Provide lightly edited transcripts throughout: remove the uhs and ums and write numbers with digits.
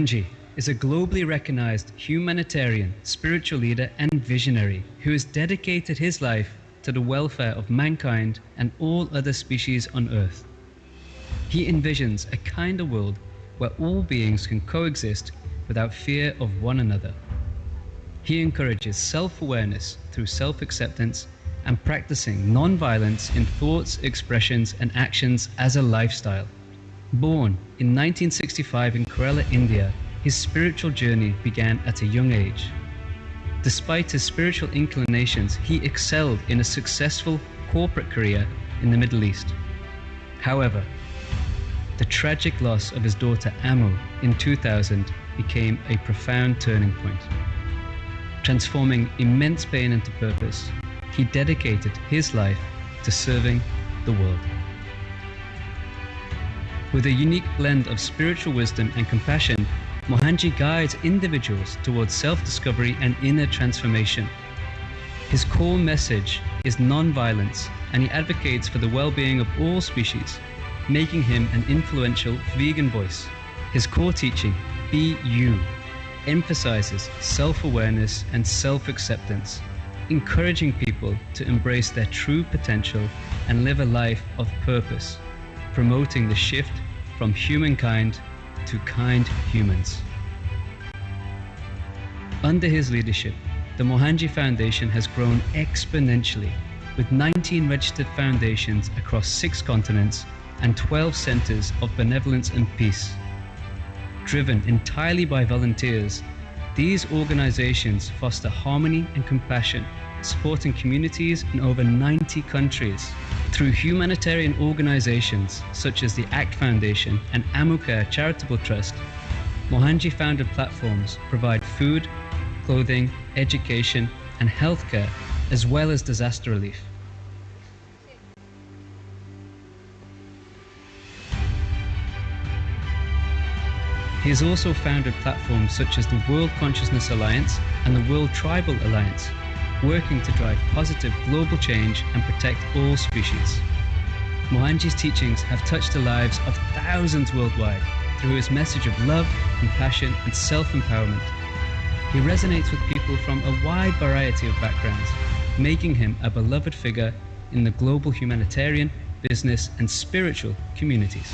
Mohanji is a globally recognized humanitarian, spiritual leader and visionary who has dedicated his life to the welfare of mankind and all other species on Earth. He envisions a kinder world where all beings can coexist without fear of one another. He encourages self-awareness through self-acceptance and practicing non-violence in thoughts, expressions and actions as a lifestyle. Born in 1965 in Kerala, India, his spiritual journey began at a young age. Despite his spiritual inclinations, he excelled in a successful corporate career in the Middle East. However, the tragic loss of his daughter Amu in 2000 became a profound turning point. Transforming immense pain into purpose, he dedicated his life to serving the world. With a unique blend of spiritual wisdom and compassion, Mohanji guides individuals towards self-discovery and inner transformation. His core message is non-violence, and he advocates for the well-being of all species, making him an influential vegan voice. His core teaching, Be You, emphasizes self-awareness and self-acceptance, encouraging people to embrace their true potential and live a life of purpose, promoting the shift from humankind to kind humans. Under his leadership, the Mohanji Foundation has grown exponentially, with 19 registered foundations across 6 continents and 12 centers of benevolence and peace. Driven entirely by volunteers, these organizations foster harmony and compassion, supporting communities in over 90 countries. Through humanitarian organizations such as the ACT Foundation and Amukare Charitable Trust, Mohanji founded platforms provide food, clothing, education and healthcare, as well as disaster relief. He has also founded platforms such as the World Consciousness Alliance and the World Tribal Alliance, working to drive positive global change and protect all species. Mohanji's teachings have touched the lives of thousands worldwide through his message of love, compassion and self-empowerment. He resonates with people from a wide variety of backgrounds, making him a beloved figure in the global humanitarian, business and spiritual communities.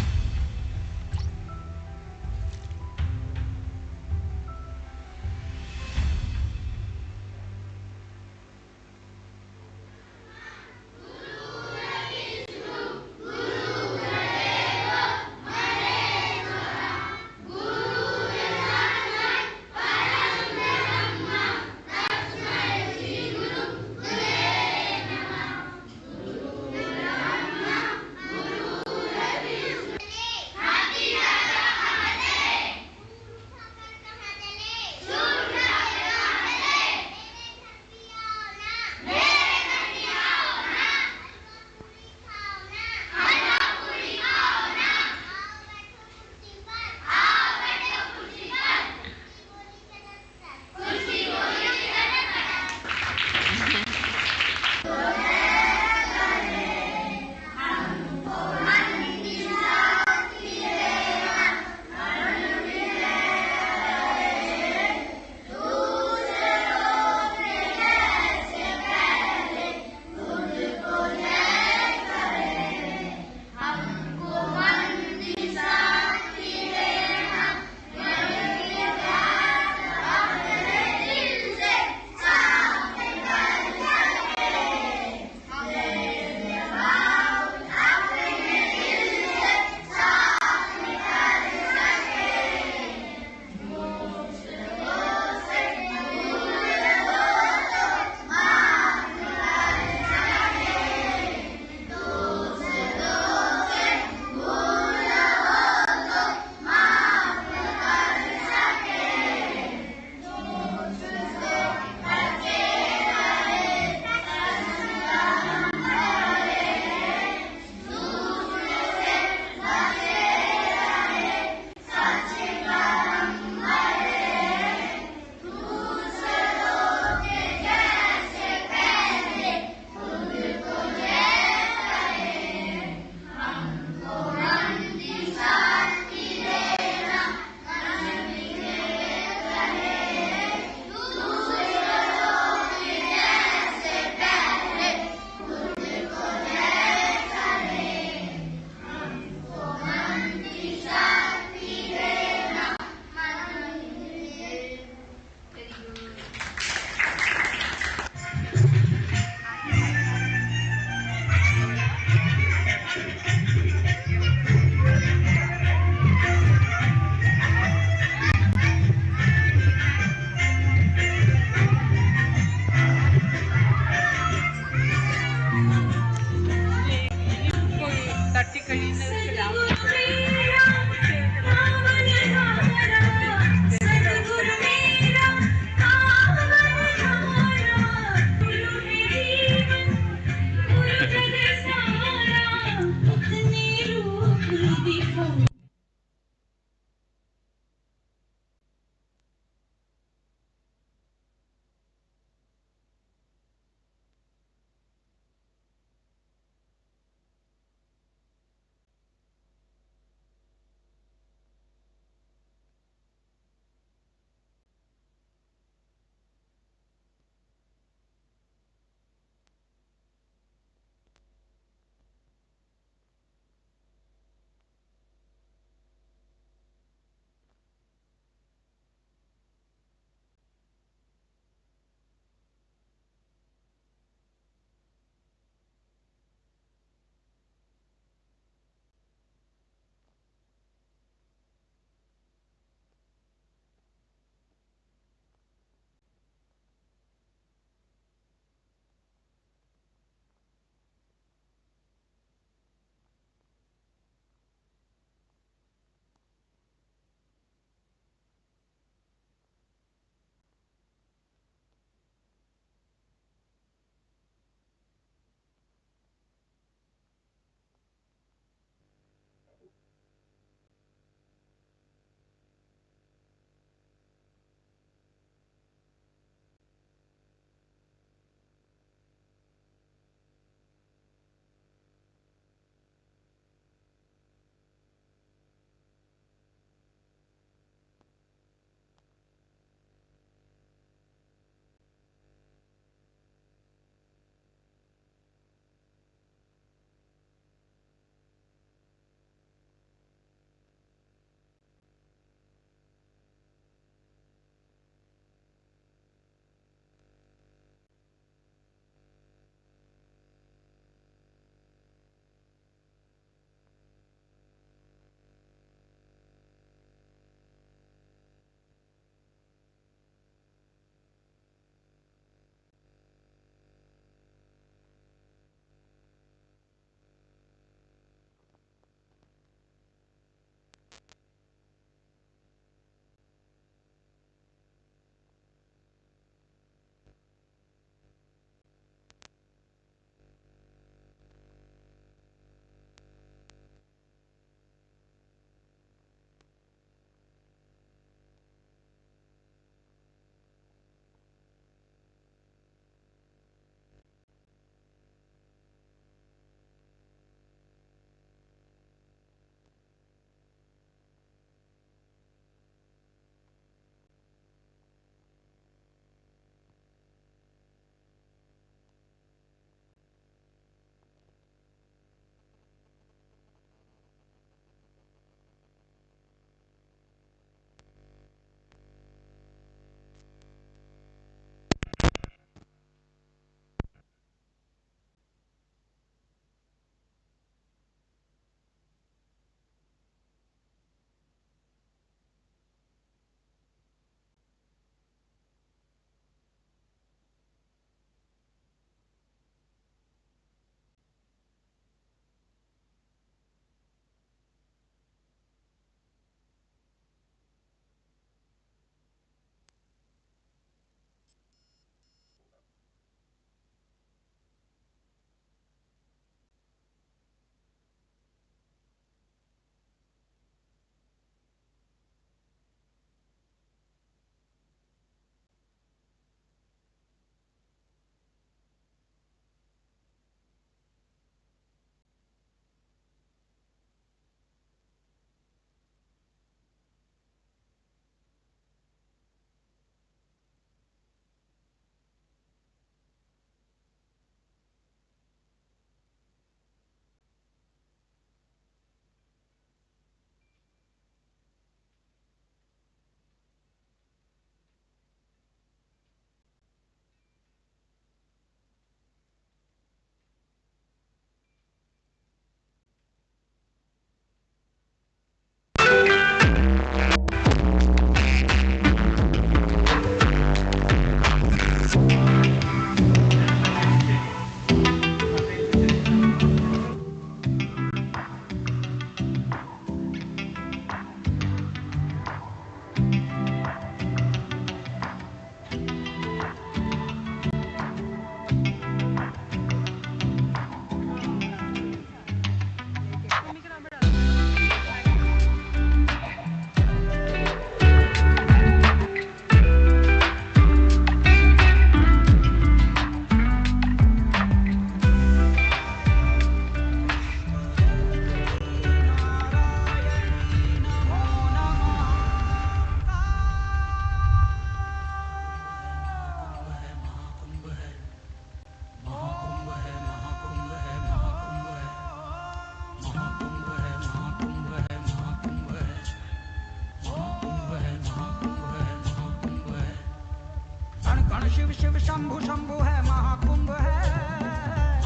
कण शिव शिव शंभु शंभु है महाकुंभ है,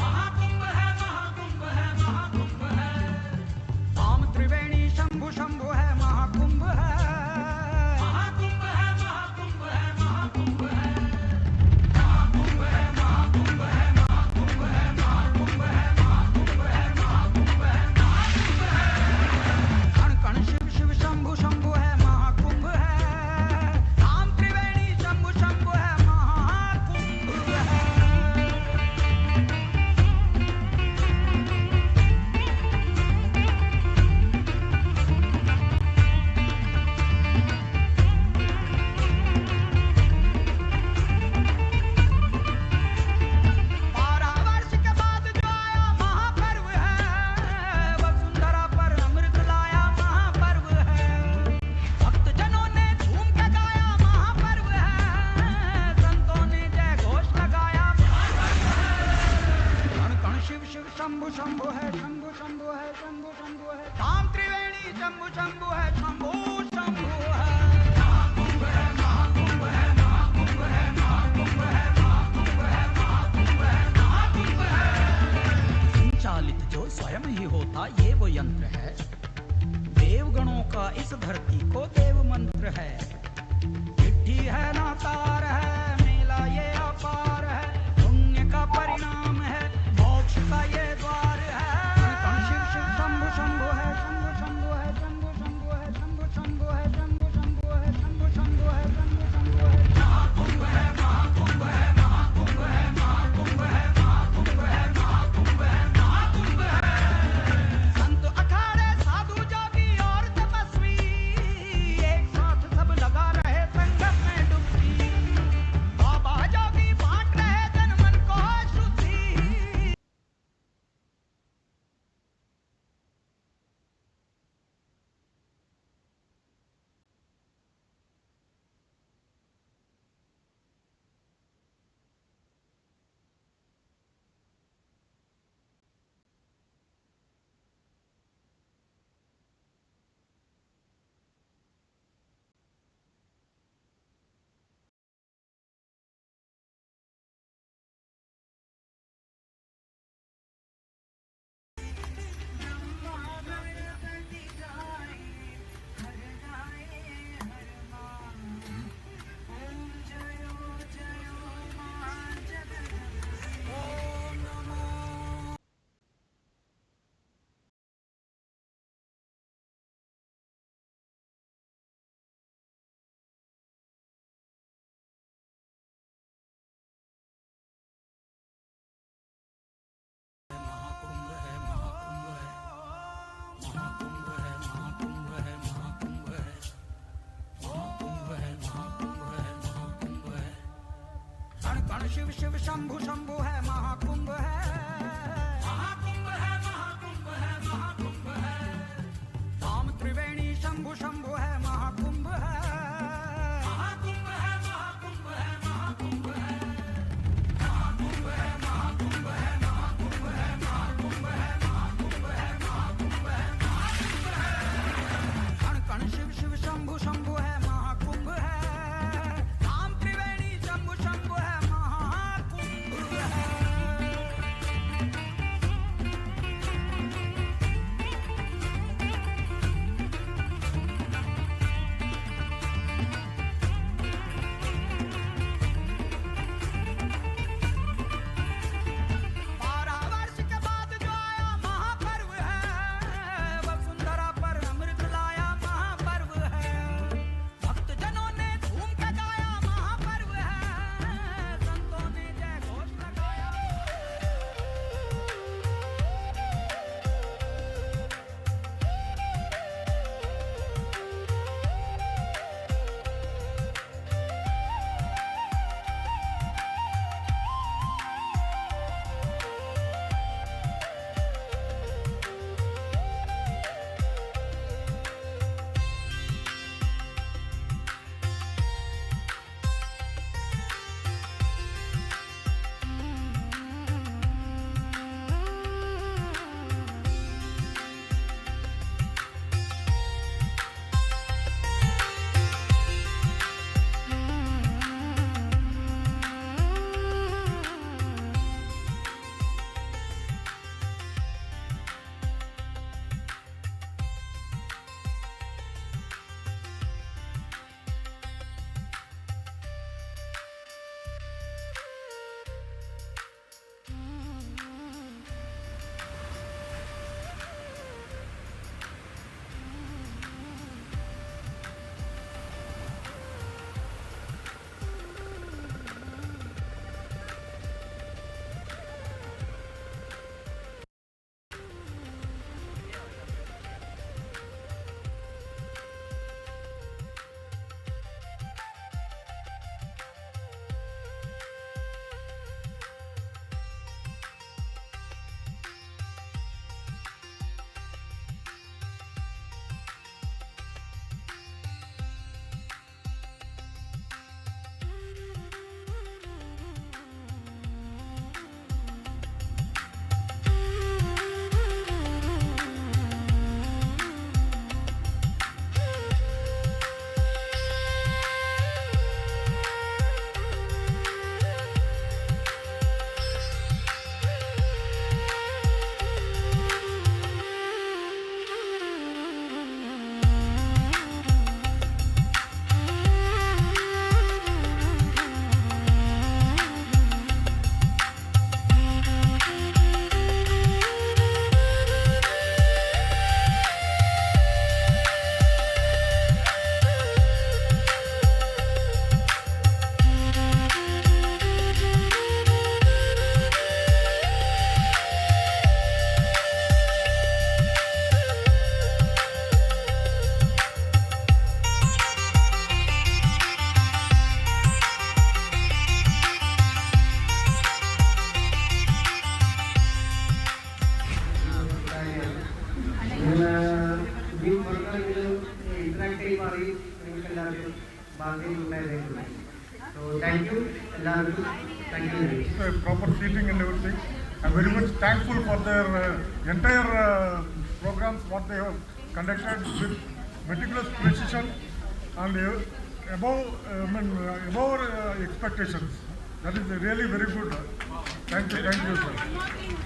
महाकुंभ है, महाकुंभ है, महाकुंभ है। काम त्रिवेणी शंभु शंभु है महाकुंभ है, महाकुंभ है, महाकुंभ है, महाकुंभ है। महाकुंभ है, महाकुंभ है, महाकुंभ है, महाकुंभ है, महाकुंभ है, महाकुंभ है, महाकुंभ है। कण कण शिव शिव शंभु शंभु है महाकुंभ है, काम त्रिवेणी शंभु शंभु है महाकुंभ है। बारह वर्ष के बाद जो आया महापर्व है, वसुंधरा पर अमृत लाया महापर्व है। भक्त जनों ने झूम के गाया महापर्व है, संतों ने जय घोष लगाया महापर्व है। कण कण शिव शिव शंभु शंभु है, शंभु शंभु है, शंभु शंभु है। धाम त्रिवेणी शंभु शंभु है, शंभु शंभु है। महाकुंभ है, महाकुंभ है, महाकुंभ है, महाकुंभ है, महाकुंभ है, महाकुंभ है, महाकुंभ है। संचालित जो स्वयं ही होता ये वो यंत्र है, देवगणों का इस धरती को देव मंत्र है। चिट्ठी है ना तार है, मेला ये अपार है, पुण्य का परिणाम है, मोक्ष का ये द्वार है। कण शिव शिव शंभु शंभु है, शंभु शंभु है, शंभु शंभु है, शंभु शंभु है, शंभु शंभु है, शंभु शंभु है, शंभु शंभु है। महाकुंभ है, महाकुंभ है, महाकुंभ है, महाकुंभ है, महाकुंभ है, महाकुंभ है, महाकुंभ है। संत अखाड़े साधु जोगी और तपस्वी एक साथ सब लगा रहे संगम में डुबकी। बाबा जोगी बांट रहे जन मन को शुद्धि। महाकुंभ है, महाकुंभ है, महाकुंभ है, महाकुंभ है, महाकुंभ है, महाकुंभ है, महाकुंभ है, महाकुंभ है। कण कण शिव शिव शंभु शंभु है महाकुंभ है, महाकुंभ है, महाकुंभ है, महाकुंभ है। धाम त्रिवेणी शंभु शंभु है महाकुंभ है, महाकुंभ है, महाकुंभ है, महाकुंभ है। महाकुंभ है, महाकुंभ है, महाकुंभ है, महाकुंभ है, महाकुंभ है, महाकुंभ है, महाकुंभ है। कण कण शिव शिव शंभु शंभु है महाकुंभ है, धाम त्रिवेणी शंभु शंभु है महाकुंभ है। Thank you. Thank you. Proper seating and everything. I'm very much thankful for their entire programs what they have conducted with meticulous precision and above our expectations. That is really very good. Thank you, sir.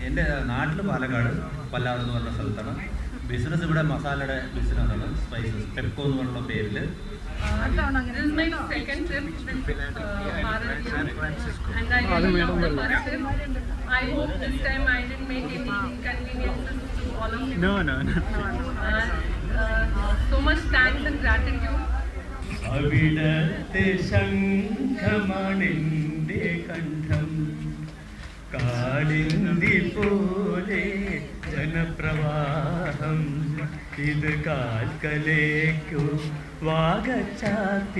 എൻ്റെ നാട്ടിൽ പാലക്കാട് പല്ലാട് എന്ന് പറഞ്ഞ സ്ഥലത്താണ്. Business ഇവിടെ മസാലയുടെ ബിസിനസ്സാണ്, spices പെപ്കോ എന്ന് പറഞ്ഞ പേരിൽ. This is my second trip with Bharatyam, and I really love the first trip. I hope this time I didn't make any inconveniences to all of you. No. So much thanks and gratitude. അവിടത്തെ ശംഖമണിന്റെ കണ്ഠം കാളിന്തി പോലെ ജനപ്രവാഹം ഇത് കാൽക്കലേക്കോ വാഗച്ചാത്തിലേക്കോ.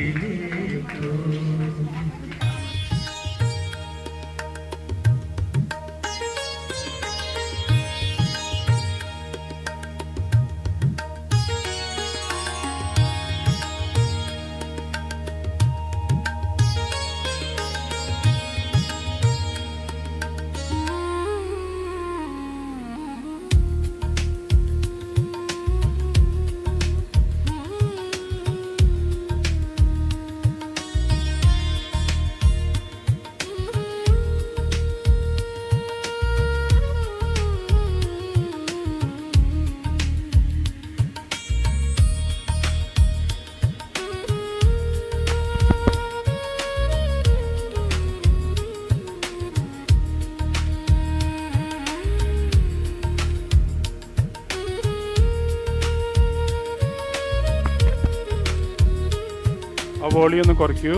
Volume ഒന്ന് കുറയ്ക്കൂ.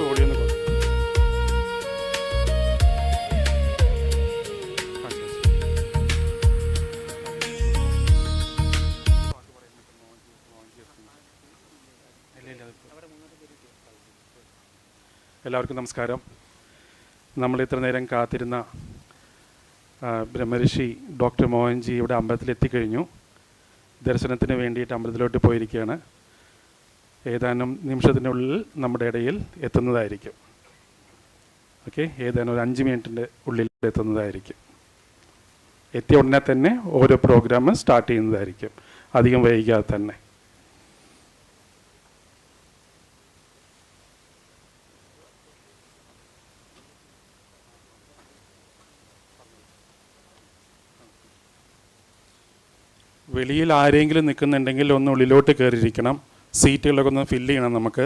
Volume ഒന്ന് കുറയ്ക്കൂ. എല്ലാവർക്കും നമസ്കാരം. നമ്മൾ ഇത്ര നേരം കാത്തിരുന്ന ബ്രഹ്മഋഷി ഡോക്ടർ മോഹൻജി ഇവിടെ അമ്പലത്തിലെത്തിക്കഴിഞ്ഞു. ദർശനത്തിന് വേണ്ടിയിട്ട് അമ്പലത്തിലോട്ട് പോയിരിക്കുകയാണ്. ഏതാനും നിമിഷത്തിനുള്ളിൽ നമ്മുടെ ഇടയിൽ എത്തുന്നതായിരിക്കും. ഓക്കെ, ഏതാനും ഒരു 5 മിനിറ്റിൻ്റെ ഉള്ളിൽ എത്തുന്നതായിരിക്കും. എത്തിയ ഉടനെ തന്നെ ഓരോ പ്രോഗ്രാം സ്റ്റാർട്ട് ചെയ്യുന്നതായിരിക്കും, അധികം വൈകാതെ തന്നെ. വെളിയിൽ ആരെങ്കിലും നിൽക്കുന്നുണ്ടെങ്കിൽ ഒന്ന് ഉള്ളിലോട്ട് കയറിയിരിക്കണം. സീറ്റുകളൊക്കെ ഒന്ന് ഫില്ല് ചെയ്യണം നമുക്ക്.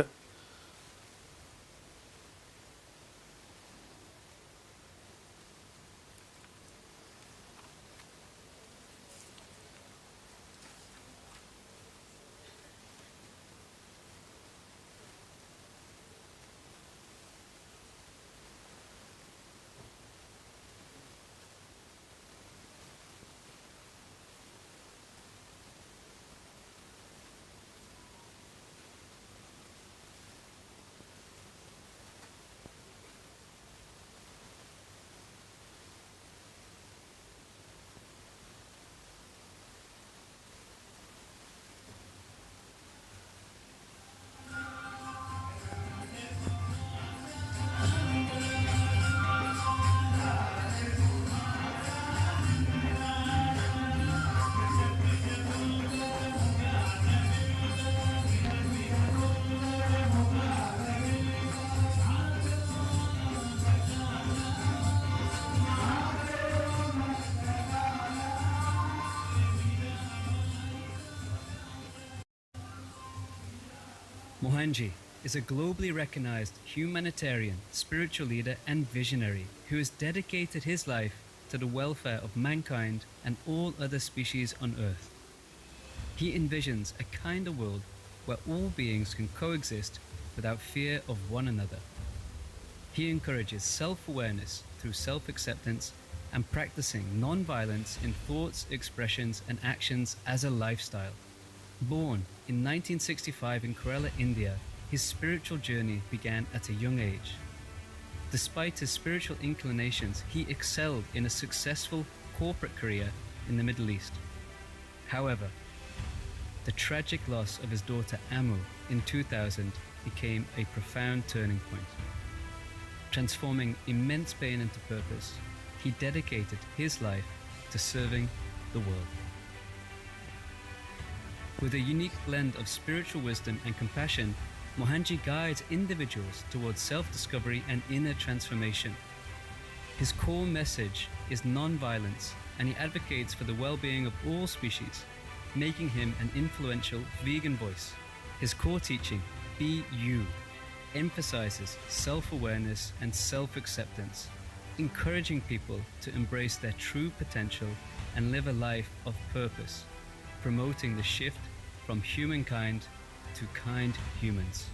Mohanji is a globally recognized humanitarian, spiritual leader and visionary who has dedicated his life to the welfare of mankind and all other species on earth. He envisions a kinder world where all beings can coexist without fear of one another. He encourages self-awareness through self-acceptance and practicing non-violence in thoughts, expressions and actions as a lifestyle. Born in 1965 in Kerala, India, his spiritual journey began at a young age. Despite his spiritual inclinations, he excelled in a successful corporate career in the Middle East. However, the tragic loss of his daughter Amu in 2000 became a profound turning point. Transforming immense pain into purpose, he dedicated his life to serving the world. With a unique blend of spiritual wisdom and compassion, Mohanji guides individuals towards self-discovery and inner transformation. His core message is non-violence, and he advocates for the well-being of all species, making him an influential vegan voice. His core teaching, Be You, emphasizes self-awareness and self-acceptance, encouraging people to embrace their true potential and live a life of purpose, promoting the shift from humankind to kind humans.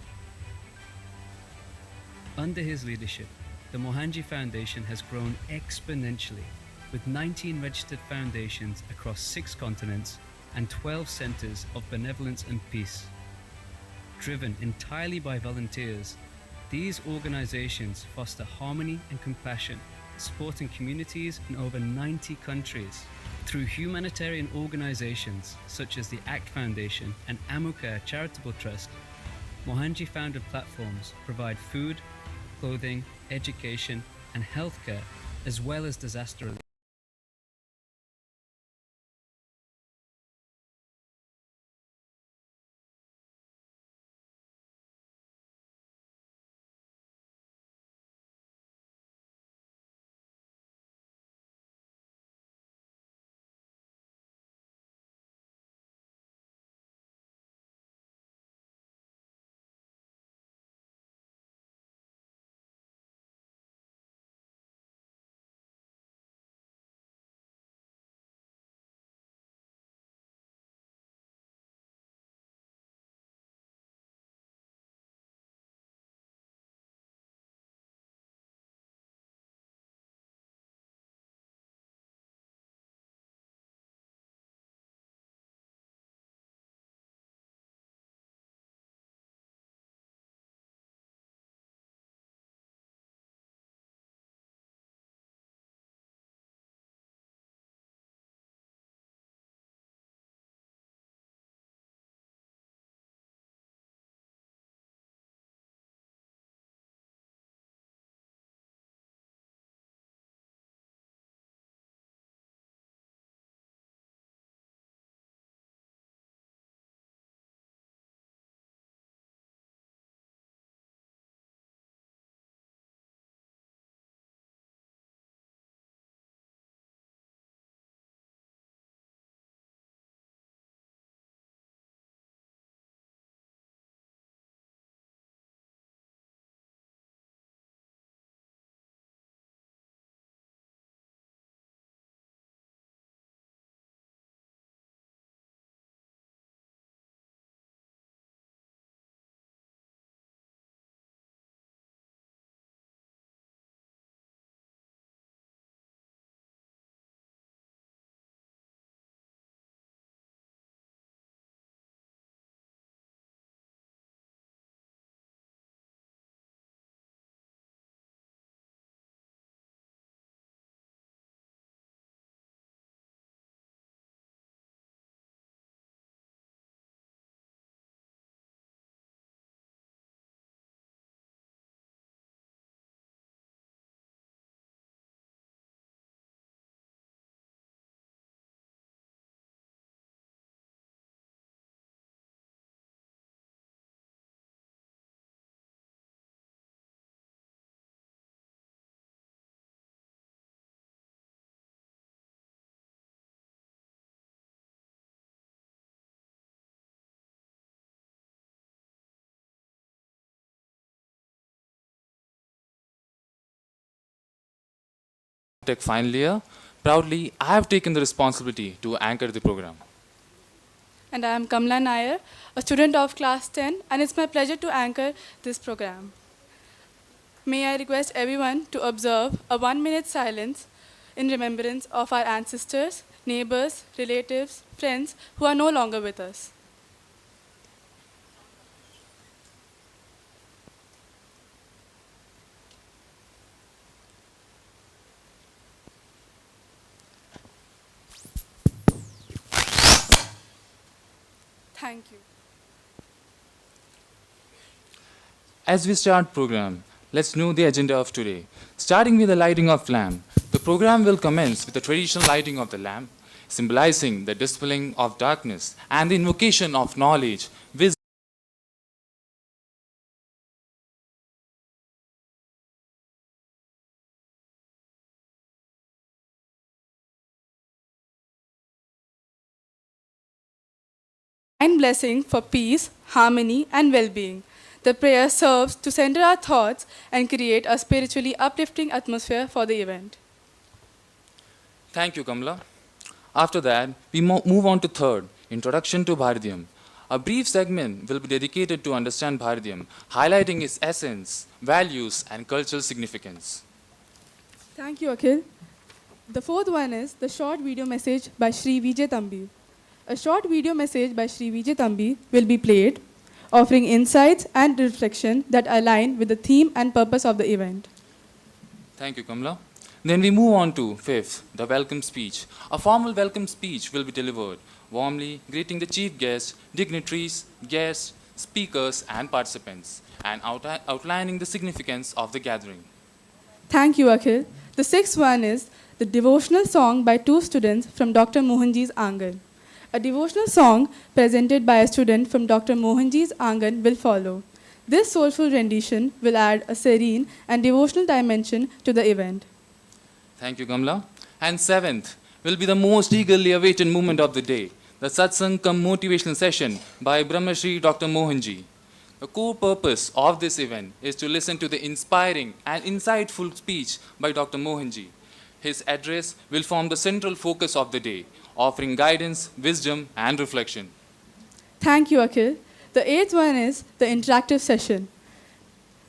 Under his leadership, the Mohanji Foundation has grown exponentially, with 19 registered foundations across 6 continents and 12 centers of benevolence and peace. Driven entirely by volunteers, these organizations foster harmony and compassion, supporting communities in over 90 countries. Through humanitarian organizations such as the ACT Foundation and Amukare Charitable Trust, Mohanji founded platforms provide food, clothing, education, and healthcare, as well as disaster relief. Tech final year, proudly I have taken the responsibility to anchor the program. And I am Kamla Nair, a student of class 10, and it's my pleasure to anchor this program. May I request everyone to observe a 1-minute silence in remembrance of our ancestors, neighbors, relatives, friends who are no longer with us. Thank you. As we start program, let's know the agenda of today. Starting with the lighting of lamp, the program will commence with the traditional lighting of the lamp, symbolizing the dispelling of darkness and the invocation of knowledge, wisdom. Divine blessing for peace, harmony, and well-being. The prayer serves to center our thoughts and create a spiritually uplifting atmosphere for the event. Thank you, Kamala. After that, we move on to third, Introduction to Bharatyam. A brief segment will be dedicated to understand Bharatyam, highlighting its essence, values, and cultural significance. Thank you, Akhil. The fourth one is the short video message by Shri Vijay Tambi. A short video message by Shri Vijay Tambi will be played, offering insights and reflection that align with the theme and purpose of the event. Thank you, Kamala. Then we move on to fifth, the welcome speech. A formal welcome speech will be delivered, warmly greeting the chief guests, dignitaries, guests, speakers, and participants, and outlining the significance of the gathering. Thank you, Akhil. The sixth one is the devotional song by two students from Dr. Mohanji's Angan. A devotional song presented by a student from Dr. Mohanji's Angan will follow. This soulful rendition will add a serene and devotional dimension to the event. Thank you, Kamala. And seventh will be the most eagerly awaited moment of the day, the SATSANG CUM Motivational session by Brahmarishri Dr. Mohanji. The core purpose of this event is to listen to the inspiring and insightful speech by Dr. Mohanji. His address will form the central focus of the day, offering guidance, wisdom, and reflection. Thank you, Akhil. The eighth one is the interactive session.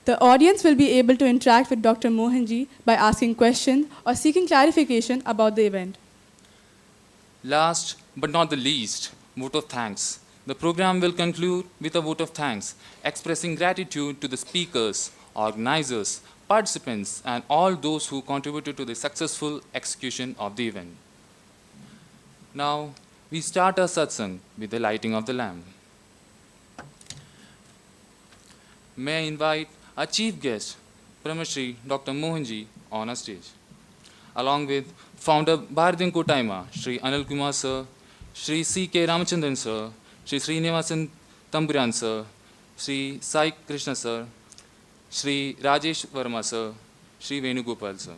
The audience will be able to interact with Dr. Mohanji by asking questions or seeking clarification about the event. Last but not the least, vote of thanks. The program will conclude with a vote of thanks, expressing gratitude to the speakers, organizers, participants, and all those who contributed to the successful execution of the event. Now, we start our satsang with the lighting of the lamp. May I invite our chief guest, Brahmarishri Dr. Mohanji, on our stage, along with founder Bharatyam Kotaima, Shri Anil Kumar sir, Shri C.K. Ramachandran sir, Shri Srinivasan Tamburan sir, Shri Sai Krishna sir, Shri Rajesh Verma sir, Shri Venugopal sir.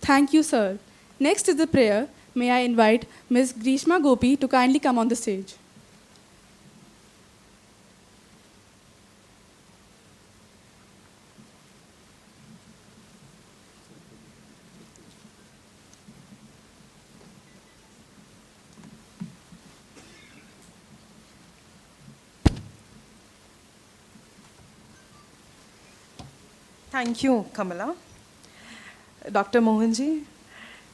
Thank you, sir. Next is the prayer. May I invite Ms. Grishma Gopi to kindly come on the stage. Thank you, Kamala. Dr. Mohanji,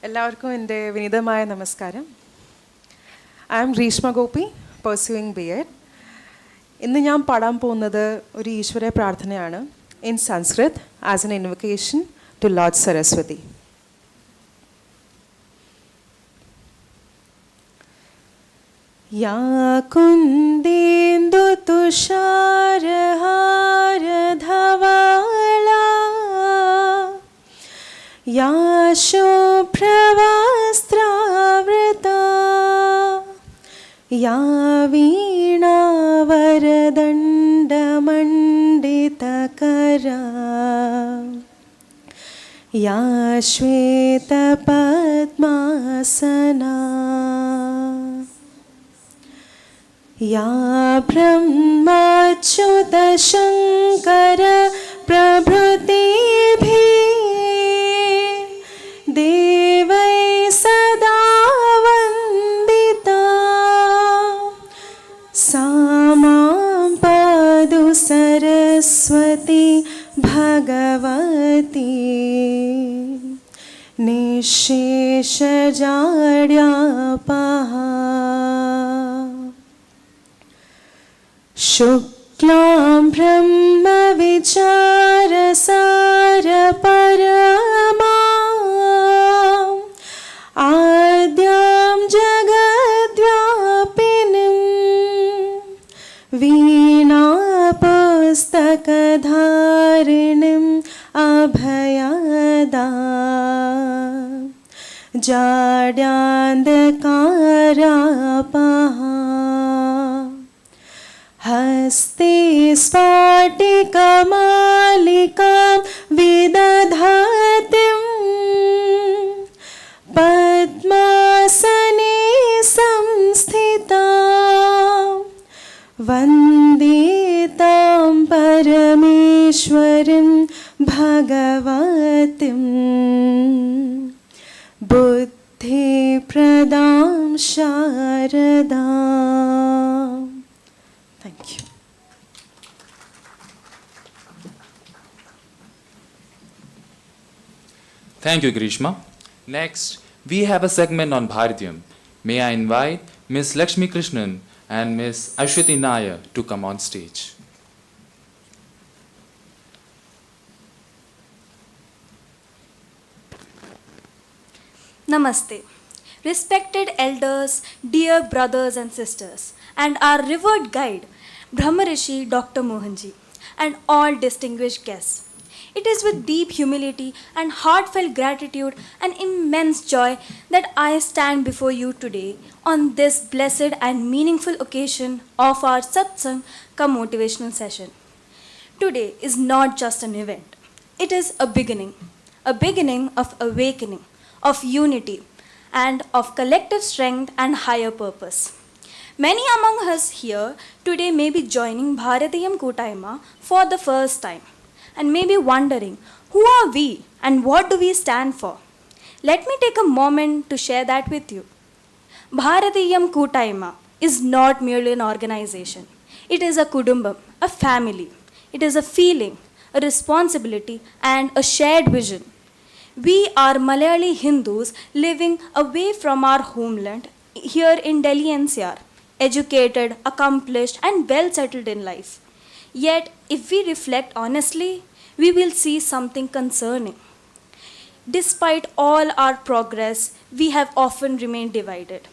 എല്ലാവർക്കും എൻ്റെ വിനീതമായ നമസ്കാരം. I am Grishma Gopi, pursuing B.Ed. ഇന്ന് ഞാൻ പാടാൻ പോകുന്നത് ഒരു ഈശ്വര പ്രാർത്ഥനയാണ് in Sanskrit as an invocation to Lord Saraswati. या कुन्देन्दु तुषारहार धवला या शुभ्रवस्त्रावृता या वीणावरदण्डमण्डितकरा या श्वेतपद्मासना या ब्रह्मच्युतशङ्कर प्रभृतिभिः देवै सदा वन्दिता सा मां पातु सरस्वती भगवती निःशेषजाड्यापहा शुक्लां ब्रह्मविचारसारपरमाम् आद्यां जगद्व्यापिनीं वीणापुस्तकधारिणीम् अभयदा जाड्यान्धकारापहा हस्ते स्फाटिकमालिकां विदधातिं पद्मासने संस्थितां वन्दितां परमेश्वरीं भगवतीं बुद्धिप्रदां शारदाम्. Thank you. Thank you, Grishma. Next, we have a segment on Bharatyam. May I invite Ms. Lakshmi Krishnan and Ms. Ashwati Nair to come on stage. Namaste. Respected elders, dear brothers and sisters, and our revered guide, Brahmarishi Dr. Mohanji, and all distinguished guests. It is with deep humility and heartfelt gratitude and immense joy that I stand before you today on this blessed and meaningful occasion of our Satsang Cum Motivational session. Today is not just an event. It is a beginning of awakening, of unity, and of collective strength and higher purpose. Many among us here today may be joining Bharatyam Kootaima for the first time and may be wondering, who are we and what do we stand for? Let me take a moment to share that with you. Bharatyam Kootaima is not merely an organization. It is a kudumbam, a family. It is a feeling, a responsibility, and a shared vision. We are Malayali Hindus living away from our homeland here in Delhi NCR, educated, accomplished, and well settled in life. Yet, if we reflect honestly, we will see something concerning. Despite all our progress, we have often remained divided.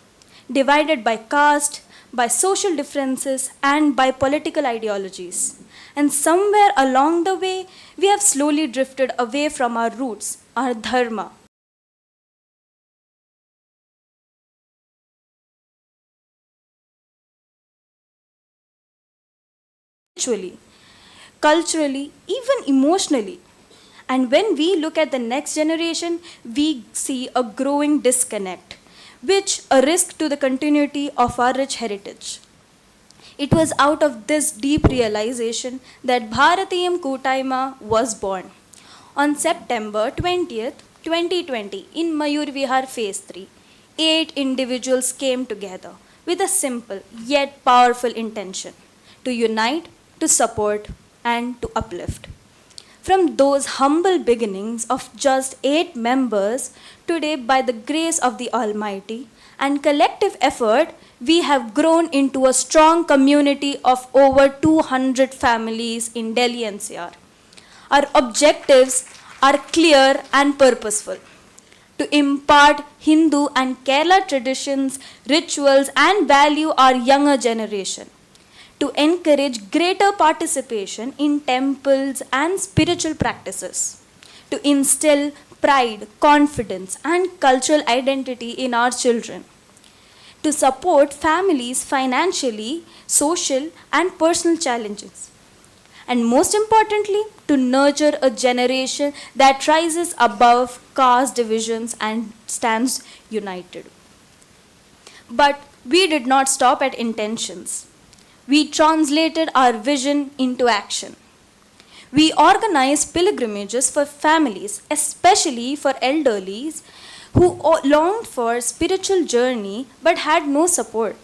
Divided by caste, by social differences, and by political ideologies. And somewhere along the way, we have slowly drifted away from our roots, our dharma. Culturally, even emotionally. And when we look at the next generation, we see a growing disconnect, which a risk to the continuity of our rich heritage. It was out of this deep realization that Bharatyam Kutaima was born. On September 20th, 2020, in Mayur Vihar Phase 3, 8 individuals came together with a simple yet powerful intention to unite, to support, and to uplift. From those humble beginnings of just 8 members, today, by the grace of the Almighty and collective effort, we have grown into a strong community of over 200 families in Delhi NCR. Our objectives are clear and purposeful: to impart Hindu and Kerala traditions, rituals, and value our younger generation, to encourage greater participation in temples and spiritual practices, to instill pride, confidence, and cultural identity in our children, to support families financially, social, and personal challenges, and most importantly, to nurture a generation that rises above caste divisions and stands united. But we did not stop at intentions. We translated our vision into action. We organized pilgrimages for families, especially for elderlies who longed for spiritual journey but had no support.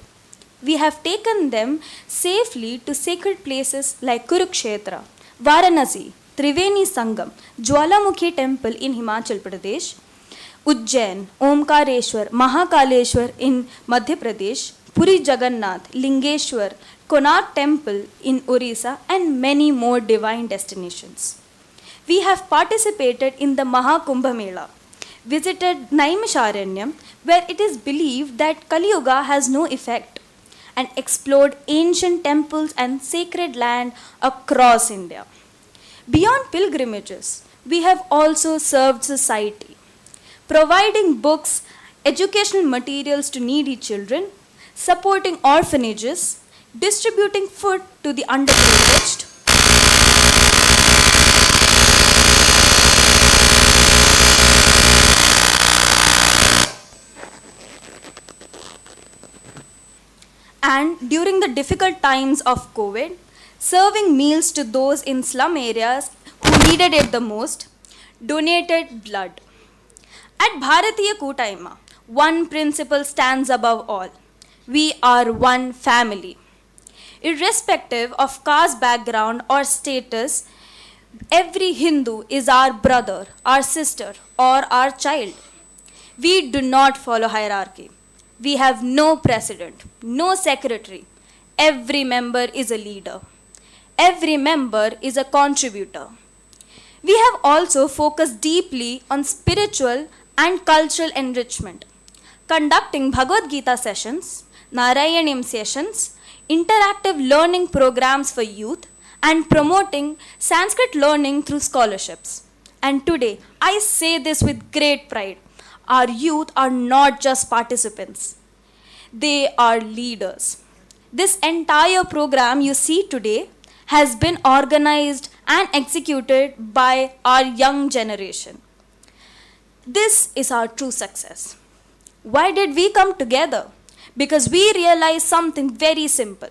We have taken them safely to sacred places like Kurukshetra, Varanasi, Triveni Sangam, Jwalamukhi Temple in Himachal Pradesh, Ujjain, Omkareshwar, Mahakaleshwar in Madhya Pradesh, Puri Jagannath, Lingeshwar, Konark Temple in Orissa, and many more divine destinations. We have participated in the Mahakumbha Mela, visited Naimisharanyam, where it is believed that Kali Yuga has no effect, and explored ancient temples and sacred land across India. Beyond pilgrimages, we have also served society, providing books, educational materials to needy children, supporting orphanages, distributing food to the underprivileged, and during the difficult times of COVID, serving meals to those in slum areas who needed it the most, donated blood. At Bharatiya Kutaima, one principle stands above all. We are one family. Irrespective of caste background or status, every Hindu is our brother, our sister, or our child. We do not follow hierarchy. We have no president, no secretary. Every member is a leader. Every member is a contributor. We have also focused deeply on spiritual and cultural enrichment, conducting Bhagavad Gita sessions, Narayanam sessions, interactive learning programs for youth, and promoting Sanskrit learning through scholarships. And today, I say this with great pride. Our youth are not just participants. They are leaders. This entire program you see today has been organized and executed by our young generation. This is our true success. Why did we come together? Because we realized something very simple.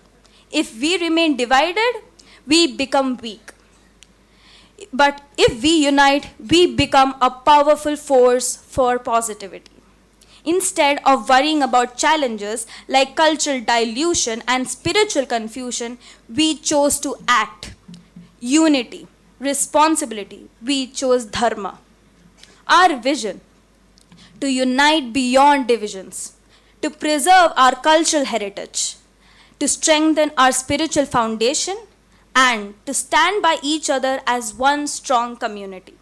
If we remain divided, we become weak. But if we unite, we become a powerful force for positivity. Instead of worrying about challenges like cultural dilution and spiritual confusion, we chose to act. Unity, responsibility, we chose dharma. Our vision: to unite beyond divisions, to preserve our cultural heritage, to strengthen our spiritual foundation, and to stand by each other as one strong community.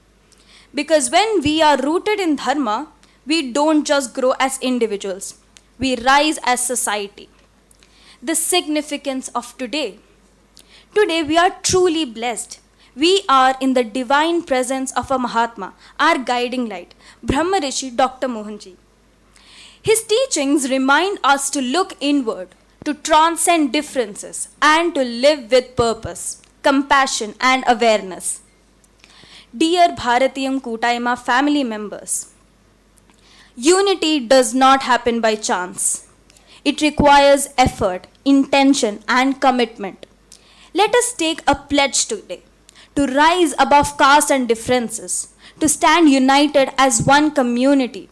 Because when we are rooted in dharma, we don't just grow as individuals, we rise as society. The significance of today. Today we are truly blessed. We are in the divine presence of a Mahatma, our guiding light, Brahmarishi Dr. Mohanji. His teachings remind us to look inward, to transcend differences, and to live with purpose, compassion, and awareness. dear Bharatyam Kootaima family members, unity does not happen by chance. It requires effort, intention, and commitment. Let us take a pledge today to rise above caste and differences, to stand united as one community,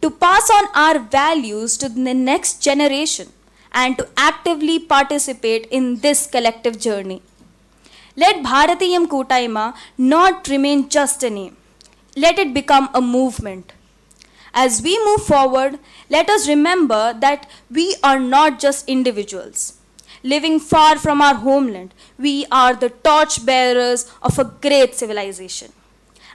to pass on our values to the next generation, and to actively participate in this collective journey. Let Bharatyam Kootaima not remain just a name. Let it become a movement. As we move forward, let us remember that we are not just individuals living far from our homeland. We are the torch bearers of a great civilization.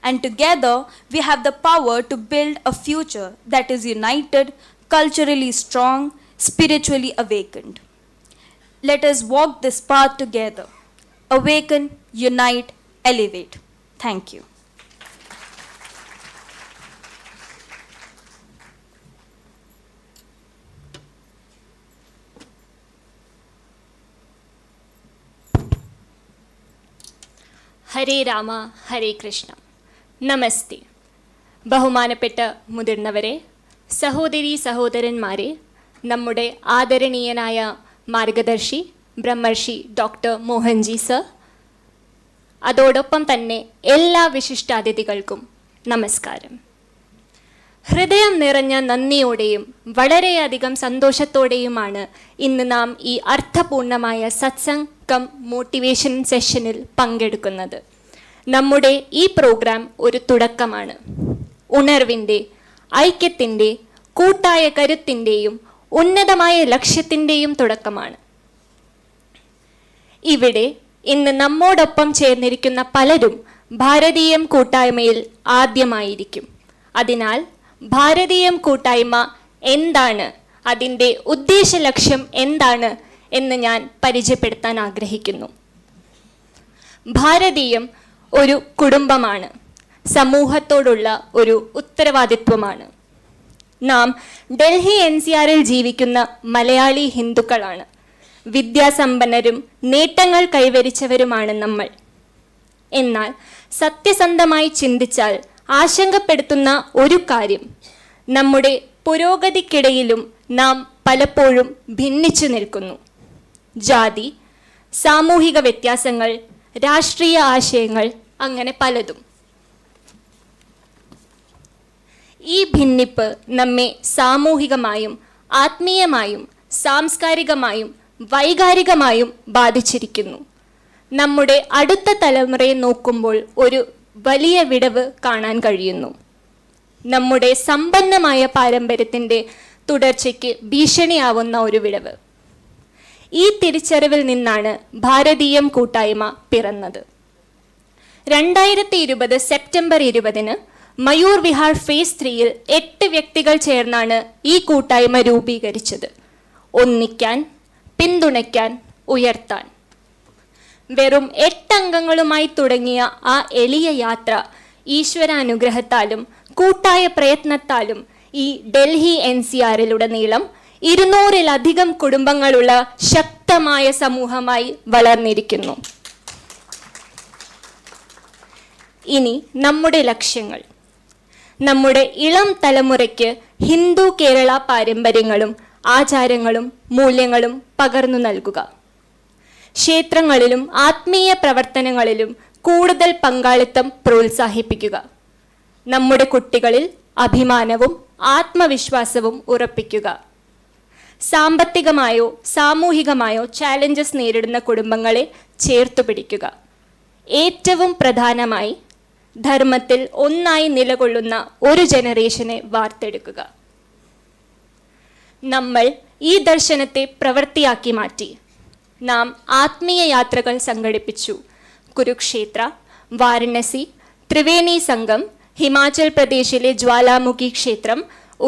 And together, we have the power to build a future that is united, culturally strong, spiritually awakened. Let us walk this path together. Awaken, unite, elevate. Thank you. Hare Rama Hare Krishna. നമസ്തേ. ബഹുമാനപ്പെട്ട മുതിർന്നവരെ, സഹോദരി സഹോദരന്മാരെ, നമ്മുടെ ആദരണീയനായ മാർഗദർശി ബ്രഹ്മർഷി doctor Mohanji sir, അതോടൊപ്പം തന്നെ എല്ലാ വിശിഷ്ടാതിഥികൾക്കും നമസ്കാരം. ഹൃദയം നിറഞ്ഞ നന്ദിയോടെയും വളരെയധികം സന്തോഷത്തോടെയുമാണ് ഇന്ന് നാം ഈ അർത്ഥപൂർണമായ സത്സംഗ് കം മോട്ടിവേഷൻ സെഷനിൽ പങ്കെടുക്കുന്നത്. നമ്മുടെ ഈ പ്രോഗ്രാം ഒരു തുടക്കമാണ്. ഉണർവിൻ്റെ, ഐക്യത്തിൻ്റെ, കൂട്ടായ കരുത്തിൻ്റെയും ഉന്നതമായ ലക്ഷ്യത്തിൻ്റെയും തുടക്കമാണ്. ഇവിടെ ഇന്ന് നമ്മോടൊപ്പം ചേർന്നിരിക്കുന്ന പലരും ഭാരതീയം കൂട്ടായ്മയിൽ ആദ്യമായിരിക്കും. അതിനാൽ ഭാരതീയം കൂട്ടായ്മ എന്താണ്, അതിൻ്റെ ഉദ്ദേശ ലക്ഷ്യം എന്താണ് എന്ന് ഞാൻ പരിചയപ്പെടുത്താൻ ആഗ്രഹിക്കുന്നു. ഭാരതീയം ഒരു കുടുംബമാണ്, സമൂഹത്തോടുള്ള ഒരു ഉത്തരവാദിത്വമാണ്. നാം ഡൽഹി NCRൽ ജീവിക്കുന്ന മലയാളി ഹിന്ദുക്കളാണ്. വിദ്യാസമ്പന്നരും നേട്ടങ്ങൾ കൈവരിച്ചവരുമാണ് നമ്മൾ. എന്നാൽ സത്യസന്ധമായി ചിന്തിച്ചാൽ ആശങ്കപ്പെടുത്തുന്ന ഒരു കാര്യം, നമ്മുടെ പുരോഗതിക്കിടയിലും നാം പലപ്പോഴും ഭിന്നിച്ചു നിൽക്കുന്നു. ജാതി, സാമൂഹിക വ്യത്യാസങ്ങൾ, രാഷ്ട്രീയ ആശയങ്ങൾ, അങ്ങനെ പലതും. ഈ ഭിന്നിപ്പ് നമ്മെ സാമൂഹികമായും ആത്മീയമായും സാംസ്കാരികമായും വൈകാരികമായും ബാധിച്ചിരിക്കുന്നു. നമ്മുടെ അടുത്ത തലമുറയെ നോക്കുമ്പോൾ ഒരു വലിയ വിടവ് കാണാൻ കഴിയുന്നു. നമ്മുടെ സമ്പന്നമായ പാരമ്പര്യത്തിൻ്റെ തുടർച്ചയ്ക്ക് ഭീഷണിയാവുന്ന ഒരു വിടവ്. ഈ തിരിച്ചറിവിൽ നിന്നാണ് ഭാരതീയം കൂട്ടായ്മ പിറന്നത്. 2020 സെപ്റ്റംബർ 20 മയൂർ വിഹാർ ഫേസ് 3ൽ 8 വ്യക്തികൾ ചേർന്നാണ് ഈ കൂട്ടായ്മ രൂപീകരിച്ചത്. ഒന്നിക്കാൻ, പിന്തുണയ്ക്കാൻ, ഉയർത്താൻ. വെറും 8 അംഗങ്ങളുമായി തുടങ്ങിയ ആ എളിയ യാത്ര ഈശ്വരാനുഗ്രഹത്താലും കൂട്ടായ പ്രയത്നത്താലും ഈ ഡൽഹി NCRലുടനീളം 200-ലധികം കുടുംബങ്ങളുള്ള ശക്തമായ സമൂഹമായി വളർന്നിരിക്കുന്നു. ഇനി നമ്മുടെ ലക്ഷ്യങ്ങൾ. നമ്മുടെ ഇളം തലമുറയ്ക്ക് ഹിന്ദു കേരള പാരമ്പര്യങ്ങളും ആചാരങ്ങളും മൂല്യങ്ങളും പകർന്നു നൽകുക. ക്ഷേത്രങ്ങളിലും ആത്മീയ പ്രവർത്തനങ്ങളിലും കൂടുതൽ പങ്കാളിത്തം പ്രോത്സാഹിപ്പിക്കുക. നമ്മുടെ കുട്ടികളിൽ അഭിമാനവും ആത്മവിശ്വാസവും ഉറപ്പിക്കുക. സാമ്പത്തികമായോ സാമൂഹികമായോ ചാലഞ്ചസ് നേരിടുന്ന കുടുംബങ്ങളെ ചേർത്തു പിടിക്കുക. ഏറ്റവും പ്രധാനമായി ധർമ്മത്തിൽ ഒന്നായി നിലകൊള്ളുന്ന ഒരു ജനറേഷനെ വാർത്തെടുക്കുക. നമ്മൾ ഈ ദർശനത്തെ പ്രവൃത്തിയാക്കി മാറ്റി. നാം ആത്മീയ യാത്രകൾ സംഘടിപ്പിച്ചു. കുരുക്ഷേത്ര, വാരണസി, ത്രിവേണി സംഗം, ഹിമാചൽ പ്രദേശിലെ ജ്വാലാമുഖി ക്ഷേത്രം,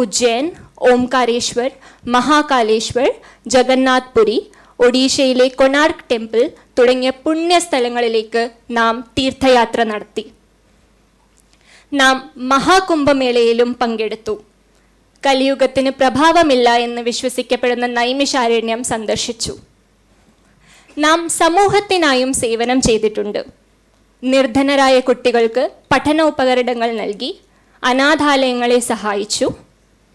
ഉജ്ജൈൻ, ഓംകാരേശ്വർ, മഹാകാലേശ്വർ, ജഗന്നാഥ്പുരി, ഒഡീഷയിലെ കൊണാർക്ക് ടെമ്പിൾ തുടങ്ങിയ പുണ്യസ്ഥലങ്ങളിലേക്ക് നാം തീർത്ഥയാത്ര നടത്തി. നാം മഹാകുംഭമേളയിലും പങ്കെടുത്തു. കലിയുഗത്തിന് പ്രഭാവമില്ല എന്ന് വിശ്വസിക്കപ്പെടുന്ന നൈമിഷാരണ്യം സന്ദർശിച്ചു. നാം സമൂഹത്തിനായും സേവനം ചെയ്തിട്ടുണ്ട്. നിർധനരായ കുട്ടികൾക്ക് പഠനോപകരണങ്ങൾ നൽകി, അനാഥാലയങ്ങളെ സഹായിച്ചു,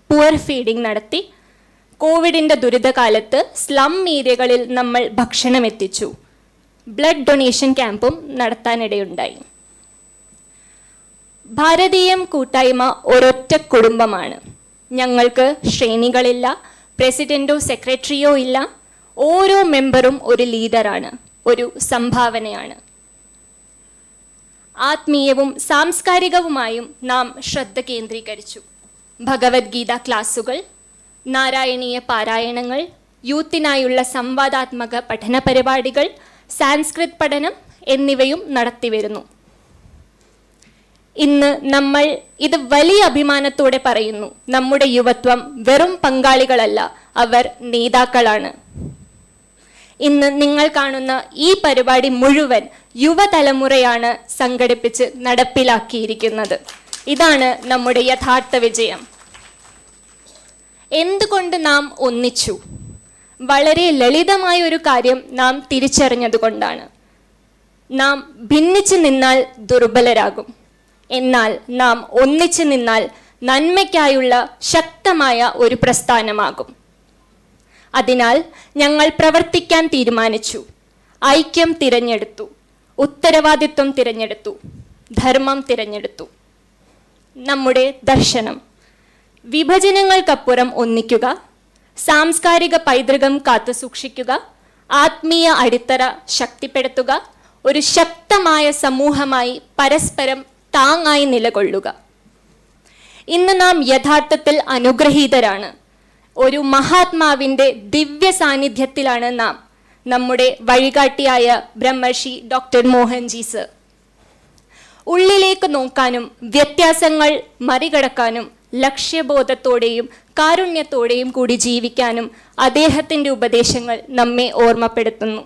പുവർ ഫീഡിംഗ് നടത്തി, കോവിഡിൻ്റെ ദുരിതകാലത്ത് സ്ലം ഏരിയകളിൽ നമ്മൾ ഭക്ഷണം എത്തിച്ചു, ബ്ലഡ് ഡൊണേഷൻ ക്യാമ്പും നടത്താനിടയുണ്ടായി. ഭാരതീയം കൂട്ടായ്മ ഒരൊറ്റ കുടുംബമാണ്. ഞങ്ങൾക്ക് ശ്രേണികളില്ല, പ്രസിഡൻറ്റോ സെക്രട്ടറിയോ ഇല്ല. ഓരോ മെമ്പറും ഒരു ലീഡറാണ്, ഒരു സംഭാവനയാണ്. ആത്മീയവും സാംസ്കാരികവുമായും നാം ശ്രദ്ധ കേന്ദ്രീകരിച്ചു. ഭഗവത്ഗീത ക്ലാസുകൾ, നാരായണീയ പാരായണങ്ങൾ, യൂത്തിനായുള്ള സംവാദാത്മക പഠന പരിപാടികൾ, സാൻസ്ക്രിത് പഠനം എന്നിവയും നടത്തിവരുന്നു. ഇന്ന് നമ്മൾ ഇത് വലിയ അഭിമാനത്തോടെ പറയുന്നു. നമ്മുടെ യുവത്വം വെറും പങ്കാളികളല്ല, അവർ നേതാക്കളാണ്. ഇന്ന് നിങ്ങൾ കാണുന്ന ഈ പരിപാടി മുഴുവൻ യുവതലമുറയാണ് സംഘടിപ്പിച്ച് നടപ്പിലാക്കിയിരിക്കുന്നത്. ഇതാണ് നമ്മുടെ യഥാർത്ഥ വിജയം. എന്തുകൊണ്ട് നാം ഒന്നിച്ചു? വളരെ ലളിതമായ ഒരു കാര്യം നാം തിരിച്ചറിഞ്ഞതുകൊണ്ടാണ്. നാം ഭിന്നിച്ചു നിന്നാൽ ദുർബലരാകും. എന്നാൽ നാം ഒന്നിച്ചു നിന്നാൽ നന്മയ്ക്കായുള്ള ശക്തമായ ഒരു പ്രസ്ഥാനമാകും. അതിനാൽ ഞങ്ങൾ പ്രവർത്തിക്കാൻ തീരുമാനിച്ചു. ഐക്യം തിരഞ്ഞെടുത്തു, ഉത്തരവാദിത്വം തിരഞ്ഞെടുത്തു, ധർമ്മം തിരഞ്ഞെടുത്തു. നമ്മുടെ ദർശനം: വിഭജനങ്ങൾക്കപ്പുറം ഒന്നിക്കുക, സാംസ്കാരിക പൈതൃകം കാത്തുസൂക്ഷിക്കുക, ആത്മീയ അടിത്തറ ശക്തിപ്പെടുത്തുക, ഒരു ശക്തമായ സമൂഹമായി പരസ്പരം താങ്ങായി നിലകൊള്ളുക. ഇന്ന് നാം യഥാർത്ഥത്തിൽ അനുഗ്രഹീതരാണ്. ഒരു മഹാത്മാവിൻ്റെ ദിവ്യ സാന്നിധ്യത്തിലാണ് നാം. നമ്മുടെ വഴികാട്ടിയായ ബ്രഹ്മർഷി ഡോക്ടർ മോഹൻജി സർ. ഉള്ളിലേക്ക് നോക്കാനും വ്യത്യാസങ്ങൾ മറികടക്കാനും ലക്ഷ്യബോധത്തോടെയും കാരുണ്യത്തോടെയും കൂടി ജീവിക്കാനും അദ്ദേഹത്തിൻ്റെ ഉപദേശങ്ങൾ നമ്മെ ഓർമ്മപ്പെടുത്തുന്നു.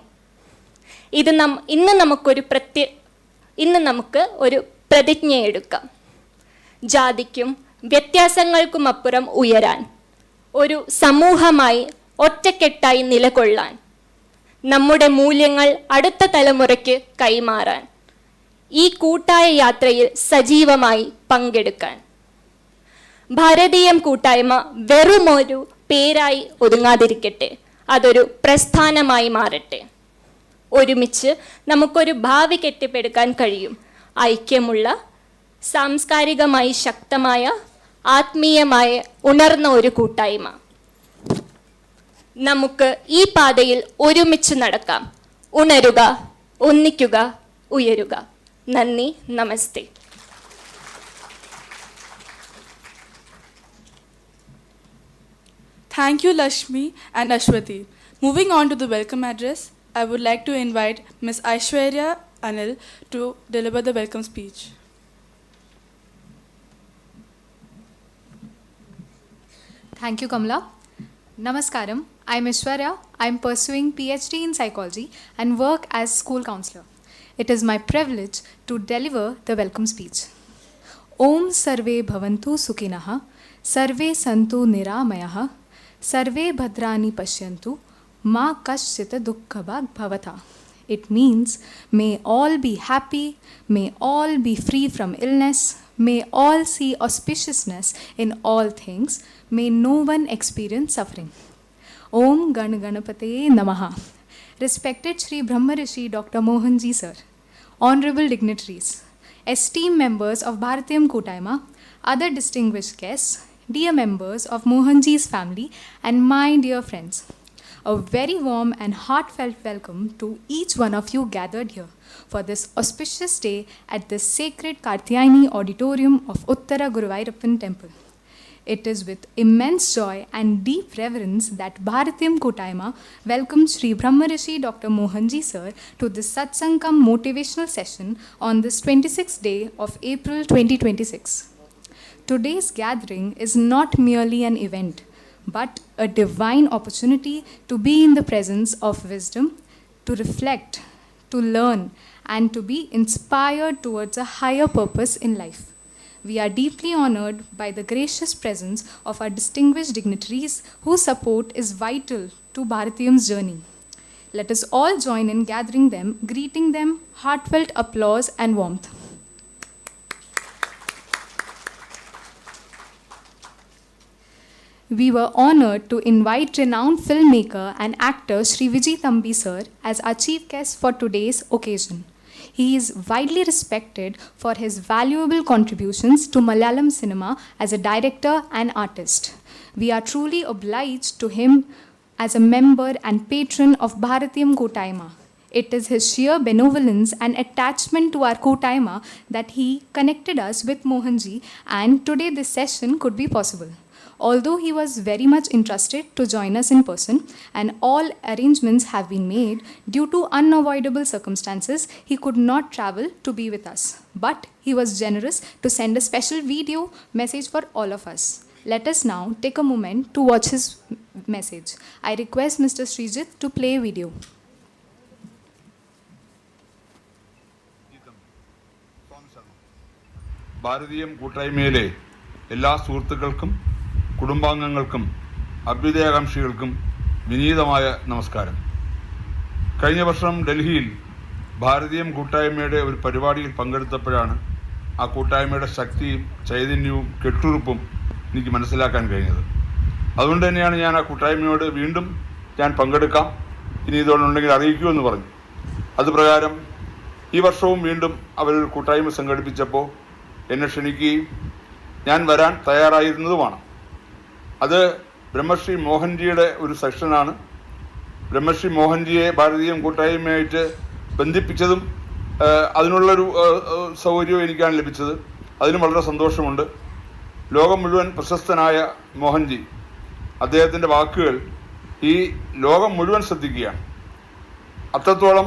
ഇന്ന് നമുക്ക് ഒരു പ്രതിജ്ഞയെടുക്കാം. ജാതിക്കും വ്യത്യാസങ്ങൾക്കും അപ്പുറം ഉയരാൻ, ഒരു സമൂഹമായി ഒറ്റക്കെട്ടായി നിലകൊള്ളാൻ, നമ്മുടെ മൂല്യങ്ങൾ അടുത്ത തലമുറയ്ക്ക് കൈമാറാൻ, ഈ കൂട്ടായ യാത്രയിൽ സജീവമായി പങ്കെടുക്കാൻ. ഭാരതീയം കൂട്ടായ്മ വെറുമൊരു പേരായി ഒതുങ്ങാതിരിക്കട്ടെ, അതൊരു പ്രസ്ഥാനമായി മാറട്ടെ. ഒരുമിച്ച് നമുക്കൊരു ഭാവി കെട്ടിപ്പടുക്കാൻ കഴിയും. ഐക്യമുള്ള, സാംസ്കാരികമായി ശക്തമായ, ആത്മീയമായ ഉണർന്ന ഒരു കൂട്ടായ്മ. നമുക്ക് ഈ പാതയിൽ ഒരുമിച്ച് നടക്കാം. ഉണരുക, ഒന്നിക്കുക, ഉയരുക. നന്ദി, നമസ്തേ. Thank you, Lashmi and Ashwati. Moving on to the welcome address, I would like to invite Ms. Aishwarya Anil to deliver the welcome speech. Thank you, Kamala. Namaskaram. I'm Aishwarya. I'm pursuing PhD in psychology and work as school counselor. It is my privilege to deliver the welcome speech. Om Sarve Bhavantu Sukhinah, Sarve Santu Niramayah, Sarve Bhadrani Pashyantu, Ma Kashchita Dukkhabhag Bhavata. It means, may all be happy, may all be free from illness, may all see auspiciousness in all things, may no one experience suffering. Om Gan Ganapate Namaha. Respected Shri Brahmarishi Dr. Mohanji sir, honorable dignitaries, esteemed members of Bharatyam Kotaima, other distinguished guests, dear members of Mohanji's family, and my dear friends, a very warm and heartfelt welcome to each one of you gathered here for this auspicious day at the sacred Karthiayani auditorium of Uttara Guruvayoorapan temple. It is with immense joy and deep reverence that Bharatyam Kotaima welcomes Shri Brahmarishi Dr. Mohanji sir to this SATSANG CUM motivational session on this 26th day of April 2026. Today's gathering is not merely an event, but a divine opportunity to be in the presence of wisdom, to reflect, to learn, and to be inspired towards a higher purpose in life. We are deeply honored by the gracious presence of our distinguished dignitaries whose support is vital to Bharatyam's journey. Let us all join in gathering them, greeting them, heartfelt applause and warmth. We were honored to invite renowned filmmaker and actor Shri Vijay Thambi sir as our chief guest for today's occasion. He is widely respected for his valuable contributions to Malayalam cinema as a director and artist. We are truly obliged to him as a member and patron of Bharatyam Kottaima. It is his sheer benevolence and attachment to our Kottaima that he connected us with Mohanji, and today this session could be possible. Although he was very much interested to join us in person and all arrangements have been made, due to unavoidable circumstances, he could not travel to be with us. But he was generous to send a special video message for all of us. Let us now take a moment to watch his message. I request Mr. Srijit to play a video. ഭാരതീയം കൂട്ടായ്മയിലെ എല്ലാ സുഹൃത്തുക്കൾക്കും കുടുംബാംഗങ്ങൾക്കും അഭ്യുദയാകാംക്ഷികൾക്കും വിനീതമായ നമസ്കാരം. കഴിഞ്ഞ വർഷം ഡൽഹിയിൽ ഭാരതീയം കൂട്ടായ്മയുടെ ഒരു പരിപാടിയിൽ പങ്കെടുത്തപ്പോഴാണ് ആ കൂട്ടായ്മയുടെ ശക്തിയും ചൈതന്യവും കെട്ടുറുപ്പും എനിക്ക് മനസ്സിലാക്കാൻ കഴിഞ്ഞത്. അതുകൊണ്ട് തന്നെയാണ് ഞാൻ ആ കൂട്ടായ്മയോട് വീണ്ടും ഞാൻ പങ്കെടുക്കാം, ഇനി ഇതുകൊണ്ടുണ്ടെങ്കിൽ അറിയിക്കുമെന്ന് പറഞ്ഞു. അതുപ്രകാരം ഈ വർഷവും വീണ്ടും അവരൊരു കൂട്ടായ്മ സംഘടിപ്പിച്ചപ്പോൾ എന്നെ ക്ഷണിക്കുകയും ഞാൻ വരാൻ തയ്യാറായിരുന്നതുമാണ്. അത് ബ്രഹ്മശ്രീ മോഹൻജിയുടെ ഒരു സെക്ഷനാണ്. ബ്രഹ്മശ്രീ മോഹൻജിയെ ഭാരതീയം കൂട്ടായ്മയായിട്ട് ബന്ധിപ്പിച്ചതും അതിനുള്ളൊരു സൗകര്യവും എനിക്കാണ് ലഭിച്ചത്. അതിനും വളരെ സന്തോഷമുണ്ട്. ലോകം മുഴുവൻ പ്രശസ്തനായ മോഹൻജി, അദ്ദേഹത്തിൻ്റെ വാക്കുകൾ ഈ ലോകം മുഴുവൻ ശ്രദ്ധിക്കുകയാണ്. അത്രത്തോളം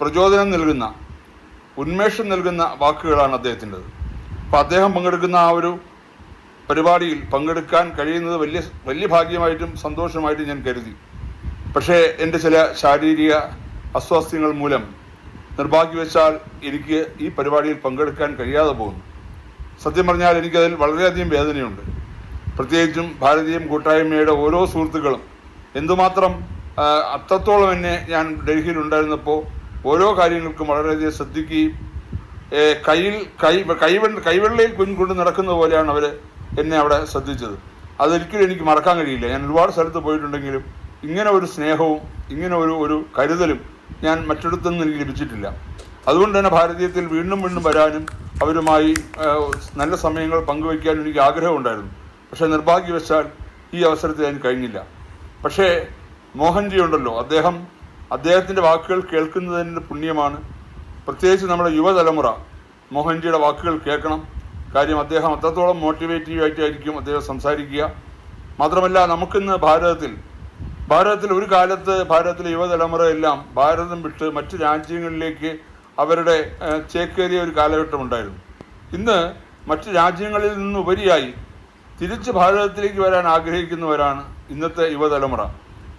പ്രചോദനം നൽകുന്ന, ഉന്മേഷം നൽകുന്ന വാക്കുകളാണ് അദ്ദേഹത്തിൻ്റെത്. അപ്പോൾ അദ്ദേഹം പങ്കെടുക്കുന്ന ആ ഒരു പരിപാടിയിൽ പങ്കെടുക്കാൻ കഴിയുന്നത് വലിയ ഭാഗ്യമായിട്ടും സന്തോഷമായിട്ടും ഞാൻ കരുതി. പക്ഷേ എൻ്റെ ചില ശാരീരിക അസ്വാസ്ഥ്യങ്ങൾ മൂലം നിർഭാഗ്യവശാൽ എനിക്ക് ഈ പരിപാടിയിൽ പങ്കെടുക്കാൻ കഴിയാതെ പോകുന്നു. സത്യം പറഞ്ഞാൽ എനിക്കതിൽ വളരെയധികം വേദനയുണ്ട്. പ്രത്യേകിച്ചും ഭാരതീയം കൂട്ടായ്മയുടെ ഓരോ സുഹൃത്തുക്കളും എന്തുമാത്രം അത്രത്തോളം എന്നെ ഞാൻ ഡൽഹിയിലുണ്ടായിരുന്നപ്പോൾ ഓരോ കാര്യങ്ങൾക്കും വളരെയധികം ശ്രദ്ധിക്കുകയും കൈവെള്ളയിൽ കൊണ്ട് നടക്കുന്ന പോലെയാണ് അവർ എന്നെ അവിടെ ശ്രദ്ധിച്ചത്. അതൊരിക്കലും എനിക്ക് മറക്കാൻ കഴിയില്ല. ഞാൻ ഒരുപാട് സ്ഥലത്ത് പോയിട്ടുണ്ടെങ്കിലും ഇങ്ങനെ ഒരു സ്നേഹവും ഇങ്ങനെ ഒരു കരുതലും ഞാൻ മറ്റിടത്തൊന്നും എനിക്ക് ലഭിച്ചിട്ടില്ല. അതുകൊണ്ട് തന്നെ ഭാരതീയത്തിൽ വീണ്ടും വീണ്ടും വരാനും അവരുമായി നല്ല സമയങ്ങൾ പങ്കുവയ്ക്കാനും എനിക്ക് ആഗ്രഹമുണ്ടായിരുന്നു. പക്ഷേ നിർഭാഗ്യവശാൽ ഈ അവസരത്തിൽ അതിന് കഴിഞ്ഞില്ല. പക്ഷേ മോഹൻജി ഉണ്ടല്ലോ, അദ്ദേഹത്തിൻ്റെ വാക്കുകൾ കേൾക്കുന്നതിൻ്റെ പുണ്യമാണ്. പ്രത്യേകിച്ച് നമ്മുടെ യുവതലമുറ മോഹൻജിയുടെ വാക്കുകൾ കേൾക്കണം. കാര്യം അദ്ദേഹം അത്രത്തോളം മോട്ടിവേറ്റീവായിട്ടായിരിക്കും അദ്ദേഹം സംസാരിക്കുക. മാത്രമല്ല നമുക്കിന്ന് ഭാരതത്തിൽ ഒരു കാലത്ത് ഭാരതത്തിലെ യുവതലമുറ എല്ലാം ഭാരതം വിട്ട് മറ്റ് രാജ്യങ്ങളിലേക്ക് അവരുടെ ചേക്കേറിയ ഒരു കാലഘട്ടം ഉണ്ടായിരുന്നു. ഇന്ന് മറ്റ് രാജ്യങ്ങളിൽ നിന്നുപരിയായി തിരിച്ച് ഭാരതത്തിലേക്ക് വരാൻ ആഗ്രഹിക്കുന്നവരാണ് ഇന്നത്തെ യുവതലമുറ.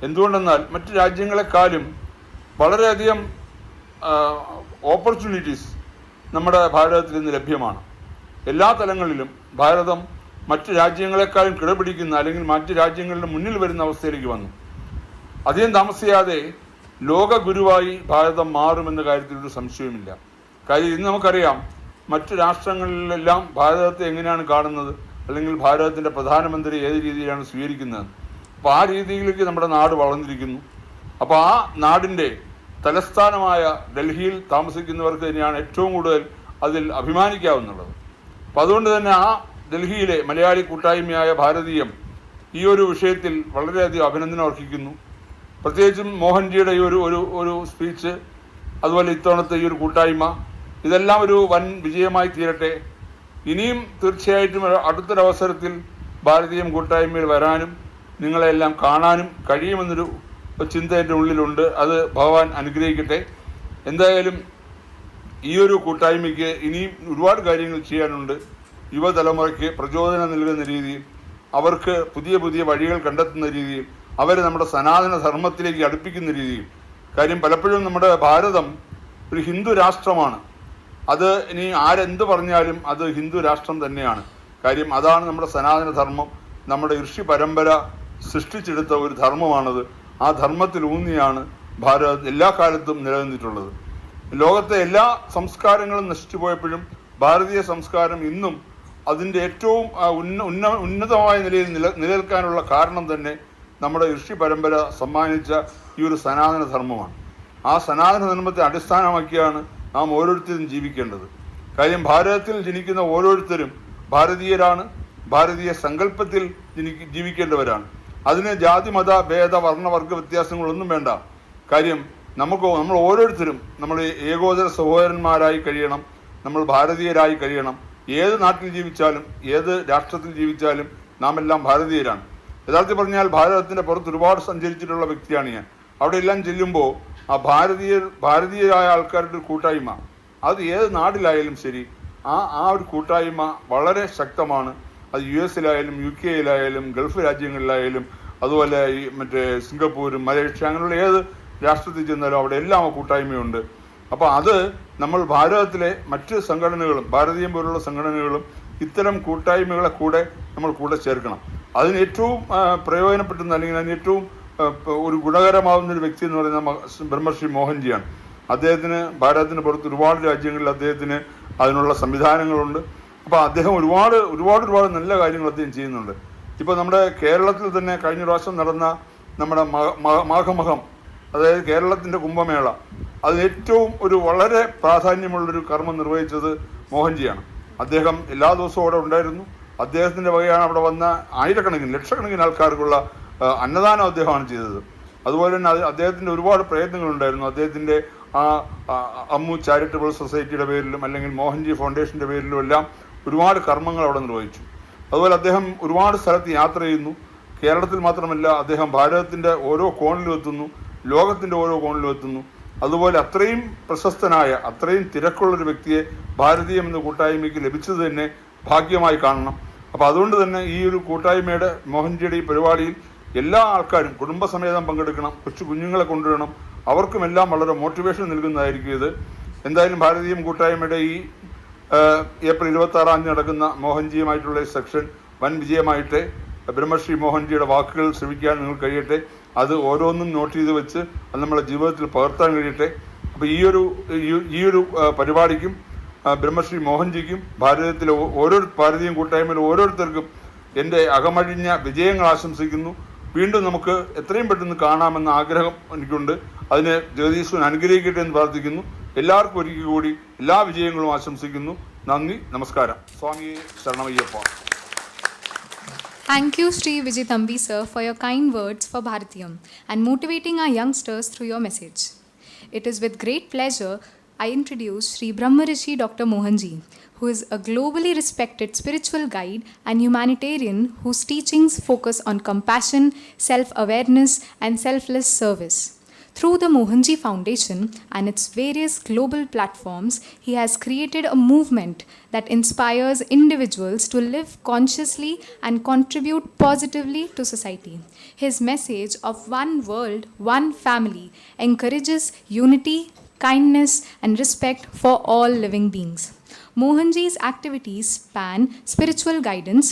എന്തുകൊണ്ടെന്നാൽ മറ്റ് രാജ്യങ്ങളെക്കാളും വളരെയധികം ഓപ്പർച്യൂണിറ്റീസ് നമ്മുടെ ഭാരതത്തിൽ ഇന്ന് ലഭ്യമാണ്. എല്ലാ തലങ്ങളിലും ഭാരതം മറ്റ് രാജ്യങ്ങളെക്കാളും കിടപിടിക്കുന്ന അല്ലെങ്കിൽ മറ്റ് രാജ്യങ്ങളുടെ മുന്നിൽ വരുന്ന അവസ്ഥയിലേക്ക് വന്നു. അധികം താമസിയാതെ ലോക ഗുരുവായി ഭാരതം മാറുമെന്ന കാര്യത്തിൽ ഒരു സംശയവുമില്ല. കാര്യം ഇന്ന് നമുക്കറിയാം മറ്റ് രാഷ്ട്രങ്ങളിലെല്ലാം ഭാരതത്തെ എങ്ങനെയാണ് കാണുന്നത്, അല്ലെങ്കിൽ ഭാരതത്തിൻ്റെ പ്രധാനമന്ത്രി ഏത് രീതിയിലാണ് സ്വീകരിക്കുന്നത്. അപ്പോൾ ആ രീതിയിലേക്ക് നമ്മുടെ നാട് വളർന്നിരിക്കുന്നു. അപ്പോൾ ആ നാടിൻ്റെ തലസ്ഥാനമായ ഡൽഹിയിൽ താമസിക്കുന്നവർക്ക് തന്നെയാണ് ഏറ്റവും കൂടുതൽ അതിൽ അഭിമാനിക്കാവുന്നുള്ളത്. അപ്പം അതുകൊണ്ട് തന്നെ ആ ഡൽഹിയിലെ മലയാളി കൂട്ടായ്മയായ ഭാരതീയം ഈ ഒരു വിഷയത്തിൽ വളരെയധികം അഭിനന്ദനം അർഹിക്കുന്നു. പ്രത്യേകിച്ചും മോഹൻജിയുടെ ഈ ഒരു സ്പീച്ച്, അതുപോലെ ഇത്തവണത്തെ ഈ ഒരു കൂട്ടായ്മ, ഇതെല്ലാം ഒരു വൻ വിജയമായി തീരട്ടെ. ഇനിയും തീർച്ചയായിട്ടും അടുത്തൊരവസരത്തിൽ ഭാരതീയം കൂട്ടായ്മയിൽ വരാനും നിങ്ങളെല്ലാം കാണാനും കഴിയുമെന്നൊരു ചിന്ത എൻ്റെ ഉള്ളിലുണ്ട്. അത് ഭഗവാൻ അനുഗ്രഹിക്കട്ടെ. എന്തായാലും ഈ ഒരു കൂട്ടായ്മയ്ക്ക് ഇനിയും ഒരുപാട് കാര്യങ്ങൾ ചെയ്യാനുണ്ട്. യുവതലമുറയ്ക്ക് പ്രചോദനം നൽകുന്ന രീതിയിൽ, അവർക്ക് പുതിയ പുതിയ വഴികൾ കണ്ടെത്തുന്ന രീതിയിൽ, അവരെ നമ്മുടെ സനാതന ധർമ്മത്തിലേക്ക് അടുപ്പിക്കുന്ന രീതിയിൽ. കാര്യം പലപ്പോഴും നമ്മുടെ ഭാരതം ഒരു ഹിന്ദു രാഷ്ട്രമാണ്. അത് ഇനി ആരെന്ത് പറഞ്ഞാലും അത് ഹിന്ദു രാഷ്ട്രം തന്നെയാണ്. കാര്യം അതാണ് നമ്മുടെ സനാതന ധർമ്മം. നമ്മുടെ ഋഷി പരമ്പര സൃഷ്ടിച്ചെടുത്ത ഒരു ധർമ്മമാണത്. ആ ധർമ്മത്തിൽ ഊന്നിയാണ് ഭാരതത്തിൽ എല്ലാ കാലത്തും നിലനിന്നിട്ടുള്ളത്. ലോകത്തെ എല്ലാ സംസ്കാരങ്ങളും നശിച്ചു പോയപ്പോഴും ഭാരതീയ സംസ്കാരം ഇന്നും അതിൻ്റെ ഏറ്റവും ഉന്നതമായ നിലയിൽ നിലനിൽക്കാനുള്ള കാരണം തന്നെ നമ്മുടെ ഋഷി പരമ്പര സമ്മാനിച്ച ഈ ഒരു സനാതന ധർമ്മമാണ്. ആ സനാതന ധർമ്മത്തെ അടിസ്ഥാനമാക്കിയാണ് നാം ഓരോരുത്തരും ജീവിക്കേണ്ടത്. കാര്യം ഭാരതത്തിൽ ജനിക്കുന്ന ഓരോരുത്തരും ഭാരതീയരാണ്, ഭാരതീയ സങ്കല്പത്തിൽ ജീവിക്കേണ്ടവരാണ്. അതിന് ജാതി മത ഭേദ വർണ്ണവർഗ വ്യത്യാസങ്ങളൊന്നും വേണ്ട. കാര്യം നമ്മൾ ഓരോരുത്തരും നമ്മൾ ഏകോദര സഹോദരന്മാരായി കഴിയണം, നമ്മൾ ഭാരതീയരായി കഴിയണം. ഏത് നാട്ടിൽ ജീവിച്ചാലും ഏത് രാഷ്ട്രത്തിൽ ജീവിച്ചാലും നാം എല്ലാം ഭാരതീയരാണ്. യഥാർത്ഥത്തിൽ പറഞ്ഞാൽ ഭാരതത്തിൻ്റെ പുറത്ത് ഒരുപാട് സഞ്ചരിച്ചിട്ടുള്ള വ്യക്തിയാണ് ഞാൻ. അവിടെ എല്ലാം ചെല്ലുമ്പോൾ ആ ഭാരതീയരായ ആൾക്കാരുടെ ഒരു കൂട്ടായ്മ, അത് ഏത് നാട്ടിലായാലും ശരി, ആ ഒരു കൂട്ടായ്മ വളരെ ശക്തമാണ്. അത് US-ലായാലും UK-യിലായാലും ഗൾഫ് രാജ്യങ്ങളിലായാലും അതുപോലെ ഈ സിംഗപ്പൂരും മലേഷ്യ അങ്ങനെയുള്ള ഏത് രാഷ്ട്രത്തിൽ ചെന്നാലും അവിടെ എല്ലാം ആ കൂട്ടായ്മയുണ്ട്. അപ്പോൾ അത് നമ്മൾ ഭാരതത്തിലെ മറ്റ് സംഘടനകളും ഭാരതീയം പോലുള്ള സംഘടനകളും ഇത്തരം കൂട്ടായ്മകളെ നമ്മൾ കൂടെ ചേർക്കണം. അതിന് ഏറ്റവും പ്രയോജനപ്പെടുന്ന അല്ലെങ്കിൽ അതിന് ഏറ്റവും ഒരു ഗുണകരമാവുന്നൊരു വ്യക്തി എന്ന് പറയുന്ന ബ്രഹ്മർഷി മോഹൻജിയാണ്. അദ്ദേഹത്തിന് ഭാരതത്തിന് പുറത്ത് ഒരുപാട് രാജ്യങ്ങളിൽ അദ്ദേഹത്തിന് അതിനുള്ള സംവിധാനങ്ങളുണ്ട്. അപ്പോൾ അദ്ദേഹം ഒരുപാട് നല്ല കാര്യങ്ങൾ അദ്ദേഹം ചെയ്യുന്നുണ്ട്. ഇപ്പോൾ നമ്മുടെ കേരളത്തിൽ തന്നെ കഴിഞ്ഞ പ്രാവശ്യം നടന്ന നമ്മുടെ മാഘമഹം, അതായത് കേരളത്തിൻ്റെ കുംഭമേള, അത് ഏറ്റവും വളരെ പ്രാധാന്യമുള്ളൊരു കർമ്മം നിർവഹിച്ചത് മോഹൻജിയാണ്. അദ്ദേഹം എല്ലാ ദിവസവും അവിടെ ഉണ്ടായിരുന്നു. അദ്ദേഹത്തിൻ്റെ വകയാണ് അവിടെ വന്ന ആയിരക്കണക്കിന് ലക്ഷക്കണക്കിന് ആൾക്കാർക്കുള്ള അന്നദാനം അദ്ദേഹമാണ് ചെയ്തത്. അതുപോലെ തന്നെ അദ്ദേഹത്തിൻ്റെ ഒരുപാട് പ്രയത്നങ്ങളുണ്ടായിരുന്നു. അദ്ദേഹത്തിൻ്റെ അമ്മു ചാരിറ്റബിൾ സൊസൈറ്റിയുടെ പേരിലും അല്ലെങ്കിൽ മോഹൻജി ഫൗണ്ടേഷൻ്റെ പേരിലും എല്ലാം ഒരുപാട് കർമ്മങ്ങൾ അവിടെ നിർവഹിച്ചു. അതുപോലെ അദ്ദേഹം ഒരുപാട് സ്ഥലത്ത് യാത്ര ചെയ്യുന്നു. കേരളത്തിൽ മാത്രമല്ല, അദ്ദേഹം ഭാരതത്തിൻ്റെ ഓരോ കോണിലും എത്തുന്നു, ലോകത്തിൻ്റെ ഓരോ കോണിലും എത്തുന്നു. അതുപോലെ അത്രയും പ്രശസ്തനായ അത്രയും തിരക്കുള്ളൊരു വ്യക്തിയെ ഭാരതീയം എന്ന കൂട്ടായ്മയ്ക്ക് ലഭിച്ചത് തന്നെ ഭാഗ്യമായി കാണണം. അപ്പോൾ അതുകൊണ്ട് തന്നെ ഈ ഒരു കൂട്ടായ്മയുടെ മോഹൻജിയുടെ ഈ പരിപാടിയിൽ എല്ലാ ആൾക്കാരും കുടുംബസമേതം പങ്കെടുക്കണം, കുഞ്ഞുങ്ങളെ കൊണ്ടുവരണം. അവർക്കുമെല്ലാം വളരെ മോട്ടിവേഷൻ നൽകുന്നതായിരിക്കും ഇത്. എന്തായാലും ഭാരതീയം കൂട്ടായ്മയുടെ ഈ ഏപ്രിൽ 26 നടക്കുന്ന മോഹൻജിയുമായിട്ടുള്ള ഈ സെക്ഷൻ വൻ വിജയമായിട്ട് ബ്രഹ്മശ്രീ മോഹൻജിയുടെ വാക്കുകൾ ശ്രമിക്കാൻ നിങ്ങൾക്ക് കഴിയട്ടെ. അത് ഓരോന്നും നോട്ട് ചെയ്ത് വെച്ച് അത് നമ്മുടെ ജീവിതത്തിൽ പകർത്താൻ കഴിയട്ടെ. അപ്പോൾ ഈ ഒരു പരിപാടിക്കും ബ്രഹ്മശ്രീ മോഹൻജിക്കും ഭാരതത്തിലെ ഭാരതീയ കൂട്ടായ്മയിലെ ഓരോരുത്തർക്കും എൻ്റെ അകമഴിഞ്ഞ വിജയങ്ങൾ ആശംസിക്കുന്നു. വീണ്ടും നമുക്ക് എത്രയും പെട്ടെന്ന് കാണാമെന്ന ആഗ്രഹം എനിക്കുണ്ട്. അതിന് ജഗദീശ്വരൻ അനുഗ്രഹിക്കട്ടെ എന്ന് പ്രാർത്ഥിക്കുന്നു. എല്ലാവർക്കും ഒരിക്കൽ കൂടി എല്ലാ വിജയങ്ങളും ആശംസിക്കുന്നു. നന്ദി, നമസ്കാരം. സ്വാമിയെ ശരണമയ്യപ്പ. Thank you, Sri Vijay Thambi sir, for your kind words for Bharatyam and motivating our youngsters through your message. It is with great pleasure I introduce Sri Brahmarishi Dr. Mohanji, who is a globally respected spiritual guide and humanitarian whose teachings focus on compassion, self-awareness, and selfless service. Through the Mohanji Foundation and its various global platforms, he has created a movement that inspires individuals to live consciously and contribute positively to society. His message of one world, one family encourages unity, kindness, and respect for all living beings. Mohanji's activities span spiritual guidance,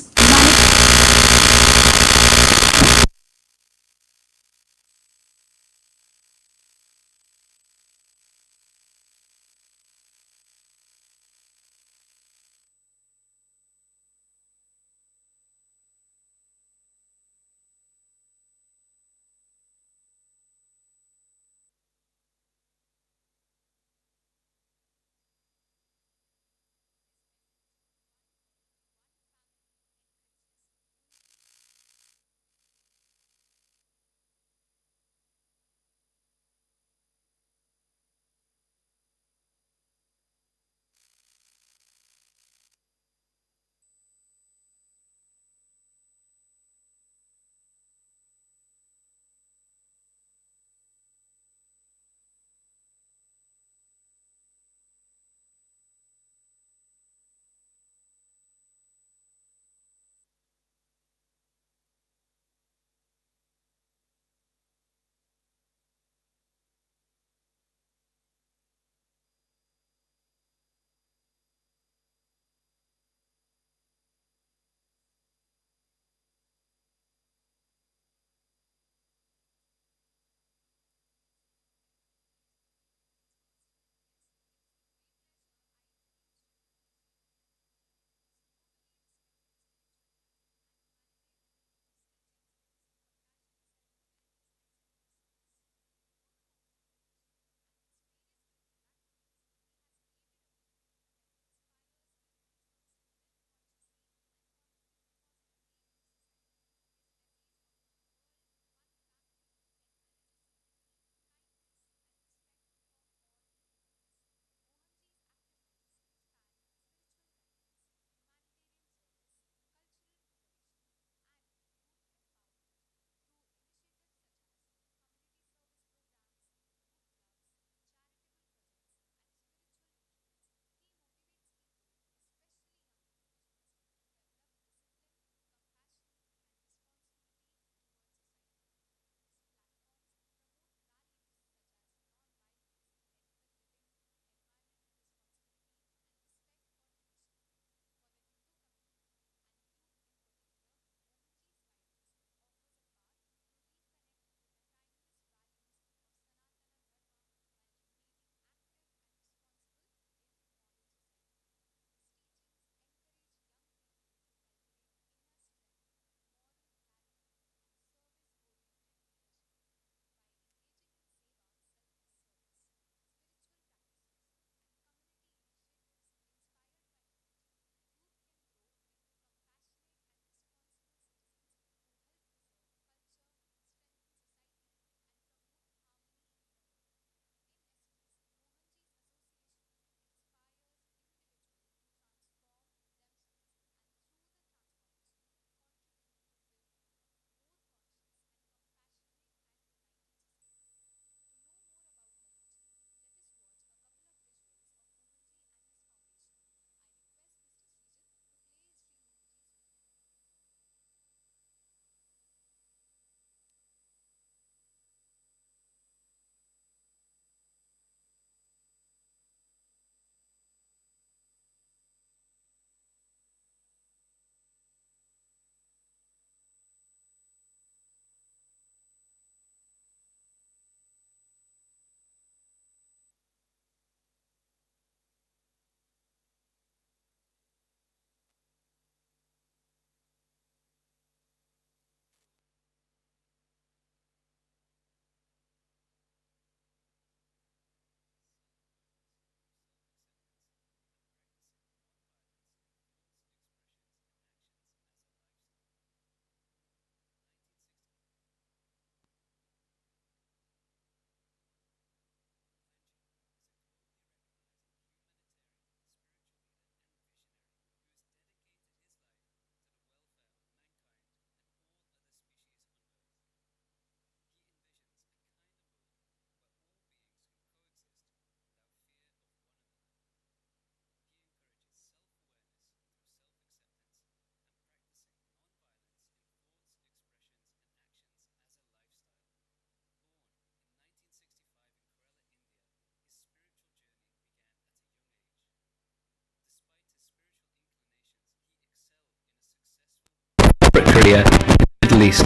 Arabia, in the Middle East.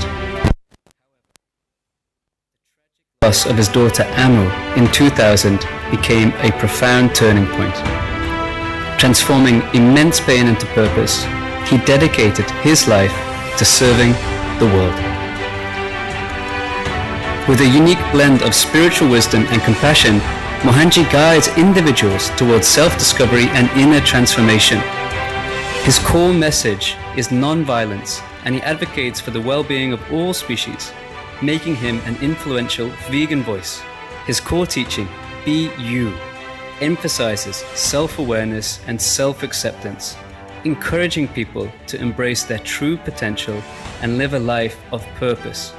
The loss of his daughter Amu in 2000 became a profound turning point. Transforming immense pain into purpose, he dedicated his life to serving the world. With a unique blend of spiritual wisdom and compassion, Mohanji guides individuals towards self-discovery and inner transformation. His core message is non-violence, and he advocates for the well-being of all species, making him an influential vegan voice. His core teaching, Be You, emphasizes self-awareness and self-acceptance, encouraging people to embrace their true potential and live a life of purpose,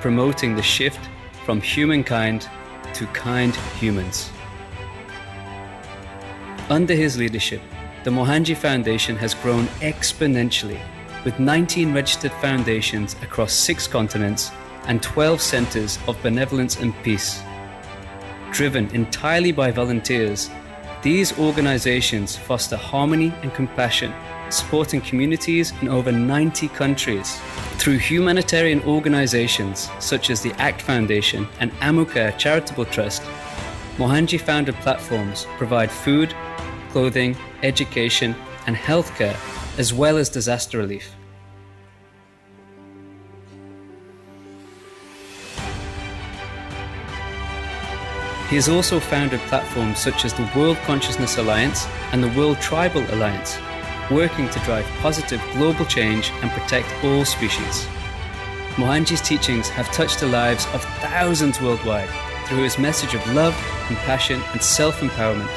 promoting the shift from humankind to kind humans. Under his leadership, the Mohanji Foundation has grown exponentially, with 19 registered foundations across 6 continents and 12 centers of benevolence and peace. Driven entirely by volunteers, these organizations foster harmony and compassion, supporting communities in over 90 countries. Through humanitarian organizations such as the ACT Foundation and Amukare Charitable Trust, Mohanji founded platforms provide food, clothing, education, and healthcare, as well as disaster relief. He has also founded platforms such as the World Consciousness Alliance and the World Tribal Alliance, working to drive positive global change and protect all species. Mohanji's teachings have touched the lives of thousands worldwide through his message of love, compassion, and self-empowerment.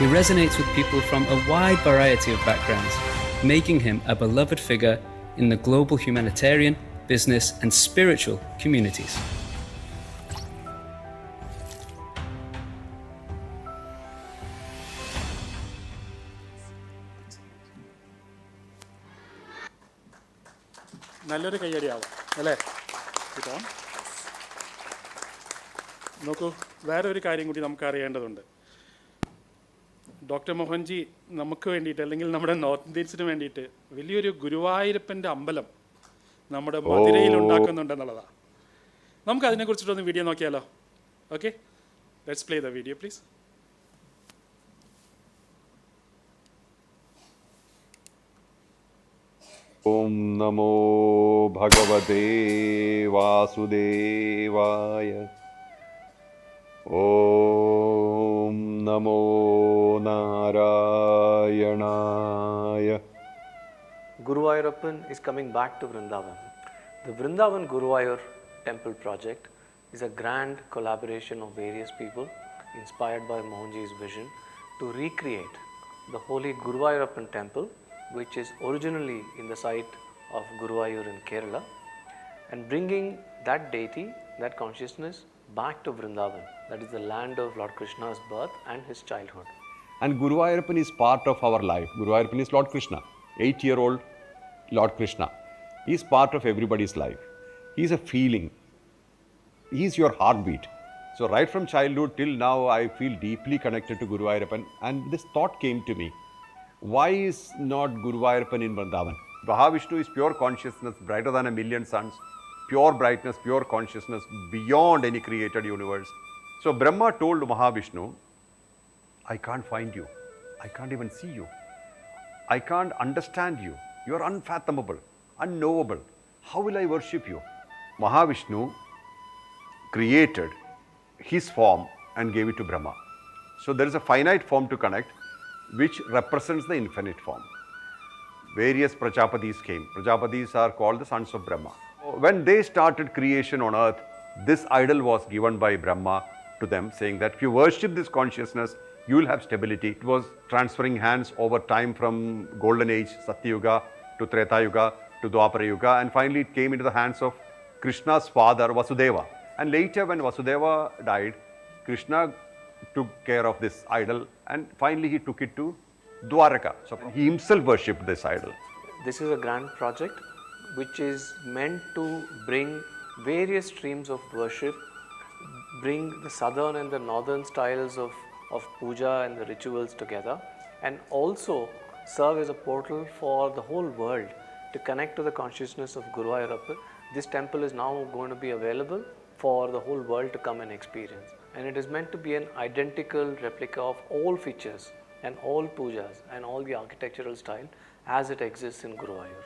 He resonates with people from a wide variety of backgrounds, making him a beloved figure in the global humanitarian, business, and spiritual communities. നല്ലൊരു കയ്യടിയാവും അല്ലേ? കേട്ടോ, നോക്കൂ, വേറൊരു കാര്യം കൂടി നമുക്ക് അറിയേണ്ടതുണ്ട്. Doctor Mohanji നമുക്ക് വേണ്ടിയിട്ട്, അല്ലെങ്കിൽ നമ്മുടെ നോർത്ത് ഇന്ത്യൻസിന് വേണ്ടിയിട്ട് വലിയൊരു ഗുരുവായൂരപ്പൻ്റെ അമ്പലം നമ്മുടെ മധുരയിൽ ഉണ്ടാക്കുന്നുണ്ടെന്നുള്ളതാണ്. നമുക്ക് അതിനെക്കുറിച്ചിട്ടൊന്ന് വീഡിയോ നോക്കിയാലോ? Okay, let's play the video please. Om Namo Bhagavate Vasudevaya. Om Namo Narayanaya. Guruvayoorapan is coming back to Vrindavan. The Vrindavan Guruvayur Temple project is a grand collaboration of various people inspired by Mohanji's vision to recreate the holy Guruvayoorapan temple, which is originally in the site of Guruvayur in Kerala, and bringing that deity, that consciousness back to Vrindavan, that is the land of Lord Krishna's birth and his childhood. And Guruvayoorapan is part of our life. Guruvayoorapan is Lord Krishna, 8-year-old Lord Krishna. He is part of everybody's life. He is a feeling. He is your heartbeat. So right from childhood till now, I feel deeply connected to Guruvayoorapan, and this thought came to me. Why is not Guruvayoorapan in Vrindavan? Mahavishnu is pure consciousness, brighter than a million suns, pure brightness, pure consciousness, beyond any created universe. So Brahma told Mahavishnu, I can't find you. I can't even see you. I can't understand you. You are unfathomable, unknowable. How will I worship you? Mahavishnu created his form and gave it to Brahma. So there is a finite form to connect, which represents the infinite form. Various Prajapatis came. Prajapatis are called the sons of Brahma. When they started creation on earth, this idol was given by Brahma to them, saying that if you worship this consciousness, you will have stability. It was transferring hands over time from Golden Age, Satya Yuga, to Treta Yuga, to Dwapara Yuga, and finally it came into the hands of Krishna's father, Vasudeva. And later when Vasudeva died, Krishna took care of this idol, and finally he took it to Dwaraka. So he himself worshipped this idol. This is a grand project which is meant to bring various streams of worship, bring the southern and the northern styles of puja and the rituals together, and also serve as a portal for the whole world to connect to the consciousness of Guruvayoorapan, this temple is now going to be available for the whole world to come and experience. And it is meant to be an identical replica of all features and all pujas and all the architectural style as it exists in Guruvayur.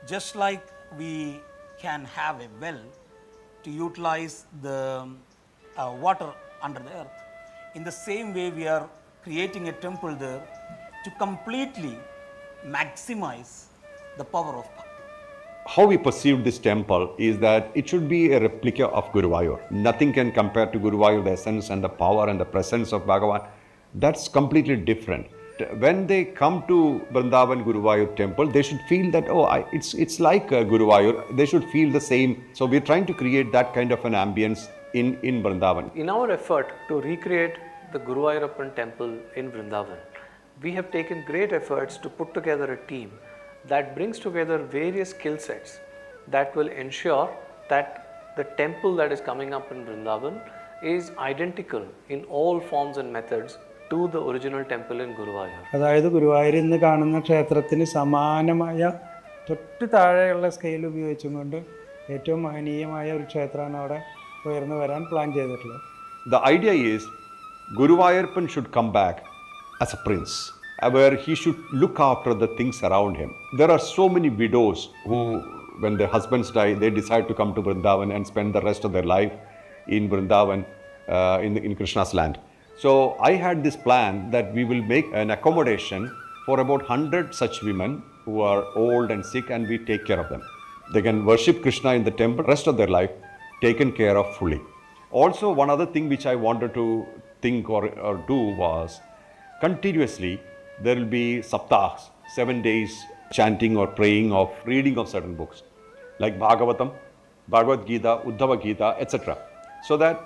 Just like we can have a well to utilize the water under the earth, in the same way we are creating a temple there to completely maximize the power of power. How we perceive this temple is that it should be a replica of Guruvayur. Nothing can compare to Guruvayur, the essence and the power and the presence of Bhagavan. That's completely different. When they come to Vrindavan Guruvayur temple, they should feel that, it's like Guruvayur. They should feel the same. So we're trying to create that kind of an ambience in Vrindavan. In our effort to recreate the Guruvayoorapan temple in Vrindavan, we have taken great efforts to put together a team that brings together various skill sets that will ensure that the temple that is coming up in Vrindavan is identical in all forms and methods to the original temple in Guruvayur. അതായത് ഗുരുവായൂരിൽ നിന്ന് കാണുന്ന ക്ഷേത്രത്തിന് സമാനമായ തൊട്ട് താഴെയുള്ള scale ഉപയോഗിച്ചും കൊണ്ട് ഏറ്റവും മഹനീയമായ ഒരു ക്ഷേത്രമാണ് അവിടെ ഉയർന്നു വരാൻ പ്ലാൻ ചെയ്തിട്ടുള്ളത്. The idea is Guruvayoorapan should come back as a prince, where he should look after the things around him. There are so many widows who, when their husbands die, they decide to come to Vrindavan and spend the rest of their life in Vrindavan, in Krishna's land. So I had this plan that we will make an accommodation for about 100 such women who are old and sick, and we take care of them. They can worship Krishna in the temple, rest of their life taken care of fully. Also, one other thing which I wanted to think or do was continuously there will be saptahs, 7 days chanting or praying of reading of certain books like Bhagavatam, Bhagavad Gita, Uddhava Gita, etc. So that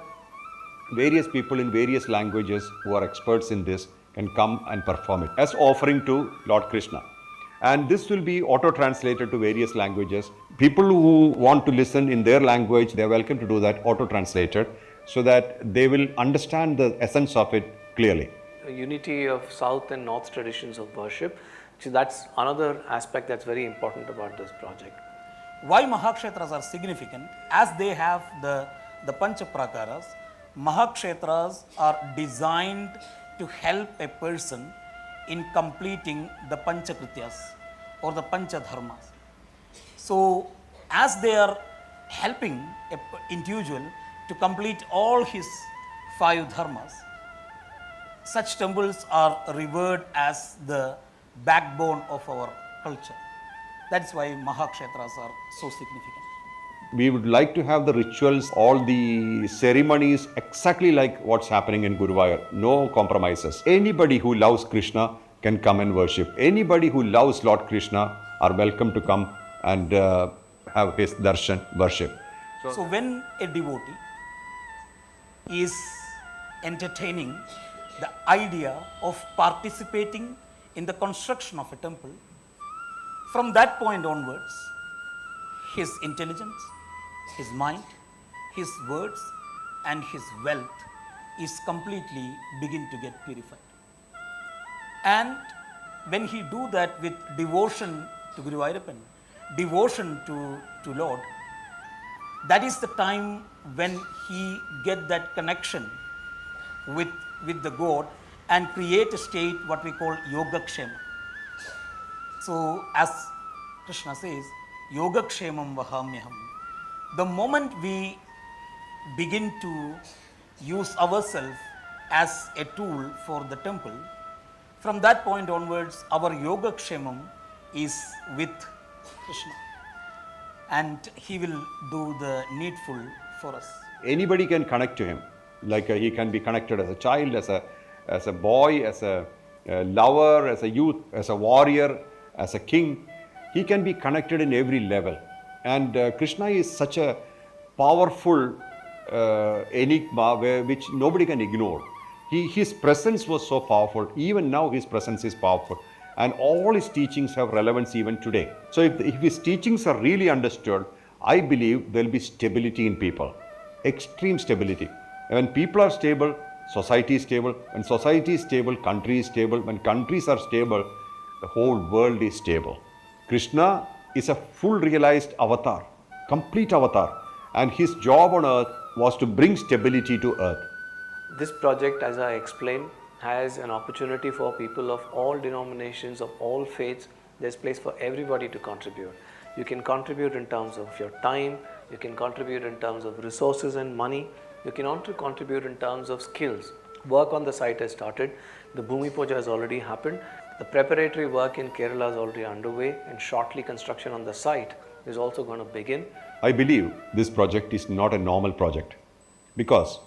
various people in various languages who are experts in this can come and perform it as offering to Lord Krishna. And this will be auto-translated to various languages. People who want to listen in their language, they are welcome to do that, auto-translated, so that they will understand the essence of it clearly. A unity of South and North traditions of worship. So that's another aspect that's very important about this project. Why Mahakshetras are significant? As they have the Pancha Prakaras, Mahakshetras are designed to help a person in completing the Pancha Krityas or the Pancha Dharmas. So as they are helping an individual to complete all his 5 dharmas, such temples are revered as the backbone of our culture. That's why Mahakshetras are so significant. We would like to have the rituals, all the ceremonies exactly like what's happening in Guruvayur. No compromises. Anybody who loves Krishna can come and worship. Anybody who loves Lord Krishna are welcome to come and have his darshan, worship. So when a devotee is entertaining the idea of participating in the construction of a temple, from that point onwards, his intelligence, his mind, his words and his wealth is completely begin to get purified. And when he do that with devotion to Guruvayoorapan, devotion to Lord, that is the time when he get that connection with the God and create a state what we call Yogakshema. So as Krishna says, Yogakshemam vahamyaham. The moment we begin to use ourselves as a tool for the temple, from that point onwards, our Yogakshemam is with Krishna. And he will do the needful for us. Anybody can connect to him. Like he can be connected as a child, as a boy, as a lover, as a youth, as a warrior, as a king. He can be connected in every level. And Krishna is such a powerful enigma which nobody can ignore. His presence was so powerful. Even now his presence is powerful. And all his teachings have relevance even today. So if his teachings are really understood, I believe there will be stability in people. Extreme stability. When people are stable, society is stable. When society is stable, country is stable. When countries are stable, the whole world is stable. Krishna is a full realized avatar, complete avatar, and his job on earth was to bring stability to earth. This project, as I explained, has an opportunity for people of all denominations, of all faiths. There's place for everybody to contribute. You can contribute in terms of your time, you can contribute in terms of resources and money, you can also contribute in terms of skills. Work on the site has started, the Bhumi Puja has already happened, the preparatory work in Kerala is already underway, and shortly construction on the site is also going to begin. I believe this project is not a normal project because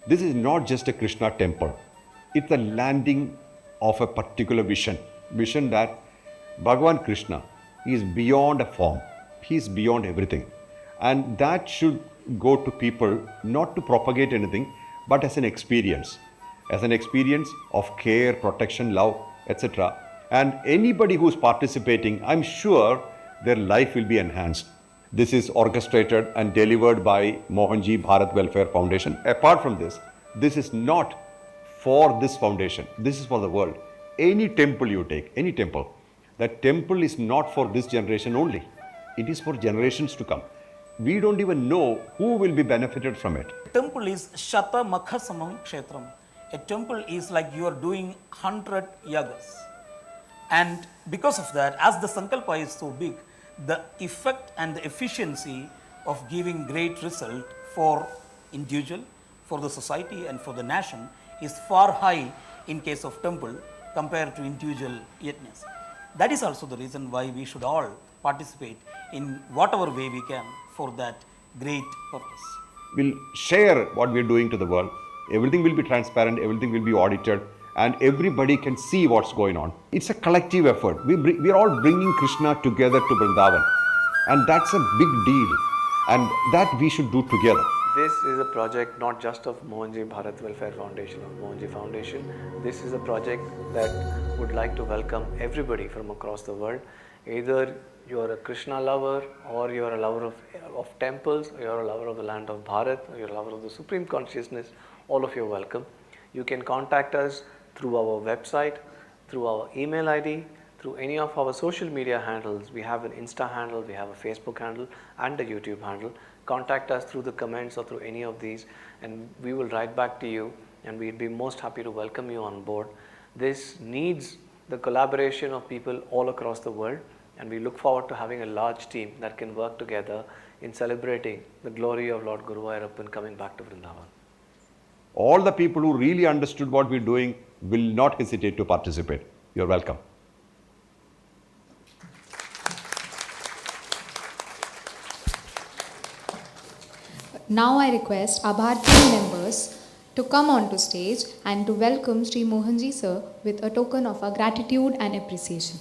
this is not just a Krishna temple. It's the landing of a particular vision that Bhagavan Krishna is beyond a form. He is beyond everything. And that should go to people not to propagate anything, but as an experience of care, protection, love, etc. And anybody who's participating, I'm sure their life will be enhanced. This is orchestrated and delivered by Mohanji Bharat Welfare Foundation. Apart from this, this is not for this foundation. This is for the world. Any temple you take, any temple, that temple is not for this generation only. It is for generations to come. We don't even know who will be benefited from it. Temple is Shata Makhasamam Kshetram. A temple is like you are doing 100 yagas. And because of that, as the Sankalpa is so big, the effect and the efficiency of giving great result for individual, for the society and for the nation is far high in case of temple compared to individual yajnas. That is also the reason why we should all participate in whatever way we can for that great purpose. We'll share what we're doing to the world. Everything will be transparent, everything will be audited, and everybody can see what's going on. It's a collective effort. We are all bringing Krishna together to Vrindavan, and that's a big deal, and that we should do together. This is a project not just of Mohanji Bharat Welfare Foundation or Mohanji Foundation. This is a project that would like to welcome everybody from across the world. Either you are a Krishna lover, or you are a lover of temples, or you are a lover of the land of Bharat, or you are a lover of the Supreme Consciousness. All of you are welcome. You can contact us through our website, through our email ID, through any of our social media handles. We have an Insta handle, we have a Facebook handle and a YouTube handle. Contact us through the comments or through any of these, and we will write back to you, and we'd be most happy to welcome you on board. This needs the collaboration of people all across the world, and we look forward to having a large team that can work together in celebrating the glory of Lord Guruvayoorapan coming back to Vrindavan. All the people who really understood what we're doing will not hesitate to participate. You're welcome. Now I request our Bharatyam members to come onto stage and to welcome Sri Mohanji sir with a token of our gratitude and appreciation.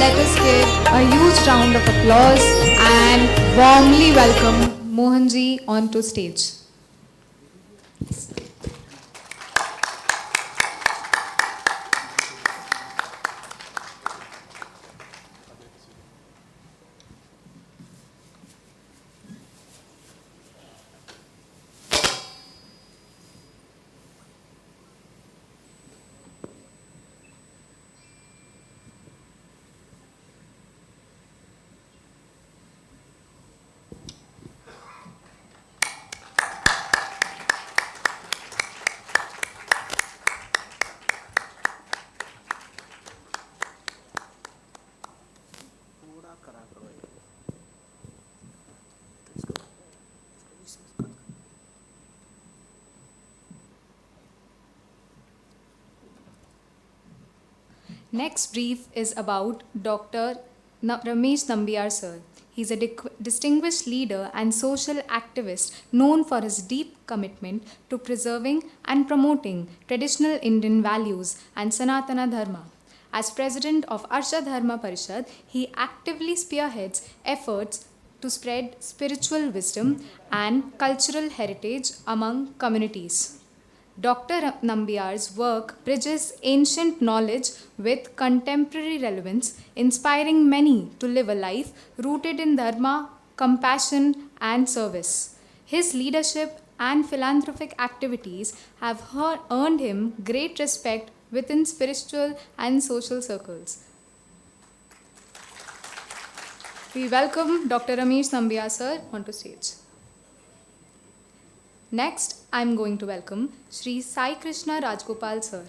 Let us give a huge round of applause and warmly welcome Mohanji onto stage. Next brief is about Dr. Ramesh Nambiar sir. He is a distinguished leader and social activist known for his deep commitment to preserving and promoting traditional Indian values and Sanatana Dharma. As president of Arsha Dharma Parishad, he actively spearheads efforts to spread spiritual wisdom and cultural heritage among communities. Dr. Nambiar's work bridges ancient knowledge with contemporary relevance, inspiring many to live a life rooted in dharma, compassion, and service. His leadership and philanthropic activities have earned him great respect within spiritual and social circles. We welcome Dr. Ramesh Nambiar sir onto stage. Next, I am going to welcome Sri Sai Krishna Rajgopal sir.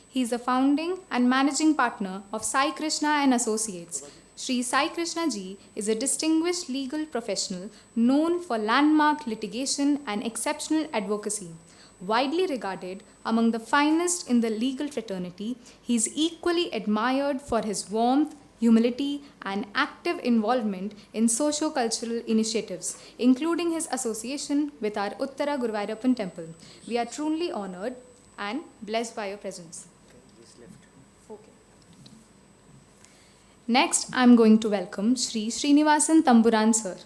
He is the founding and managing partner of Sai Krishna and Associates. Sri Sai Krishna ji is a distinguished legal professional known for landmark litigation and exceptional advocacy. Widely regarded among the finest in the legal fraternity, he is equally admired for his warmth, humility, and active involvement in socio-cultural initiatives, including his association with our Uttara Guruvayoorapan temple. We are truly honored and blessed by your presence. Okay. Next, I am going to welcome Sri Srinivasan Tamburan sir.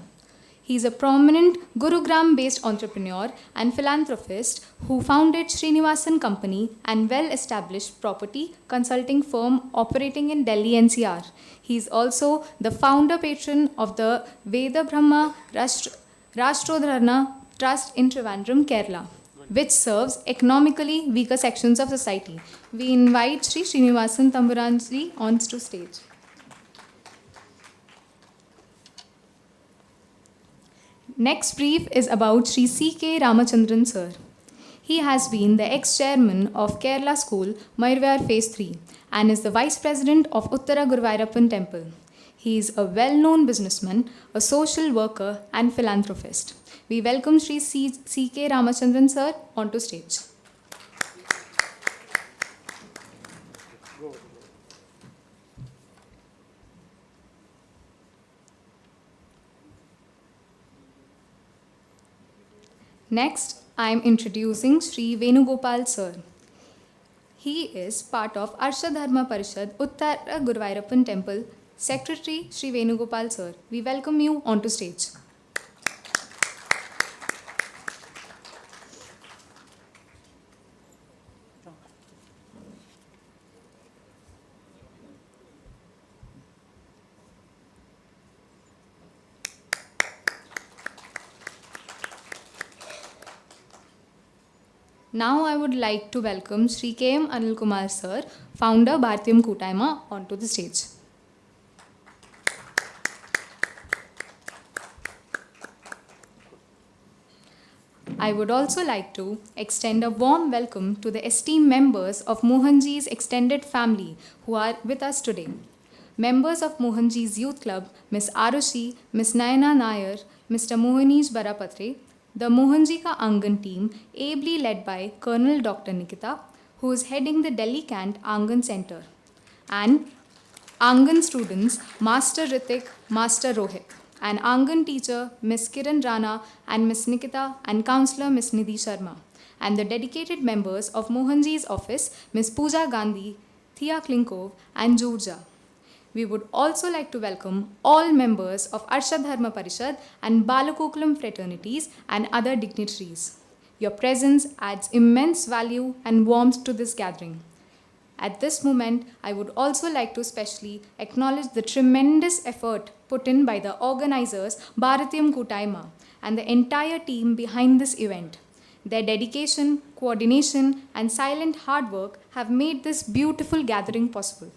He is a prominent Gurugram-based entrepreneur and philanthropist who founded Srinivasan Company and well-established property consulting firm operating in Delhi NCR. He is also the founder patron of the Veda Brahma Rashtrodharana Trust in Trivandrum, Kerala, which serves economically weaker sections of society. We invite Sri Srinivasan Tamburanji onto stage. Next brief is about Sri C.K. Ramachandran sir. He has been the ex-chairman of Kerala School, Mayur Phase 3, and is the vice president of Uttara Guruvayoorapan temple. He is a well-known businessman, a social worker, and philanthropist. We welcome Sri C.K. Ramachandran sir onto stage. Next, I am introducing Sri Venugopal sir. He is part of Arshadharma Parishad, Uttara Guruvayoorapan temple, Secretary Sri Venugopal sir. We welcome you onto stage. Now I would like to welcome Sri K.M. Anil Kumar sir, founder Bharatyam Kootaima, onto the stage. I would also like to extend a warm welcome to the esteemed members of Mohanji's extended family who are with us today. Members of Mohanji's Youth Club, Ms. Arushi, Ms. Nayana Nair, Mr. Mohanish Barapatre, the Mohanji Ka Angan team, ably led by Colonel Dr. Nikita, who is heading the Delhi Cant Angan Center, and Angan students, Master Ritik, Master Rohit, and Angan teacher, Ms. Kiran Rana, and Ms. Nikita, and counselor, Ms. Nidhi Sharma, and the dedicated members of Mohanji's office, Ms. Pooja Gandhi, Thea Klinkov, and Georgia. We would also like to welcome all members of Arshadharma Parishad and Balakokulam fraternities and other dignitaries. Your presence adds immense value and warmth to this gathering. At this moment, I would also like to specially acknowledge the tremendous effort put in by the organizers, Bharatyam Kootaima, and the entire team behind this event. Their dedication, coordination, and silent hard work have made this beautiful gathering possible.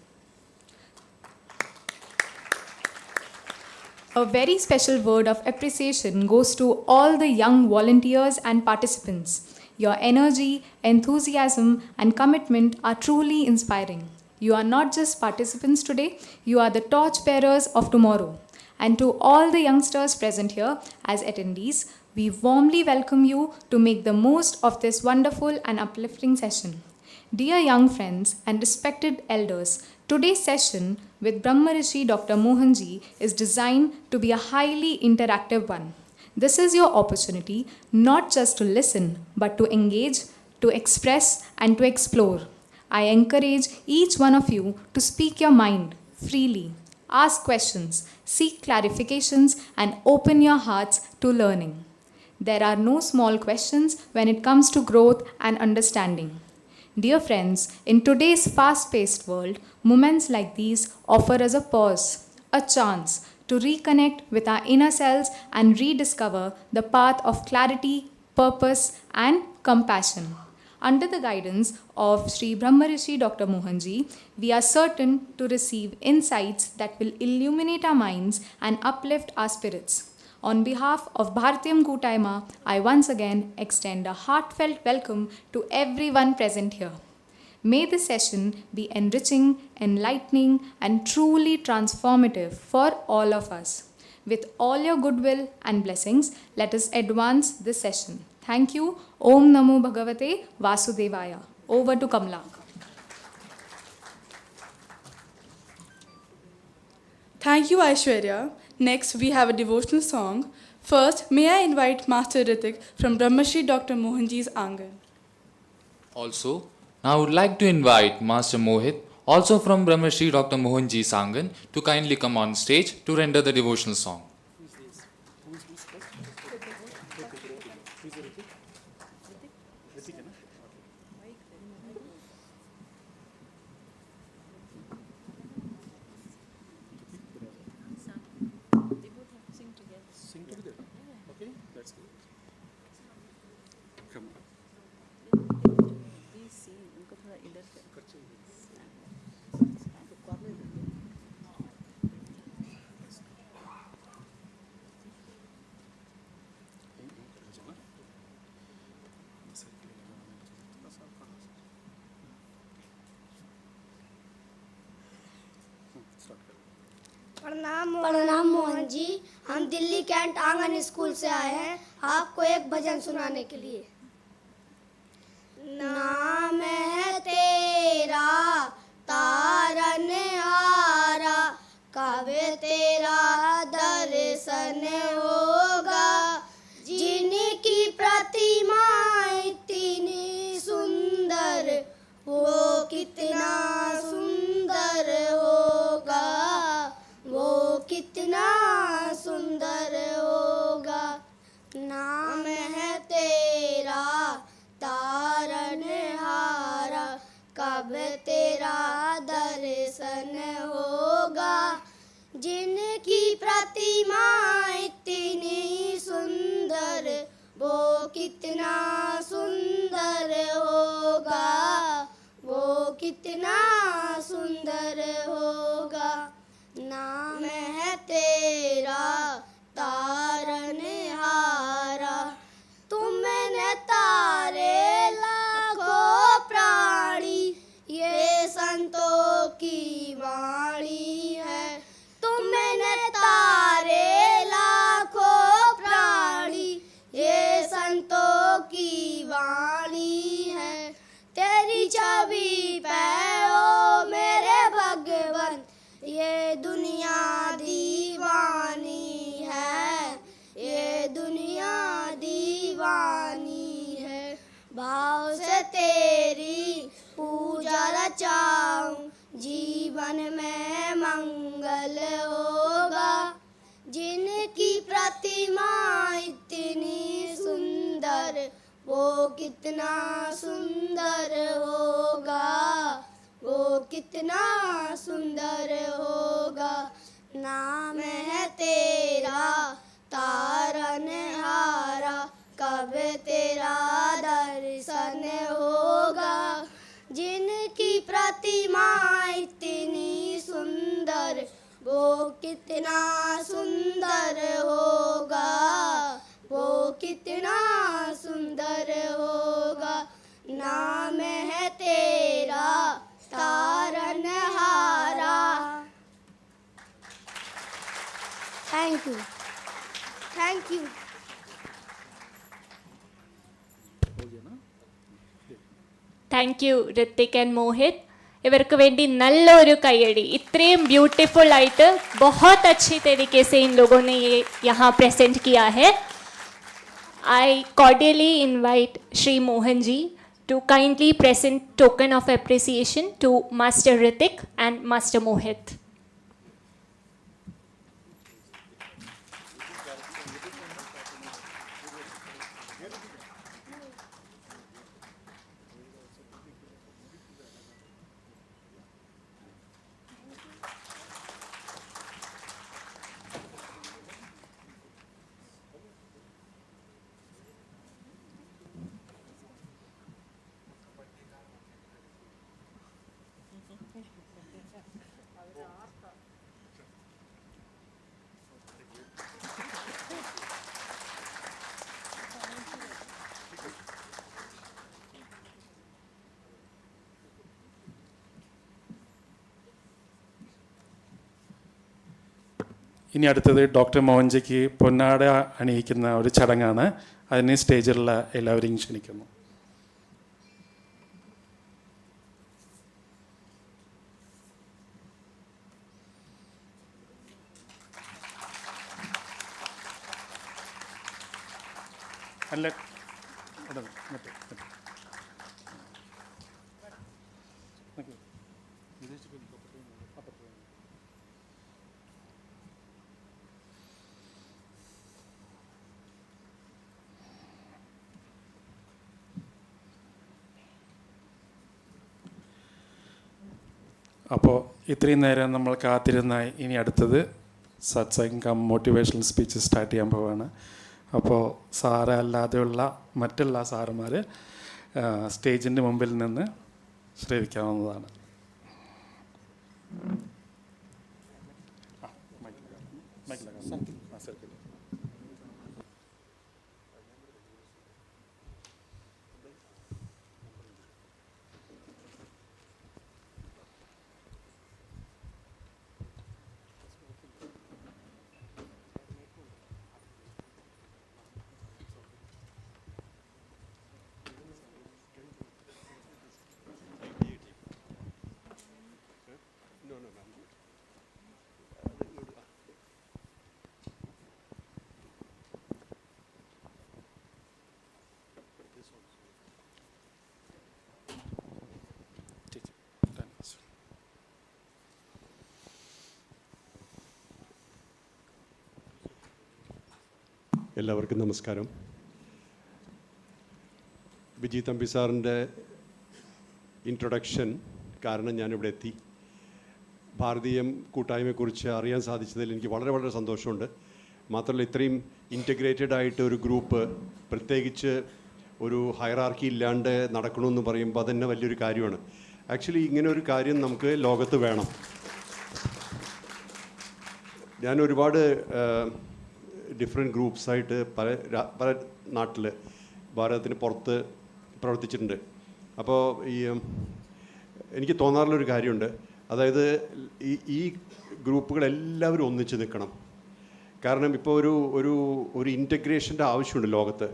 A very special word of appreciation goes to all the young volunteers and participants. Your energy, enthusiasm, and commitment are truly inspiring. You are not just participants today, you are the torchbearers of tomorrow. And to all the youngsters present here as attendees, we warmly welcome you to make the most of this wonderful and uplifting session. Dear young friends and respected elders, today's session with Brahmarishi Dr. Mohanji is designed to be a highly interactive one. This is your opportunity not just to listen, but to engage, to express, and to explore. I encourage each one of you to speak your mind freely, ask questions, seek clarifications, and open your hearts to learning. There are no small questions when it comes to growth and understanding. Dear friends, in today's fast-paced world, moments like these offer us a pause, a chance to reconnect with our inner selves and rediscover the path of clarity, purpose, and compassion. Under the guidance of Sri Brahmarishi Dr. Mohanji, we are certain to receive insights that will illuminate our minds and uplift our spirits. On behalf of Bharatyam Kutaima, I once again extend a heartfelt welcome to everyone present here. May this session be enriching, enlightening, and truly transformative for all of us. With all your goodwill and blessings, let us advance this session. Thank you. Om Namo Bhagavate Vasudevaya. Over to Kamla. Thank you, Aishwarya. Next, we have a devotional song. First, may I invite Master Ritik from Brahmashri Dr. Mohanji's Angan. Also, now I would like to invite Master Mohit, also from Brahmashri Dr. Mohanji Sangan, to kindly come on stage to render the devotional song. प्रणाम मोहन जी, हम Delhi cantt आंगन school से आए हैं आपको एक भजन सुनाने के लिए। नाम है तेरा तारनहारा, कब तेरा दर्शन होगा, जिनकी प्रतिमा इतनी सुंदर, वो कितना सुंदर होगा, वो कितना सुंदर होगा। नाम है तेरा तारनहारा, कब तेरा दर्शन होगा, जिनकी प्रतिमा इतनी सुंदर, वो कितना सुंदर होगा, वो कितना सुंदर होगा। नाम है तेरा तारनहारा, तुमने तारे लाखों प्राणी, ये संतों की वाणी है। तुमने तारे लाखों प्राणी, ये संतों की वाणी है। तेरी छवि पे ओ मेरे भगवन, ये दुनिया दीवानी है, ये दुनिया दीवानी है। भाव से तेरी पूजा रचाऊं, जीवन में मंगल होगा, जिनकी प्रतिमा इतनी सुंदर, वो कितना सुंदर होगा, वो कितना सुंदर होगा। नाम है तेरा तारनहारा, कब तेरा दर्शन होगा, जिनकी प्रतिमा इतनी सुंदर, वो कितना सुंदर होगा, वो कितना सुंदर होगा। नाम है तेरा तारनहारा। Thank you, thank you. Thank you Hrithik and Mohit. ഇവർക്ക് വേണ്ടി നല്ലൊരു കയ്യടി. ഇത്രയും ब्यूटीफुल ആയിട്ട് बहुत अच्छी तरीके से इन लोगों ने ये यहाँ प्रेजेंट किया है. I cordially invite Shri Mohanji to kindly present token of appreciation to Master Hrithik and Master Mohit. ഇനി അടുത്തത് ഡോക്ടർ മോഹൻജിക്ക് പൊന്നാട അണിയിക്കുന്ന ഒരു ചടങ്ങാണ്. അതിന് സ്റ്റേജിലുള്ള എല്ലാവരെയും ക്ഷണിക്കുന്നു. അല്ല അപ്പോൾ ഇത്രയും നേരം നമ്മൾ കാത്തിരുന്ന ഇനി അടുത്തത് satsang cum motivational speech start ചെയ്യാൻ പോവുകയാണ്. അപ്പോൾ സാറ് അല്ലാതെയുള്ള മറ്റുള്ള സാറുമാർ സ്റ്റേജിൻ്റെ മുമ്പിൽ നിന്ന് ശ്രവിക്കാവുന്നതാണ്. എല്ലാവർക്കും നമസ്കാരം. വിജി തമ്പി സാറിൻ്റെ ഇൻട്രൊഡക്ഷൻ കാരണം ഞാനിവിടെ എത്തി. ഭാരതീയം കൂട്ടായ്മയെക്കുറിച്ച് അറിയാൻ സാധിച്ചതിൽ എനിക്ക് വളരെ വളരെ സന്തോഷമുണ്ട്. മാത്രമല്ല ഇത്രയും ഇൻറ്റഗ്രേറ്റഡ് ആയിട്ട് ഒരു ഗ്രൂപ്പ്, പ്രത്യേകിച്ച് ഒരു ഹയറാർക്കി ഇല്ലാണ്ട് നടക്കണമെന്ന് പറയുമ്പോൾ അതന്നെ വലിയൊരു കാര്യമാണ്. ആക്ച്വലി ഇങ്ങനെ ഒരു കാര്യം നമുക്ക് ലോകത്ത് വേണം. ഞാൻ ഒരുപാട് ഡിഫറെൻറ്റ് ഗ്രൂപ്പ്സായിട്ട് പല നാട്ടിൽ ഭാരതത്തിന് പുറത്ത് പ്രവർത്തിച്ചിട്ടുണ്ട്. അപ്പോൾ എനിക്ക് തോന്നാറുള്ളൊരു കാര്യമുണ്ട്, അതായത് ഈ ഗ്രൂപ്പുകളെല്ലാവരും ഒന്നിച്ച് നിൽക്കണം. കാരണം ഇപ്പോൾ ഒരു ഇൻറ്റഗ്രേഷൻ്റെ ആവശ്യമുണ്ട് ലോകത്ത്.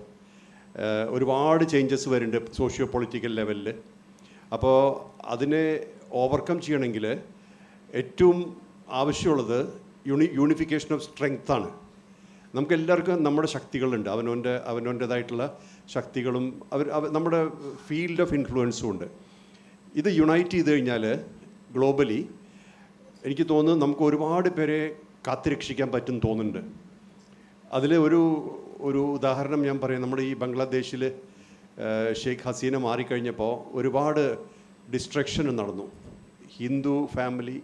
ഒരുപാട് ചേഞ്ചസ് വരുന്നുണ്ട് സോഷ്യോ പൊളിറ്റിക്കൽ ലെവലിൽ. അപ്പോൾ അതിനെ ഓവർകം ചെയ്യണമെങ്കിൽ ഏറ്റവും ആവശ്യമുള്ളത് യൂണിഫിക്കേഷൻ ഓഫ് സ്ട്രെങ്ത്താണ്. നമുക്കെല്ലാവർക്കും നമ്മുടെ ശക്തികളുണ്ട്, അവനവൻ്റേതായിട്ടുള്ള ശക്തികളും നമ്മുടെ ഫീൽഡ് ഓഫ് ഇൻഫ്ലുവൻസും ഉണ്ട്. ഇത് യുണൈറ്റ് ചെയ്ത് കഴിഞ്ഞാൽ ഗ്ലോബലി എനിക്ക് തോന്നുന്നു നമുക്ക് ഒരുപാട് പേരെ കാത്തുരക്ഷിക്കാൻ പറ്റും തോന്നുന്നുണ്ട്. അതിൽ ഒരു ഉദാഹരണം ഞാൻ പറയാം. നമ്മുടെ ഈ ബംഗ്ലാദേശിൽ ഷെയ്ഖ് ഹസീന മാറിക്കഴിഞ്ഞപ്പോൾ ഒരുപാട് ഡിസ്ട്രക്ഷൻ നടന്നു. Hindu family,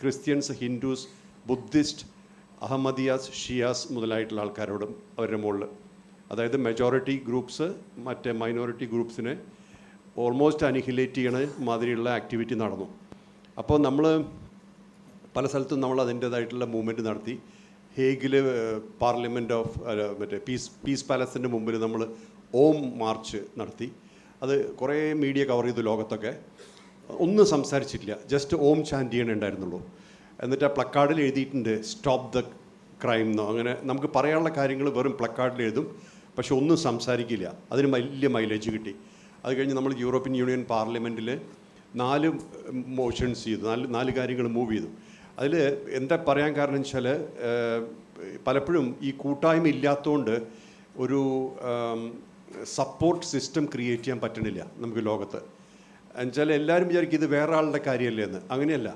Christians, Hindus, Buddhist, Ahmadiyas, Shias മുതലായിട്ടുള്ള ആൾക്കാരോടും അവരുടെ മുകളിൽ, അതായത് മെജോറിറ്റി ഗ്രൂപ്പ്സ് മറ്റേ മൈനോറിറ്റി ഗ്രൂപ്പ്സിനെ ഓൾമോസ്റ്റ് അനിഹിലേറ്റ് ചെയ്യണ മാതിരിയുള്ള ആക്ടിവിറ്റി നടന്നു. അപ്പോൾ നമ്മൾ പല സ്ഥലത്തും നമ്മൾ അതിൻ്റേതായിട്ടുള്ള മൂവ്മെൻറ്റ് നടത്തി. ഹേഗിൽ പാർലമെൻറ്റ് ഓഫ് മറ്റേ പീസ് പാലസിൻ്റെ മുമ്പിൽ നമ്മൾ ഓം മാർച്ച് നടത്തി. അത് കുറേ മീഡിയ കവർ ചെയ്തു ലോകത്തൊക്കെ. ഒന്നും സംസാരിച്ചിട്ടില്ല, ജസ്റ്റ് ഓം ചാൻറ്റ് ചെയ്യണേ ഉണ്ടായിരുന്നുള്ളൂ. എന്നിട്ട് ആ പ്ലക്കാർഡിൽ എഴുതിയിട്ടുണ്ട് സ്റ്റോപ്പ് ദ ക്രൈം എന്നോ. അങ്ങനെ നമുക്ക് പറയാനുള്ള കാര്യങ്ങൾ വെറും പ്ലക്കാർഡിൽ എഴുതും, പക്ഷെ ഒന്നും സംസാരിക്കില്ല. അതിന് വലിയ മൈലേജ് കിട്ടി. അത് കഴിഞ്ഞ് നമ്മൾ യൂറോപ്യൻ യൂണിയൻ പാർലമെൻറ്റിൽ 4 മോഷൻസ് ചെയ്തു, 4 കാര്യങ്ങൾ മൂവ് ചെയ്തു. അതിൽ എന്താ പറയാൻ കാരണം വെച്ചാൽ പലപ്പോഴും ഈ കൂട്ടായ്മ ഇല്ലാത്തതുകൊണ്ട് ഒരു സപ്പോർട്ട് സിസ്റ്റം ക്രിയേറ്റ് ചെയ്യാൻ പറ്റണില്ല നമുക്ക് ലോകത്ത്. എന്നുവെച്ചാൽ എല്ലാവരും വിചാരിക്കും ഇത് വേറെ ആളുടെ കാര്യമല്ലേ എന്ന്. അങ്ങനെയല്ല.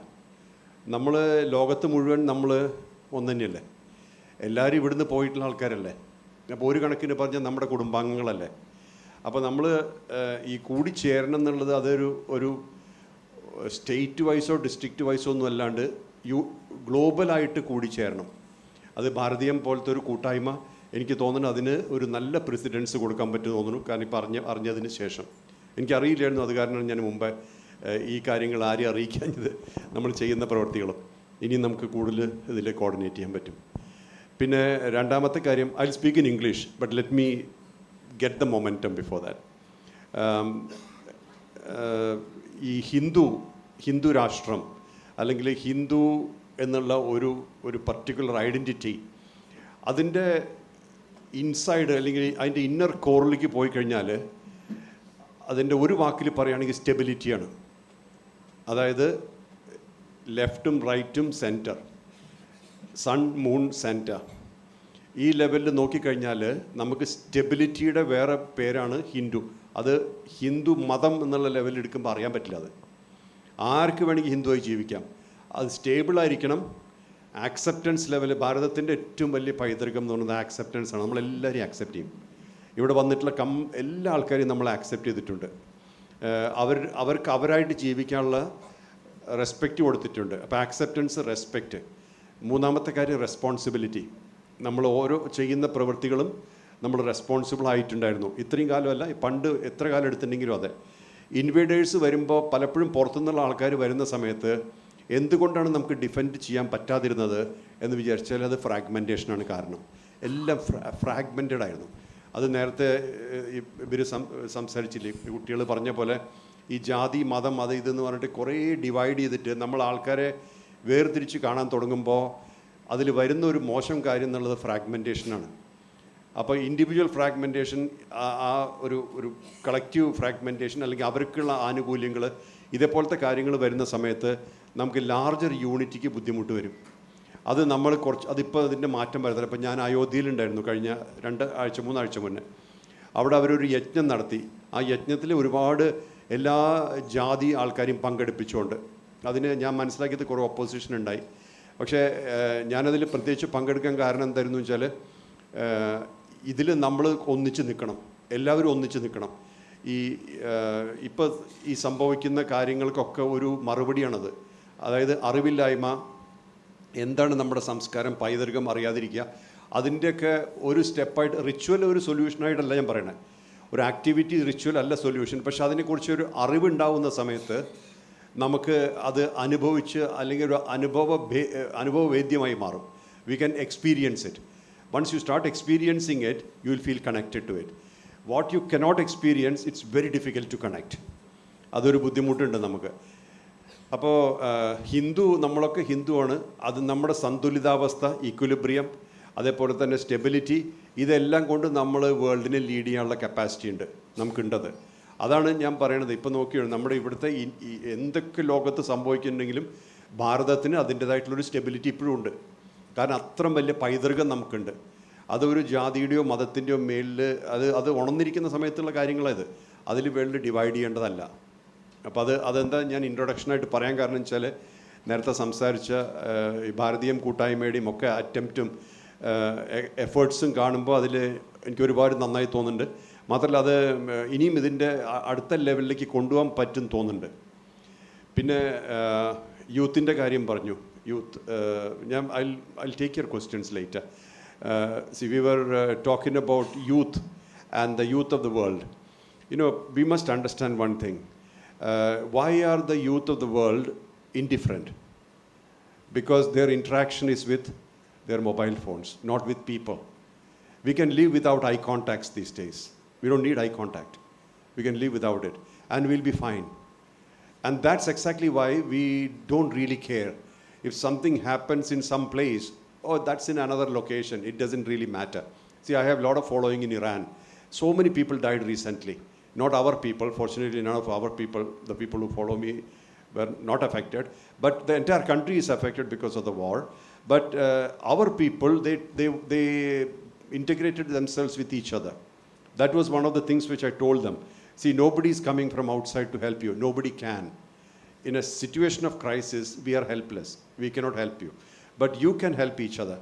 നമ്മൾ ലോകത്ത് മുഴുവൻ നമ്മൾ ഒന്ന് തന്നെയല്ലേ, എല്ലാവരും ഇവിടുന്ന് പോയിട്ടുള്ള ആൾക്കാരല്ലേ. അപ്പോൾ ഒരു കണക്കിന് പറഞ്ഞാൽ നമ്മുടെ കുടുംബാംഗങ്ങളല്ലേ. അപ്പോൾ നമ്മൾ ഈ കൂടിച്ചേരണം എന്നുള്ളത് ഒരു സ്റ്റേറ്റ് വൈസോ ഡിസ്ട്രിക്റ്റ് വൈസോ ഒന്നും അല്ലാണ്ട് ഗ്ലോബലായിട്ട് കൂടിച്ചേരണം. അത് ഭാരതീയം പോലത്തെ ഒരു കൂട്ടായ്മ എനിക്ക് തോന്നുന്നു അതിന് ഒരു നല്ല പ്രസിഡൻസ് കൊടുക്കാൻ പറ്റും തോന്നുന്നു. കാരണം ഇപ്പോൾ അറിഞ്ഞതിന് ശേഷം എനിക്കറിയില്ലായിരുന്നു. അത് കാരണം ഞാൻ മുമ്പേ ഈ കാര്യങ്ങൾ ആരെയും അറിയിക്കാഞ്ഞത് നമ്മൾ ചെയ്യുന്ന പ്രവൃത്തികളും ഇനി നമുക്ക് കൂടുതൽ ഇതിൽ കോർഡിനേറ്റ് ചെയ്യാൻ പറ്റും. പിന്നെ രണ്ടാമത്തെ കാര്യം, I speak in English but let me get the momentum before that. ഈ ഹിന്ദു രാഷ്ട്രം അല്ലെങ്കിൽ ഹിന്ദു എന്നുള്ള ഒരു പർട്ടിക്കുലർ ഐഡൻറ്റിറ്റി അതിൻ്റെ ഇൻസൈഡ് അല്ലെങ്കിൽ അതിൻ്റെ ഇന്നർ കോറിലേക്ക് പോയി കഴിഞ്ഞാൽ അതിൻ്റെ ഒരു വാക്കിൽ പറയുകയാണെങ്കിൽ സ്റ്റെബിലിറ്റിയാണ്. അതായത് ലെഫ്റ്റും റൈറ്റും സെൻറ്റർ, സൺ മൂൺ സെൻറ്റർ, ഈ ലെവലിൽ നോക്കിക്കഴിഞ്ഞാൽ നമുക്ക് സ്റ്റെബിലിറ്റിയുടെ വേറെ പേരാണ് ഹിന്ദു. അത് ഹിന്ദു മതം എന്നുള്ള ലെവലിൽ എടുക്കുമ്പോൾ അറിയാൻ പറ്റില്ല. അത് ആർക്ക് വേണമെങ്കിൽ ഹിന്ദുവായി ജീവിക്കാം. അത് സ്റ്റേബിളായിരിക്കണം. ആക്സെപ്റ്റൻസ് ലെവൽ, ഭാരതത്തിൻ്റെ ഏറ്റവും വലിയ പൈതൃകം എന്ന് പറയുന്നത് ആക്സെപ്റ്റൻസ് ആണ്. നമ്മളെല്ലാവരെയും ആക്സെപ്റ്റ് ചെയ്യും. ഇവിടെ വന്നിട്ടുള്ള എല്ലാ ആൾക്കാരെയും നമ്മൾ ആക്സെപ്റ്റ് ചെയ്തിട്ടുണ്ട്. അവർക്ക് അവരായിട്ട് ജീവിക്കാനുള്ള റെസ്പെക്റ്റ് കൊടുത്തിട്ടുണ്ട്. അപ്പോൾ ആക്സെപ്റ്റൻസ്, റെസ്പെക്റ്റ്. മൂന്നാമത്തെ കാര്യം റെസ്പോൺസിബിലിറ്റി. നമ്മൾ ഓരോ ചെയ്യുന്ന പ്രവൃത്തികളും നമ്മൾ റെസ്പോൺസിബിൾ ആയിട്ടുണ്ടായിരുന്നു. ഇത്രയും കാലമല്ല, പണ്ട് എത്ര കാലം എടുത്തിട്ടുണ്ടെങ്കിലും അതെ. ഇൻവേഡേഴ്സ് വരുമ്പോൾ പലപ്പോഴും പുറത്തുനിന്നുള്ള ആൾക്കാർ വരുന്ന സമയത്ത് എന്തുകൊണ്ടാണ് നമുക്ക് ഡിഫെൻഡ് ചെയ്യാൻ പറ്റാതിരുന്നത് എന്ന് വിചാരിച്ചാൽ അത് ഫ്രാഗ്മെൻറ്റേഷനാണ് കാരണം. എല്ലാം ഫ്രാഗ്മെൻറ്റഡ് ആയിരുന്നു. അത് നേരത്തെ ഇവർ സംസാരിച്ചില്ലേ, കുട്ടികൾ പറഞ്ഞ പോലെ ഈ ജാതി മതം അത് ഇതെന്ന് പറഞ്ഞിട്ട് കുറേ ഡിവൈഡ് ചെയ്തിട്ട് നമ്മൾ ആൾക്കാരെ വേർതിരിച്ച് കാണാൻ തുടങ്ങുമ്പോൾ അതിൽ വരുന്ന ഒരു മോശം കാര്യം എന്നുള്ളത് ഫ്രാഗ്മെൻറ്റേഷനാണ്. അപ്പോൾ ഇൻഡിവിജ്വൽ ഫ്രാഗ്മെൻറ്റേഷൻ, ആ ഒരു കളക്റ്റീവ് ഫ്രാഗ്മെൻറ്റേഷൻ അല്ലെങ്കിൽ അവർക്കുള്ള ആനുകൂല്യങ്ങൾ, ഇതേപോലത്തെ കാര്യങ്ങൾ വരുന്ന സമയത്ത് നമുക്ക് ലാർജർ യൂണിറ്റിക്ക് ബുദ്ധിമുട്ട് വരും. അത് നമ്മൾ അതിപ്പോൾ അതിൻ്റെ മാറ്റം വരുന്നില്ല. ഇപ്പോൾ ഞാൻ അയോധ്യയിലുണ്ടായിരുന്നു കഴിഞ്ഞ 2-3 ആഴ്ച മുന്നേ. അവിടെ അവരൊരു യജ്ഞം നടത്തി. ആ യജ്ഞത്തിൽ ഒരുപാട് എല്ലാ ജാതി ആൾക്കാരെയും പങ്കെടുപ്പിച്ചുകൊണ്ട് അതിന് ഞാൻ മനസ്സിലാക്കിയത് കുറേ ഒപ്പോസിഷൻ ഉണ്ടായി. പക്ഷേ ഞാനതിൽ പ്രത്യേകിച്ച് പങ്കെടുക്കാൻ കാരണം എന്തായിരുന്നു വെച്ചാൽ ഇതിൽ നമ്മൾ ഒന്നിച്ച് നിൽക്കണം, എല്ലാവരും ഒന്നിച്ച് നിൽക്കണം. ഇപ്പോൾ ഈ സംഭവിക്കുന്ന കാര്യങ്ങൾക്കൊക്കെ ഒരു മറുപടിയാണത്. അതായത് അറിവില്ലായ്മ, എന്താണ് നമ്മുടെ സംസ്കാരം, പൈതൃകം അറിയാതിരിക്കുക, അതിൻ്റെയൊക്കെ ഒരു സ്റ്റെപ്പായിട്ട്. റിച്വൽ ഒരു സൊല്യൂഷനായിട്ടല്ല ഞാൻ പറയണത്, ഒരു ആക്ടിവിറ്റി റിച്വൽ അല്ല സൊല്യൂഷൻ. പക്ഷെ അതിനെക്കുറിച്ച് ഒരു അറിവുണ്ടാവുന്ന സമയത്ത് നമുക്ക് അത് അനുഭവിച്ച് അല്ലെങ്കിൽ ഒരു അനുഭവവേദ്യമായി മാറും. We can experience it. Once you start experiencing it, you will feel connected to it. What you cannot experience, it's very difficult to connect. അതൊരു ബുദ്ധിമുട്ടുണ്ട് നമുക്ക്. അപ്പോൾ നമ്മളൊക്കെ ഹിന്ദുവാണ്. അത് നമ്മുടെ സന്തുലിതാവസ്ഥ, ഈക്വിലിബ്രിയം, അതേപോലെ തന്നെ സ്റ്റെബിലിറ്റി, ഇതെല്ലാം കൊണ്ട് നമ്മൾ വേൾഡിനെ ലീഡ് ചെയ്യാനുള്ള കപ്പാസിറ്റി ഉണ്ട്, നമുക്കുണ്ടത്. അതാണ് ഞാൻ പറയണത്. ഇപ്പോൾ നോക്കിയാണ് നമ്മുടെ ഇവിടുത്തെ എന്തൊക്കെ ലോകത്ത് സംഭവിക്കുന്നുണ്ടെങ്കിലും ഭാരതത്തിന് അതിൻ്റേതായിട്ടുള്ളൊരു സ്റ്റെബിലിറ്റി ഇപ്പോഴും ഉണ്ട്. കാരണം അത്രയും വലിയ പൈതൃകം നമുക്കുണ്ട്. അതൊരു ജാതിയുടെയോ മതത്തിൻ്റെയോ മേലിൽ അത് ഉണർന്നിരിക്കുന്ന സമയത്തുള്ള കാര്യങ്ങളത്. അതിൽ വേൾഡ് ഡിവൈഡ് ചെയ്യേണ്ടതല്ല. അപ്പോൾ അതെന്താ ഞാൻ ഇൻട്രൊഡക്ഷനായിട്ട് പറയാൻ കാരണം വെച്ചാൽ നേരത്തെ സംസാരിച്ച ഭാരതീയം കൂട്ടായ്മയുടെയും ഒക്കെ അറ്റംപ്റ്റും എഫേർട്സും കാണുമ്പോൾ അതിൽ എനിക്ക് ഒരുപാട് നന്നായി തോന്നുന്നുണ്ട്. മാത്രമല്ല അത് ഇനിയും ഇതിൻ്റെ അടുത്ത ലെവലിലേക്ക് കൊണ്ടുപോകാൻ പറ്റും തോന്നുന്നുണ്ട്. പിന്നെ യൂത്തിൻ്റെ കാര്യം പറഞ്ഞു. യൂത്ത്, ഞാൻ I take your questions later. We were talking about youth and the youth of the world. We must understand one thing. Why are the youth of the world indifferent? Because their interaction is with their mobile phones, not with people. We can live without eye contacts these days. We don't need eye contact. We can live without it and we'll be fine. And that's exactly why we don't really care. If something happens in some place, that's in another location, it doesn't really matter. See, I have a lot of following in Iran. So many people died recently. Not our people, fortunately none of our people, the people who follow me, were not affected. But the entire country is affected because of the war. But our people, they integrated themselves with each other. That was one of the things which I told them. See, nobody is coming from outside to help you. Nobody can. In a situation of crisis, we are helpless. We cannot help you. But you can help each other.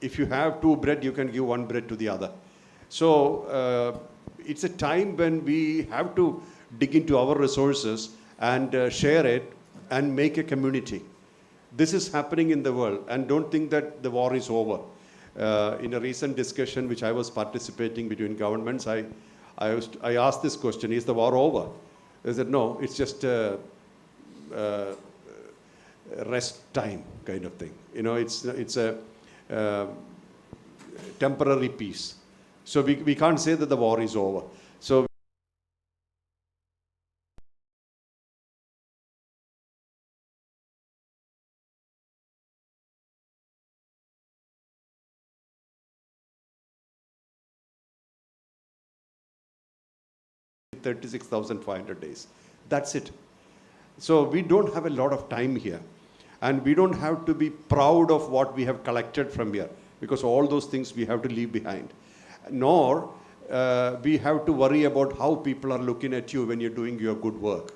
If you have 2 bread, you can give 1 bread to the other. So it's a time when we have to dig into our resources and share it and make a community. This is happening in the world, and don't think that the war is over. In a recent discussion which I was participating between governments, I asked this question: is the war over? They said no, it's just rest time kind of thing. It's a temporary peace. So we can't say that the war is over. So 36,500 days. That's it. So we don't have a lot of time here. And we don't have to be proud of what we have collected from here, because all those things we have to leave behind. Nor we have to worry about how people are looking at you when you're doing your good work.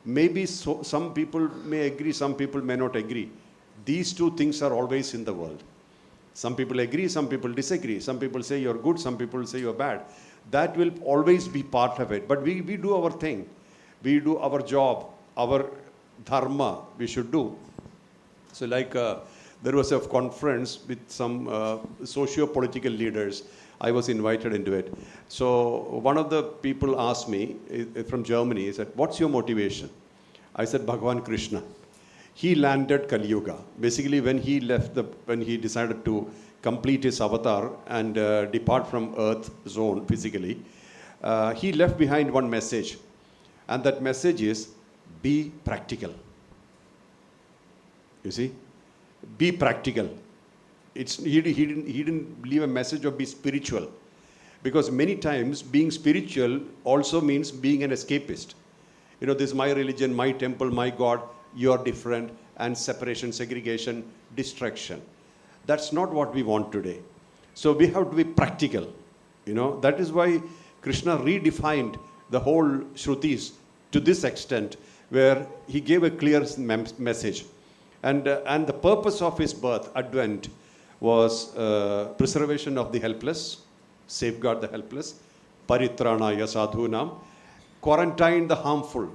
Maybe some people may agree, some people may not agree. These two things are always in the world. Some people agree, some people disagree. Some people say you're good, some people say you're bad. That will always be part of it. But we do our thing. We do our job, our dharma we should do. So like there was a conference with some socio-political leaders. I was invited into it. So one of the people asked me from Germany, he said, what's your motivation? I said, Bhagavan Krishna. He landed Kali Yuga. Basically when he decided to complete his avatar and depart from Earth zone physically, he left behind one message. And that message is, be practical. You see? Be practical. He didn't leave a message of be spiritual. Because many times being spiritual also means being an escapist. You know, this is my religion, my temple, my God, you're different, and separation, segregation, distraction. That's not what we want today. So we have to be practical. You know, that is why Krishna redefined the whole Shrutis to this extent, where he gave a clear message. And the purpose of his birth, Advent, was preservation of the helpless, safeguard the helpless, paritranaya sadhunam, quarantine the harmful.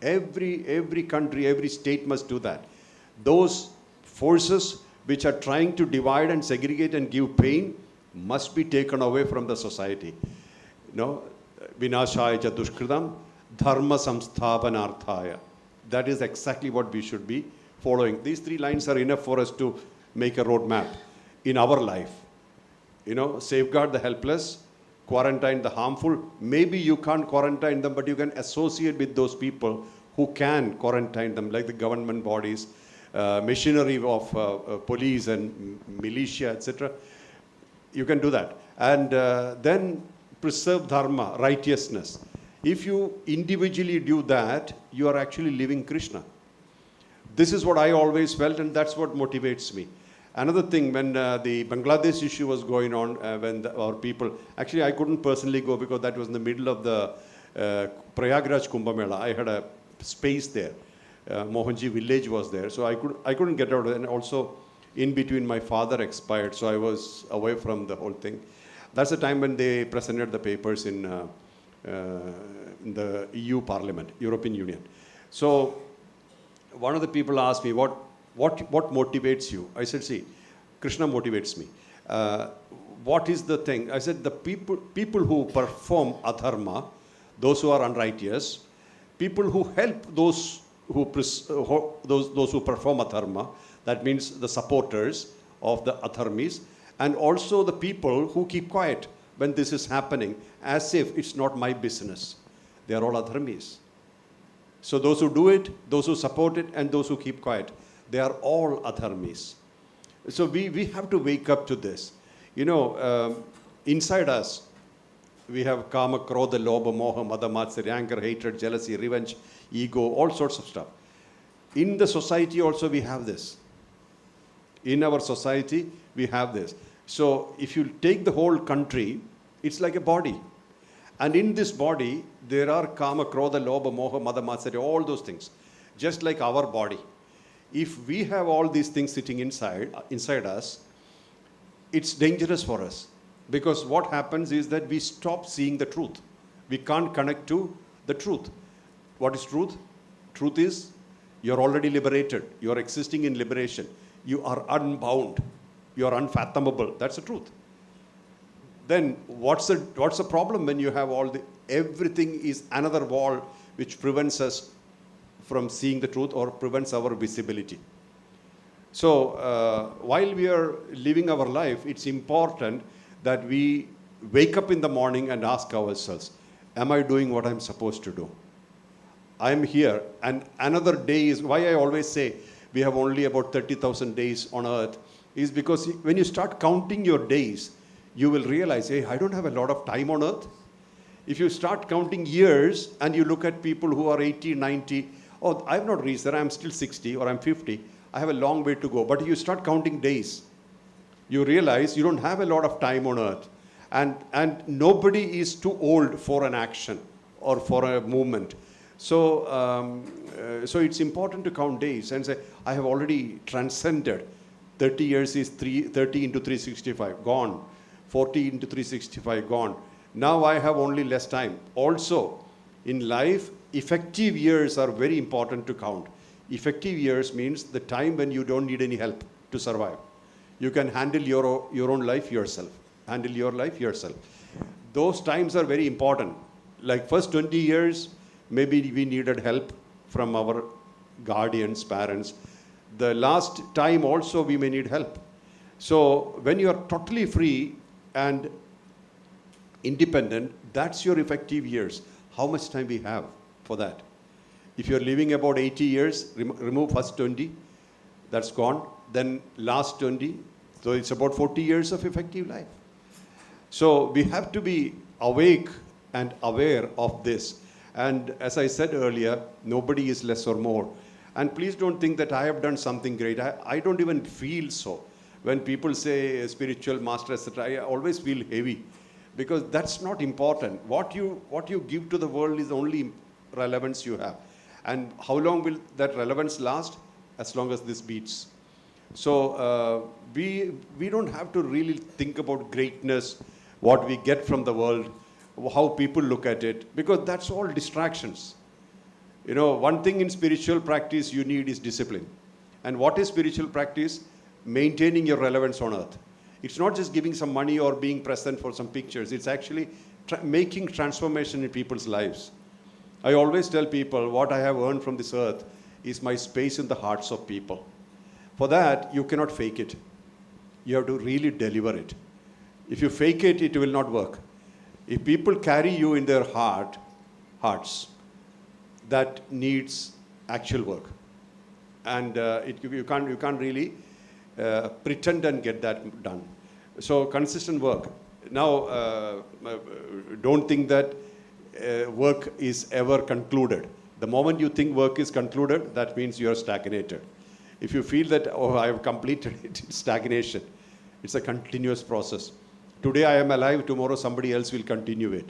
Every country, every state must do that. Those forces which are trying to divide and segregate and give pain must be taken away from the society. You know, vinashaya cha dushkritam, dharma samsthapanarthaya. That is exactly what we should be following. These three lines are enough for us to make a roadmap in our life. You know, safeguard the helpless, quarantine the harmful. Maybe you can't quarantine them, but you can associate with those people who can quarantine them, like the government bodies, machinery of police and militia, etc. You can do that. And then preserve dharma, righteousness. If you individually do that, you are actually living Krishna. This is what I always felt, and that's what motivates me. Another thing, when the Bangladesh issue was going on, when our people, actually I couldn't personally go because that was in the middle of the Prayagraj Kumbh Mela. I had a space there. Mohanji village was there, so I couldn't get out. And also, in between, my father expired, so I was away from the whole thing. That's the time when they presented the papers in the EU Parliament, European Union. So one of the people asked me, what motivates you? I said, see, Krishna motivates me. What is the thing? I said, the people who perform adharma, those who are unrighteous, people who help those who perform adharma, that means the supporters of the adharmis, and also the people who keep quiet when this is happening, as if it's not my business. They are all adharmis. So those who do it, those who support it, and those who keep quiet, they are all adharmis. So we have to wake up to this. You know, inside us, we have kama, krodha, lobha, moha, mada, matsarya, anger, hatred, jealousy, revenge, ego, all sorts of stuff. In the society also we have this. In our society, we have this. So if you take the whole country, it's like a body. And in this body, there are kama, krodha, lobha, moha, mada, matsarya, all those things. Just like our body. If we have all these things sitting inside us, it's dangerous for us. Because what happens is that we stop seeing the truth. We can't connect to the truth. What is truth? Truth is, you're already liberated. You're existing in liberation. You are unbound. You're unfathomable. That's the truth. Then what's the problem when you have everything is another wall which prevents us from seeing the truth or prevents our visibility. So while we are living our life, it's important that we wake up in the morning and ask ourselves, am I doing what I'm supposed to do? I'm here, and another day is, why I always say we have only about 30,000 days on earth, is because when you start counting your days, you will realize, hey, I don't have a lot of time on earth. If you start counting years and you look at people who are 80, 90, oh, I've not reached there, I'm still 60 or I'm 50, I have a long way to go. But if you start counting days, you realize you don't have a lot of time on earth. And nobody is too old for an action or for a movement. So, so it's important to count days and say, I have already transcended. 30 years is 30 into 365, gone. 40 into 365, gone. Now I have only less time. Also, in life, effective years are very important to count. Effective years means the time when you don't need any help to survive. You can handle your own life yourself. Handle your life yourself. Those times are very important. Like first 20 years, maybe we needed help from our guardians, parents. The last time also we may need help. So when you are totally free and independent, that's your effective years. How much time we have for that? If you're living about 80 years, remove first 20, that's gone. Then last 20, so it's about 40 years of effective life. So we have to be awake and aware of this. And as I said earlier, nobody is less or more. And please don't think that I have done something great. I don't even feel so. When people say spiritual master, etc., I always feel heavy. Because that's not important. What you give to the world is the only relevance you have. And how long will that relevance last? As long as this beats. So we don't have to really think about greatness, what we get from the world, how people look at it, because that's all distractions. You know, one thing in spiritual practice you need is discipline. And what is spiritual practice? Maintaining your relevance on earth. It's not just giving some money or being present for some pictures. It's actually making transformation in people's lives. I always tell people what I have earned from this earth is my space in the hearts of people. For that, you cannot fake it. You have to really deliver it. If you fake it, it will not work. If people carry you in their hearts, that needs actual work. And you can't really pretend and get that done. So consistent work. Now, don't think that work is ever concluded. The moment you think work is concluded, that means you are stagnated. If you feel that, oh, I have completed it, it's stagnation. It's a continuous process. Today I am alive, tomorrow somebody else will continue it.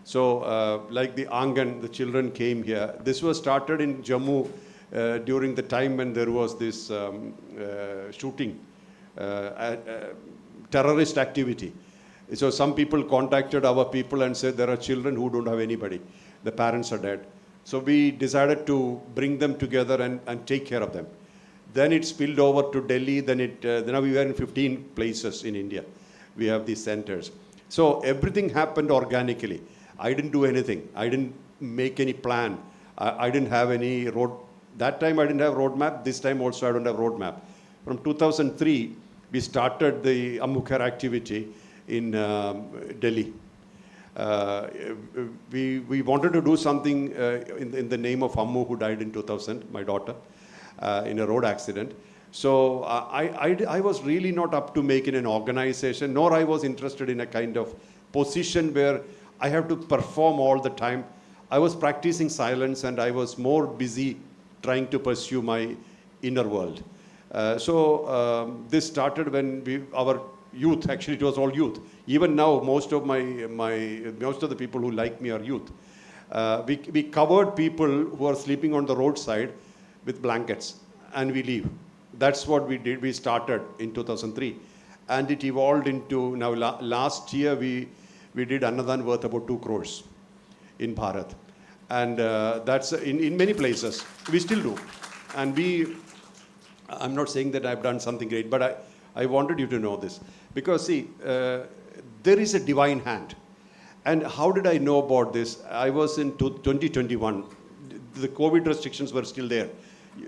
So like the Angan, the children came here. This was started in Jammu during the time when there was this shooting, terrorist activity. So some people contacted our people and said there are children who don't have anybody. The parents are dead. So we decided to bring them together and take care of them. Then it spilled over to Delhi. Then now we were in 15 places in India. We have these centers. So everything happened organically. I didn't do anything. I didn't make any plan. I didn't have any road. That time I didn't have roadmap. This time also I don't have roadmap. From 2003, we started the Ammukhar activity in Delhi. We wanted to do something in the name of Ammu, who died in 2000, my daughter, in a road accident. So I was really not up to making an organization, nor I was interested in a kind of position where I have to perform all the time. I was practicing silence and I was more busy trying to pursue my inner world. This started when our youth, actually it was all youth. Even now, most of the people who like me are youth. We covered people who are sleeping on the roadside with blankets and we leave. That's what we did. We started in 2003 and it evolved into, now last year we did Annadan worth about 2 crores in Bharat. And that's in many places. We still do. And I'm not saying that I've done something great, but I wanted you to know this. Because see, there is a divine hand. And how did I know about this? I was in 2021. The COVID restrictions were still there.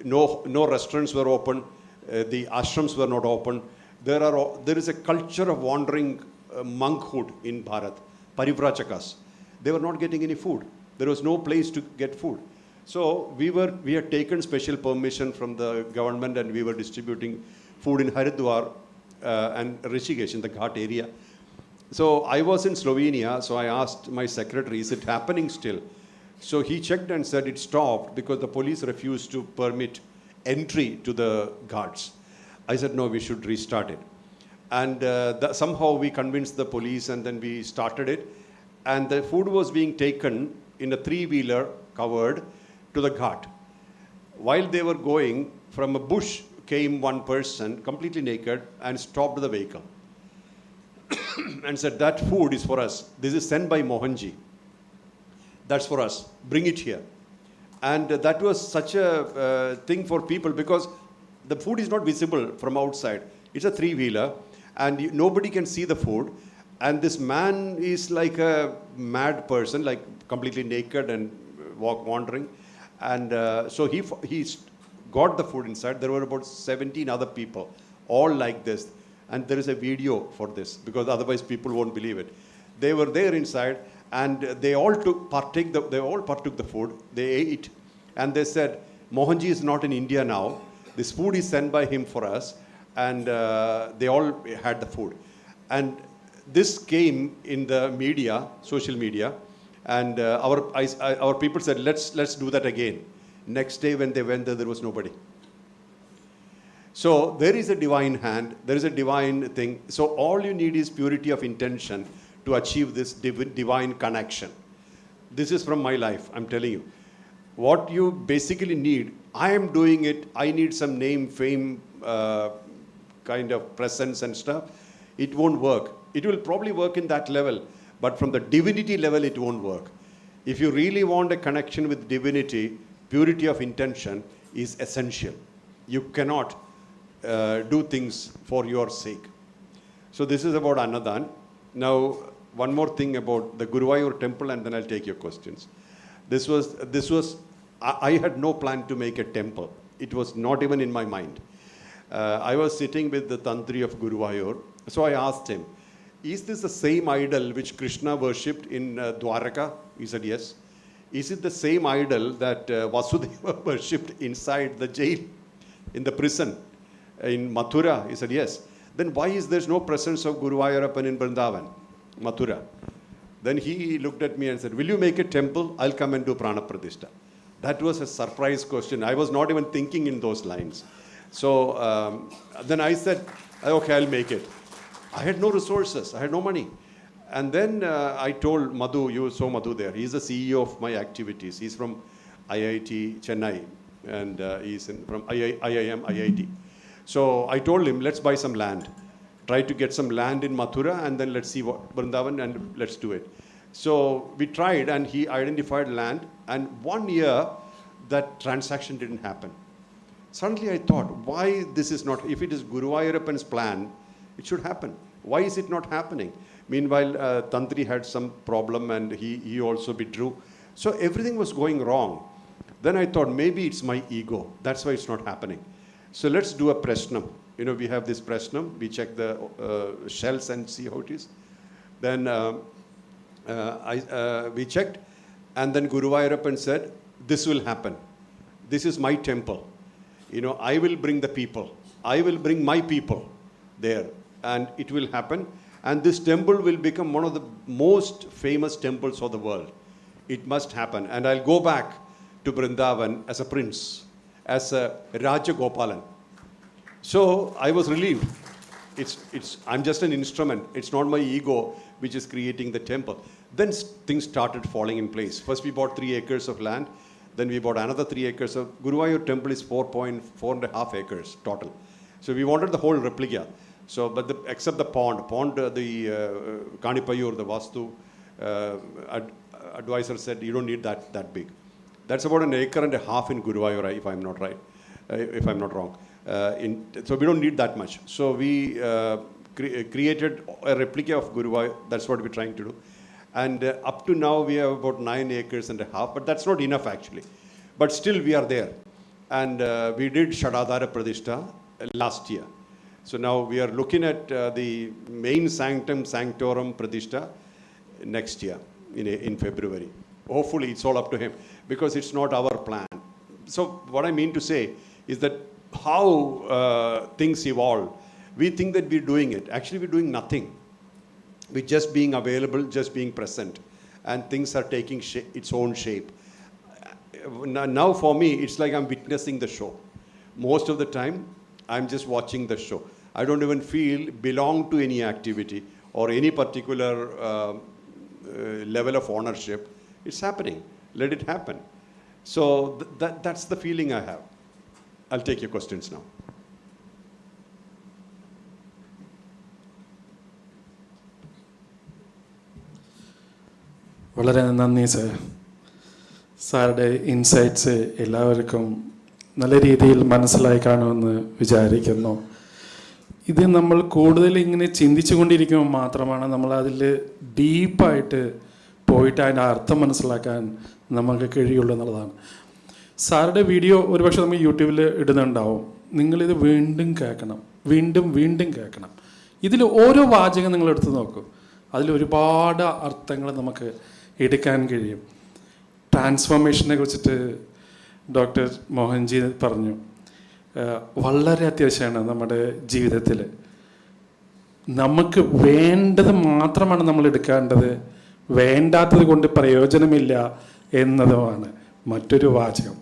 No restaurants were open. The ashrams were not open. There is a culture of wandering monkhood in Bharat. Parivratakas. They were not getting any food. There was no place to get food. So we had taken special permission from the government and we were distributing food in Haridwar and Rishikesh in the Ghat area. So I was in Slovenia, so I asked my secretary, is it happening still? So he checked and said it stopped because the police refused to permit entry to the guards. I said, no, we should restart it. And somehow we convinced the police, and then we started it. And the food was being taken in a three-wheeler covered to the ghat. While they were going, from a bush came one person, completely naked, and stopped the vehicle. And said, that food is for us. This is sent by Mohanji. That's for us. Bring it here. And that was such a thing for people, because the food is not visible from outside. It's a three-wheeler, and nobody can see the food. And this man is like a mad person, like completely naked and wandering. And so he got the food inside. There were about 17 other people, all like this. And there is a video for this, because otherwise people won't believe it. They were there inside, and they all partook the food. They ate, and they said, Mohanji is not in India now. This food is sent by him for us. And they all had the food. And this came in the media, social media, and our people said, let's do that again. Next day when they went there was nobody. So there is a divine hand, there is a divine thing. So all you need is purity of intention to achieve this divine connection. This is from my life, I'm telling you. What you basically need, I am doing it, I need some name, fame, kind of presence and stuff. It won't work. It will probably work in that level, but from the divinity level, it won't work. If you really want a connection with divinity, purity of intention is essential. You cannot do things for your sake. So this is about Annadan. Now, one more thing about the Guruvayur temple, and then I'll take your questions. I had no plan to make a temple. It was not even in my mind. I was sitting with the Tantri of Guruvayur. So I asked him, is this the same idol which Krishna worshipped in Dwaraka? He said, yes. Is it the same idol that Vasudeva worshipped inside the jail, in the prison, in Mathura? He said, yes. Then why is there no presence of Guruvayoorapan in Vrindavan, Mathura? Then he looked at me and said, will you make a temple? I'll come and do Prana Pratishtha. That was a surprise question. I was not even thinking in those lines. So then I said, okay, I'll make it. I had no resources. I had no money. And then I told Madhu, you saw Madhu there. He's the CEO of my activities. He's from IIT Chennai, and he's from IIM IIT. So I told him, let's buy some land. Try to get some land in Mathura, and then let's see what Vrindavan, and let's do it. So we tried, and he identified land. And 1 year, that transaction didn't happen. Suddenly I thought, why this is not, if it is Guruvayoorapan's plan, it should happen. Why is it not happening? Meanwhile, Tantri had some problem, and he also withdrew. So everything was going wrong. Then I thought, maybe it's my ego. That's why it's not happening. So let's do a prashnam. You know, we have this prashnam. We check the shells and see how it is. Then we checked, and then Guruvayoorapan said, this will happen. This is my temple. You know, I will bring the people. I will bring my people there, and it will happen. And this temple will become one of the most famous temples of the world. It must happen. And I'll go back to Vrindavan as a prince, as a Raja Gopalan. So I was relieved. I'm just an instrument. It's not my ego which is creating the temple. Then things started falling in place. First we bought 3 acres of land. Then we bought another 3 acres. of Guruvayur temple is 4.5 acres total. So we wanted the whole replica. So, but except the pond, the Kanipayur, the Vastu advisor said, you don't need that big. That's about 1.5 acres in Guruvayur, if I'm not right, if I'm not wrong. So we don't need that much. So we created a replica of Guruvayur. That's what we're trying to do. And up to now, we have about 9.5 acres, but that's not enough actually. But still we are there. And we did Shadadhara Pradishta last year. So now we are looking at the main sanctum sanctorum Pradishta next year in February. Hopefully it's all up to him, because it's not our plan. So what I mean to say is that how things evolve, we think that we're doing it. Actually, we're doing nothing. with just being available, just being present, and things are taking its own shape. Now for me, it's like I'm witnessing the show. Most of the time, I'm just watching the show. I don't even feel belong to any activity or any particular level of ownership. It's happening. Let it happen. So that's the feeling I have. I'll take your questions now. വളരെ നന്ദി sir. സാറുടെ insights എല്ലാവർക്കും നല്ല രീതിയിൽ മനസ്സിലായി കാണുമെന്ന് വിചാരിക്കുന്നു. ഇത് നമ്മൾ കൂടുതൽ ഇങ്ങനെ ചിന്തിച്ചു കൊണ്ടിരിക്കുമ്പോൾ മാത്രമാണ് നമ്മൾ അതിൽ ഡീപ്പായിട്ട് പോയിട്ട് അതിൻ്റെ അർത്ഥം മനസ്സിലാക്കാൻ നമുക്ക് കഴിയുള്ളൂ എന്നുള്ളതാണ്. സാറുടെ വീഡിയോ ഒരുപക്ഷെ നമ്മൾ യൂട്യൂബിൽ ഇടുന്നുണ്ടാവും. നിങ്ങളിത് വീണ്ടും കേൾക്കണം, വീണ്ടും വീണ്ടും കേൾക്കണം. ഇതിൽ ഓരോ വാചകം നിങ്ങൾ എടുത്ത് നോക്കൂ. അതിൽ ഒരുപാട് അർത്ഥങ്ങൾ നമുക്ക് എടുക്കാൻ കഴിയും. ട്രാൻസ്ഫോർമേഷനെ കുറിച്ചിട്ട് ഡോക്ടർ മോഹൻജി പറഞ്ഞു. വളരെ അത്യാവശ്യമാണ് നമ്മുടെ ജീവിതത്തിൽ. നമുക്ക് വേണ്ടത് മാത്രമാണ് നമ്മൾ എടുക്കേണ്ടത്, വേണ്ടാത്തത് കൊണ്ട് പ്രയോജനമില്ല എന്നതുമാണ് മറ്റൊരു വാചകം.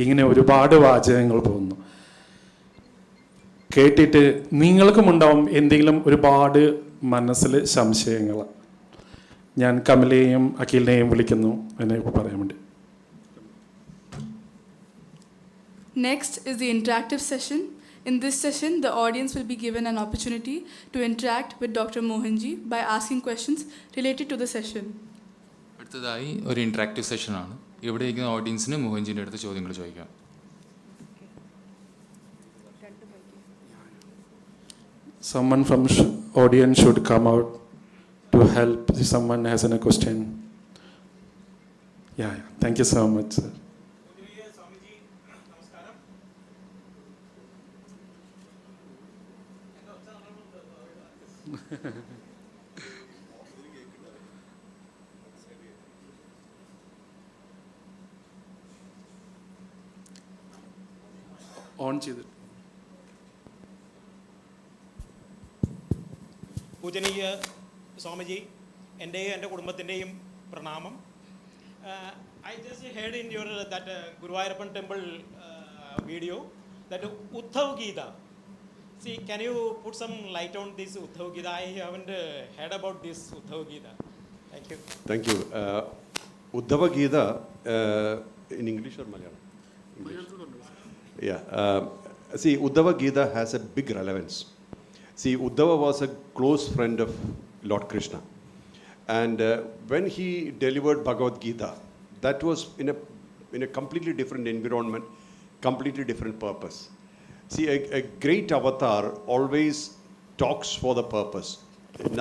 ഇങ്ങനെ ഒരുപാട് വാചകങ്ങൾ പോകുന്നു. കേട്ടിട്ട് നിങ്ങൾക്കും ഉണ്ടാവും എന്തെങ്കിലും ഒരുപാട് മനസ്സിൽ സംശയങ്ങൾ. ഞാൻ കമലയെയും അഖിലിനെയും വിളിക്കുന്നു എന്നെ പറയാൻ വേണ്ടി. Next is the interactive session. In this session, the audience will be given an opportunity to interact with Dr. Mohanji by asking questions related to the session. അടുത്തതായി ഒരു ഇൻട്രാക്റ്റീവ് സെഷനാണ്. ഇവിടെ ഇരിക്കുന്ന ഓഡിയൻസിന് മോഹൻജിൻ്റെ അടുത്ത് ചോദ്യങ്ങൾ ചോദിക്കാം. Someone from audience should come out to help if someone has a question. Yeah. Thank you so much, sir. On ചെയ്തു. പൂജനീയ സ്വാമിജി, എൻ്റെയും എൻ്റെ കുടുംബത്തിൻ്റെയും പ്രണാമം. I just heard in your that Guruvayoorapan temple video that Uttara Gita. See, can you put some light on this Uttara Gita? I haven't heard about this Uttara Gita. Thank you. Thank you. Uttara Gita in English or Malayalam? Yeah. See, Uttara Gita has a big relevance. See, Uddhava was a close friend of Lord Krishna. And when he delivered Bhagavad Gita, that was in a completely different environment, completely different purpose. See, a great avatar always talks for the purpose.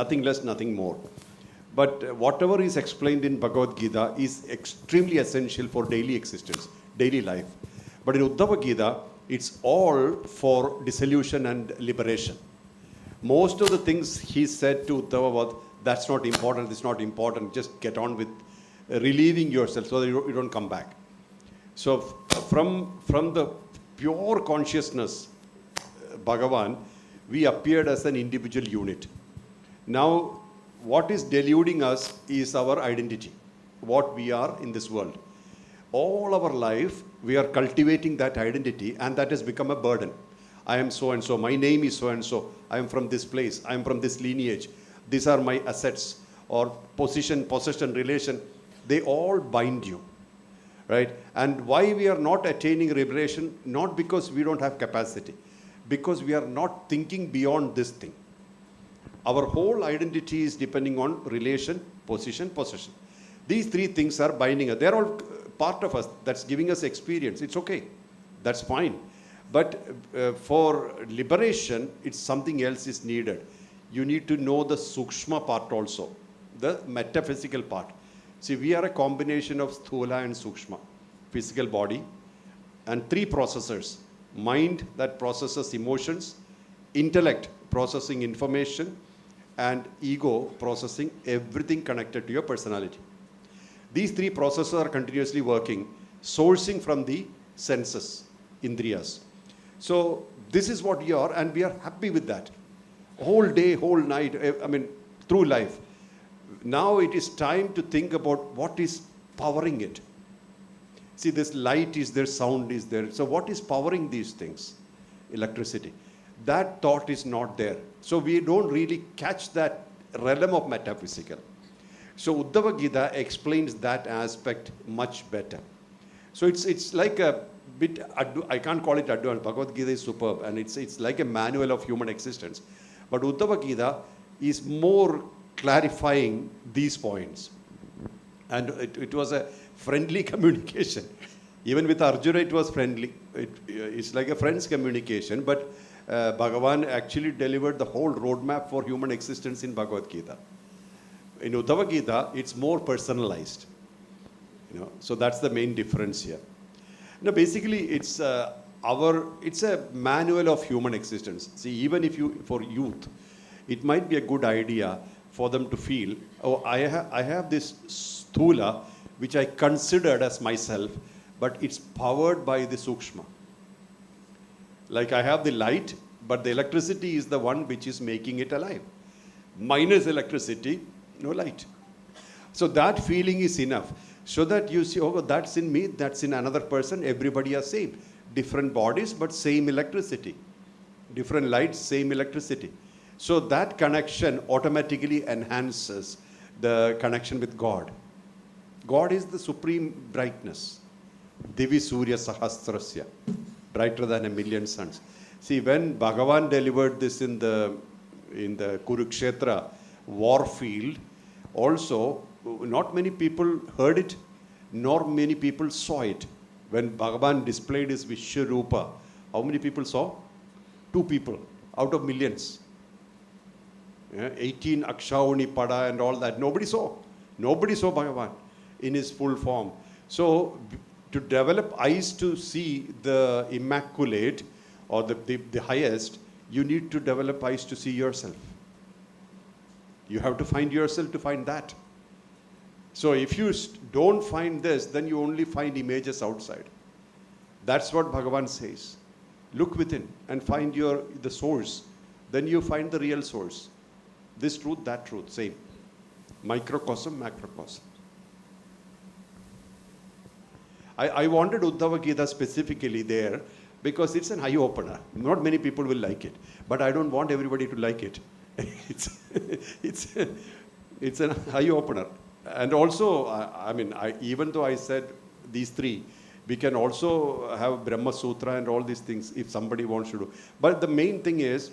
Nothing less, nothing more. But whatever is explained in Bhagavad Gita is extremely essential for daily existence, daily life. But in Uddhava Gita, it's all for dissolution and liberation. Most of the things he said to Uddhava was, that's not important, it's not important, just get on with relieving yourself so that you don't come back. So from the pure consciousness, Bhagavan, we appeared as an individual unit. Now, what is deluding us is our identity, what we are in this world. All our life, we are cultivating that identity, and that has become a burden. I am so and so, my name is so and so, I am from this place, I am from this lineage, these are my assets, or possession, relation, they all bind you, right? And why we are not attaining liberation? Not because we don't have capacity, because we are not thinking beyond this thing. Our whole identity is depending on relation, possession. These three things are binding us. They are all part of us, that's giving us experience. It's okay, that's fine. But for liberation, it's something else is needed. You need to know the sukshma part also, the metaphysical part. See, we are a combination of sthula and sukshma, physical body, and three processors. Mind that processes emotions, intellect processing information, and ego processing everything connected to your personality. These three processors are continuously working, sourcing from the senses, indriyas. So this is what we are, and we are happy with that. Whole day, whole night, I mean, through life. Now it is time to think about what is powering it. See, this light is there, sound is there. So what is powering these things? Electricity. That thought is not there. So we don't really catch that realm of metaphysical. So Uddhava Gita explains that aspect much better. So it's like a bit, I can't call it advanced. Bhagavad Gita is superb, and it's like a manual of human existence. But Uddhava Gita is more clarifying these points. And it was a friendly communication. Even with Arjuna, it was friendly. It's like a friend's communication, but Bhagavan actually delivered the whole roadmap for human existence in Bhagavad Gita. In Uddhava Gita, it's more personalized. So that's the main difference here. Now, basically, it's a manual of human existence. See, even if for youth, it might be a good idea for them to feel, oh, I have this sthula, which I considered as myself, but it's powered by the sukshma. Like I have the light, but the electricity is the one which is making it alive. Minus electricity, no light. So that feeling is enough. So that you see, oh, that's in me, that's in another person, everybody are same. Different bodies, but same electricity. Different lights, same electricity. So that connection automatically enhances the connection with God. God is the supreme brightness. Divi Surya Sahasrasya, brighter than a million suns. See, when Bhagavan delivered this in the Kurukshetra war field, also not many people heard it, nor many people saw it. When Bhagavan displayed his Vishwarupa, how many people saw? 2 people out of millions. 18 Akshauni Pada and all that. Nobody saw. Nobody saw Bhagavan in his full form. So to develop eyes to see the immaculate or the highest, you need to develop eyes to see yourself. You have to find yourself to find that. So if you don't find this, then you only find images outside. That's what Bhagavan says. Look within and find the source. Then you find the real source. This truth, that truth, same. Microcosm, macrocosm. I wanted Uddhava Gita specifically there because it's an eye-opener. Not many people will like it. But I don't want everybody to like it. It's an eye-opener. And also, even though I said these 3, we can also have Brahma Sutra and all these things if somebody wants to do. But the main thing is,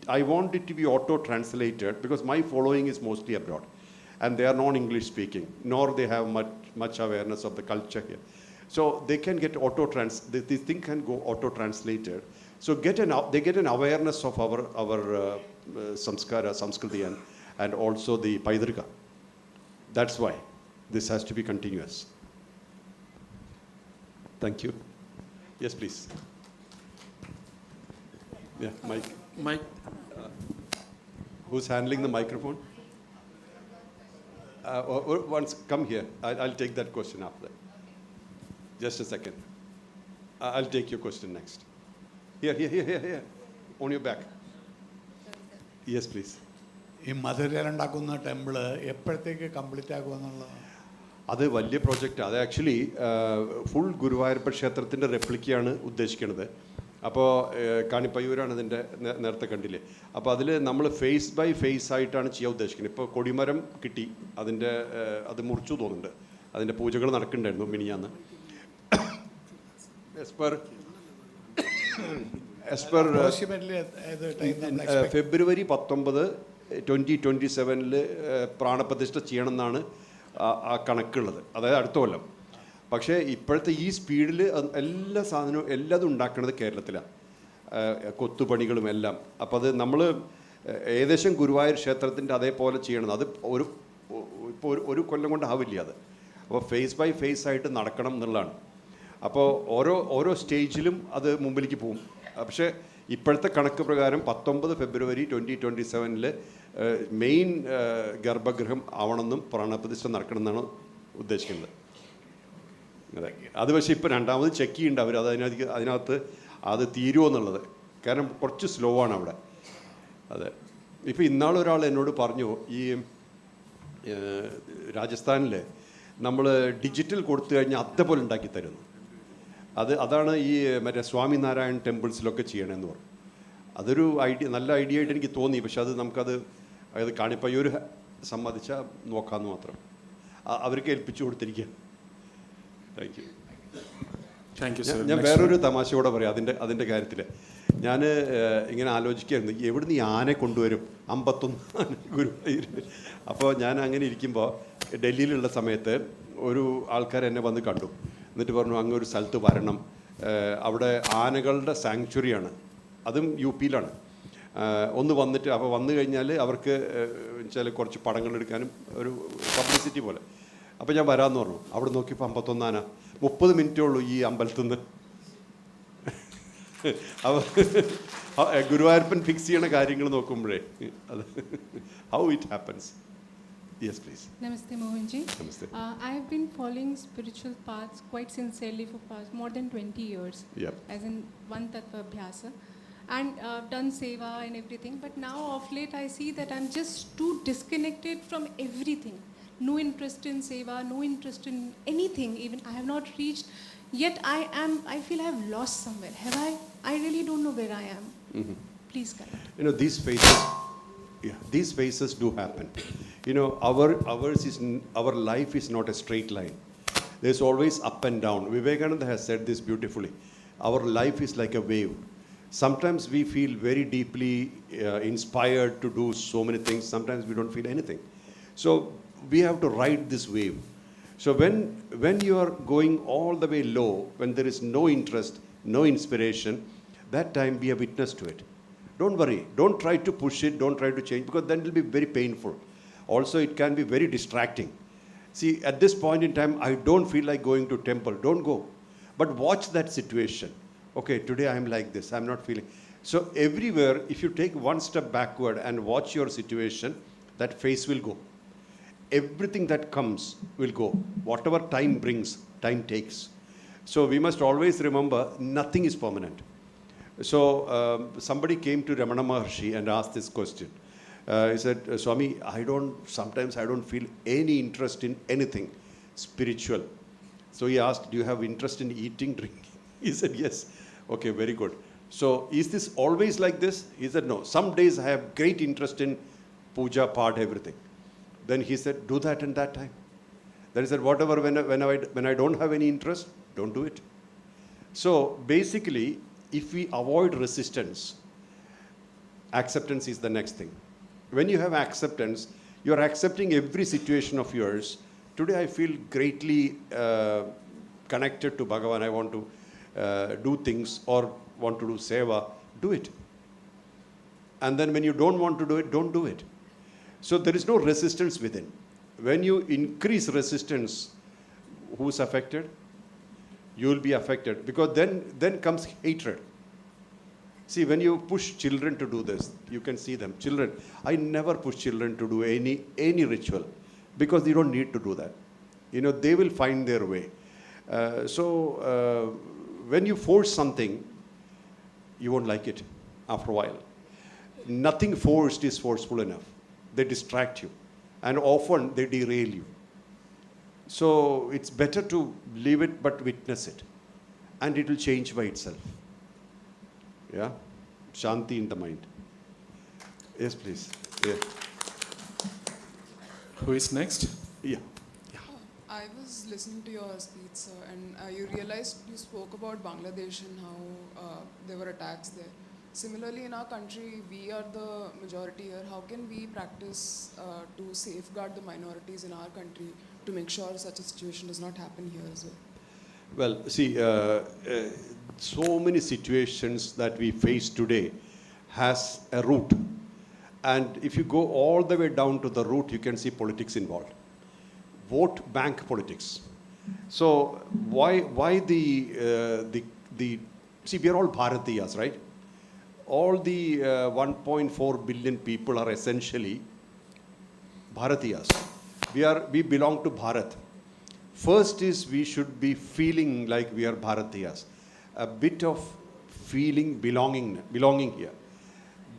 I want it to be auto-translated because my following is mostly abroad. And they are non-English speaking, nor they have much awareness of the culture here. So they can get this thing can go auto-translated. So they get an awareness of our samskara, samskriti, and also the paidrika. That's why this has to be continuous. Thank you. Yes, please. Yeah, Mike. Who's handling the microphone? Once come here. I'll take that question after. Just a second. I'll take your question next. Here. On your back. Yes, please. ഈ മധുരയിലുണ്ടാക്കുന്ന temple എപ്പോഴത്തേക്ക് complete ആകുമെന്നുള്ളത്? അത് വലിയ project. അത് actually full ഗുരുവായൂരപ്പ ക്ഷേത്രത്തിൻ്റെ റെപ്ലിക്കയാണ് ഉദ്ദേശിക്കുന്നത്. അപ്പോൾ കാണിപ്പയ്യൂരാണ് ഇതിൻ്റെ നേരത്തെ കണ്ടില്ലേ. അപ്പോൾ അതിൽ നമ്മൾ ഫേസ് ബൈ ഫേസ് ആയിട്ടാണ് ചെയ്യാൻ ഉദ്ദേശിക്കുന്നത്. ഇപ്പോൾ കൊടിമരം കിട്ടി, അത് മുറിച്ചു തോന്നുന്നുണ്ട്. അതിൻ്റെ പൂജകൾ നടക്കുന്നുണ്ടായിരുന്നു മിനിയാന്ന്. ഫെബ്രുവരി 19, 2027 പ്രാണപ്രതിഷ്ഠ ചെയ്യണമെന്നാണ് ആ കണക്കുള്ളത്. അതായത് അടുത്ത കൊല്ലം. പക്ഷേ ഇപ്പോഴത്തെ ഈ സ്പീഡിൽ എല്ലാ സാധനവും എല്ലാതും ഉണ്ടാക്കുന്നത് കേരളത്തിലാണ്, കൊത്തുപണികളും എല്ലാം. അപ്പോൾ അത് നമ്മൾ ഏകദേശം ഗുരുവായൂർ ക്ഷേത്രത്തിൻ്റെ അതേപോലെ ചെയ്യണം. അത് ഇപ്പോൾ ഒരു കൊല്ലം കൊണ്ട് ആവില്ല അത്. അപ്പോൾ ഫേസ് ബൈ ഫേസ് ആയിട്ട് നടക്കണം എന്നുള്ളതാണ്. അപ്പോൾ ഓരോ സ്റ്റേജിലും അത് മുമ്പിലേക്ക് പോകും. പക്ഷേ ഇപ്പോഴത്തെ കണക്ക് പ്രകാരം 19 ഫെബ്രുവരി 2027 മെയിൻ ഗർഭഗൃഹം ആവണമെന്നും പ്രാണപ്രതിഷ്ഠ നടക്കണമെന്നാണ് ഉദ്ദേശിക്കുന്നത്. അതെ, അത് പക്ഷേ ഇപ്പോൾ രണ്ടാമത് ചെക്ക് ചെയ്യുന്നുണ്ട് അവർ. അതിനകത്ത് അത് തീരുമോ എന്നുള്ളത്. കാരണം കുറച്ച് സ്ലോ ആണ് അവിടെ. അതെ, ഇപ്പോൾ ഇന്നാളൊരാൾ എന്നോട് പറഞ്ഞു, ഈ രാജസ്ഥാനിൽ നമ്മൾ ഡിജിറ്റൽ കൊടുത്തു കഴിഞ്ഞാൽ അതേപോലെ ഉണ്ടാക്കി തരുന്നു. അതാണ് ഈ മറ്റേ സ്വാമിനാരായൺ ടെമ്പിൾസിലൊക്കെ ചെയ്യണമെന്ന് പറഞ്ഞു. അതൊരു നല്ല ഐഡിയ ആയിട്ട് എനിക്ക് തോന്നി. പക്ഷെ നമുക്കത് കാണിപ്പയ്യൂർ സമ്മതിച്ചാൽ നോക്കാമെന്ന് മാത്രം. അവർക്ക് ഏൽപ്പിച്ചു കൊടുത്തിരിക്കുക. Thank you. ഞാൻ വേറൊരു തമാശ കൂടെ പറയാം അതിൻ്റെ കാര്യത്തിൽ. ഞാൻ ഇങ്ങനെ ആലോചിക്കുകയായിരുന്നു, എവിടുന്ന് ഈ ആനെ കൊണ്ടുവരും, 51 ഗുരുവായൂർ. അപ്പോൾ ഞാൻ അങ്ങനെ ഇരിക്കുമ്പോൾ ഡൽഹിയിലുള്ള സമയത്ത് ഒരു ആൾക്കാർ എന്നെ വന്ന് കണ്ടു. എന്നിട്ട് പറഞ്ഞു, അങ്ങ് ഒരു സ്ഥലത്ത് വരണം, അവിടെ ആനകളുടെ സാങ്ച്വറിയാണ്, അതും UP യിലാണ്. ഒന്ന് വന്നിട്ട്, അപ്പോൾ വന്നു കഴിഞ്ഞാൽ അവർക്ക് വെച്ചാൽ കുറച്ച് പടങ്ങൾ എടുക്കാനും ഒരു പബ്ലിസിറ്റി പോലെ. അപ്പോൾ ഞാൻ വരാമെന്ന് പറഞ്ഞു. അവിടെ നോക്കിയപ്പോൾ 51 ആന. 30 മിനിറ്റേ ഉള്ളൂ ഈ അമ്പലത്തിൽ നിന്ന്. ഗുരുവായൂരപ്പൻ ഫിക്സ് ചെയ്യണ കാര്യങ്ങൾ നോക്കുമ്പോഴേ അത് how it happens. Yes, please. Namaste, Mohanji. Namaste. I have been following spiritual paths quite sincerely for more than 20 years. Yep. As in one tattva abhyasa. And done seva and everything. But now of late I see that I'm just too disconnected from everything. No interest in seva, no interest in anything. Even I have not reached, yet I feel I have lost somewhere. Have I? I really don't know where I am. Mm-hmm. Please correct. You know, these phases do happen. You know, our life is not a straight line. There's always up and down. Vivekananda has said this beautifully. Our life is like a wave. Sometimes we feel very deeply inspired to do so many things. Sometimes we don't feel anything. So we have to ride this wave. So when you are going all the way low, when there is no interest, no inspiration, that time be a witness to it. Don't worry. Don't try to push it. Don't try to change, because then it will be very painful. Also, it can be very distracting. See, at this point in time, I don't feel like going to temple. Don't go. But watch that situation. Okay, today I am like this. I'm not feeling. So everywhere, if you take one step backward and watch your situation, that phase will go. Everything that comes will go. Whatever time brings, time takes. So we must always remember, nothing is permanent. So somebody came to Ramana Maharshi and asked this question. He said, Swami, sometimes I don't feel any interest in anything spiritual. So he asked, do you have interest in eating, drinking? He said, yes. Okay, very good. So is this always like this? He said, no. Some days I have great interest in puja, part, everything. Then he said, do that in that time. Then he said, whatever, when I don't have any interest, don't do it. So basically, if we avoid resistance, acceptance is the next thing. When you have acceptance, you are accepting every situation of yours. Today I feel greatly connected to Bhagavan. I want to do things or want to do seva. Do it. And then when you don't want to do it, don't do it. So there is no resistance within. When you increase resistance, who's affected? You will be affected, because then comes hatred. See, when you push children to do this, you can see them. Children, I never push children to do any ritual, because they don't need to do that. You know, they will find their way. So when you force something, you won't like it after a while. Nothing forced is forceful enough. They distract you, and often they derail you. So it's better to leave it but witness it, and it will change by itself. Yeah, Shanti in the mind. Yes, please. Yeah. Who is next? Yeah. I was listening to your speech, sir, and you realized you spoke about Bangladesh and how there were attacks there. Similarly, in our country, we are the majority here. How can we practice to safeguard the minorities in our country to make sure such a situation does not happen here as well? Well, see, so many situations that we face today has a root. And if you go all the way down to the root, you can see politics involved. Vote bank politics. So why the see, we are all Bharatiyas, right? All the 1.4 billion people are essentially Bharatiyas. We belong to Bharat. First is, we should be feeling like we are Bharatiyas. A bit of feeling belonging here.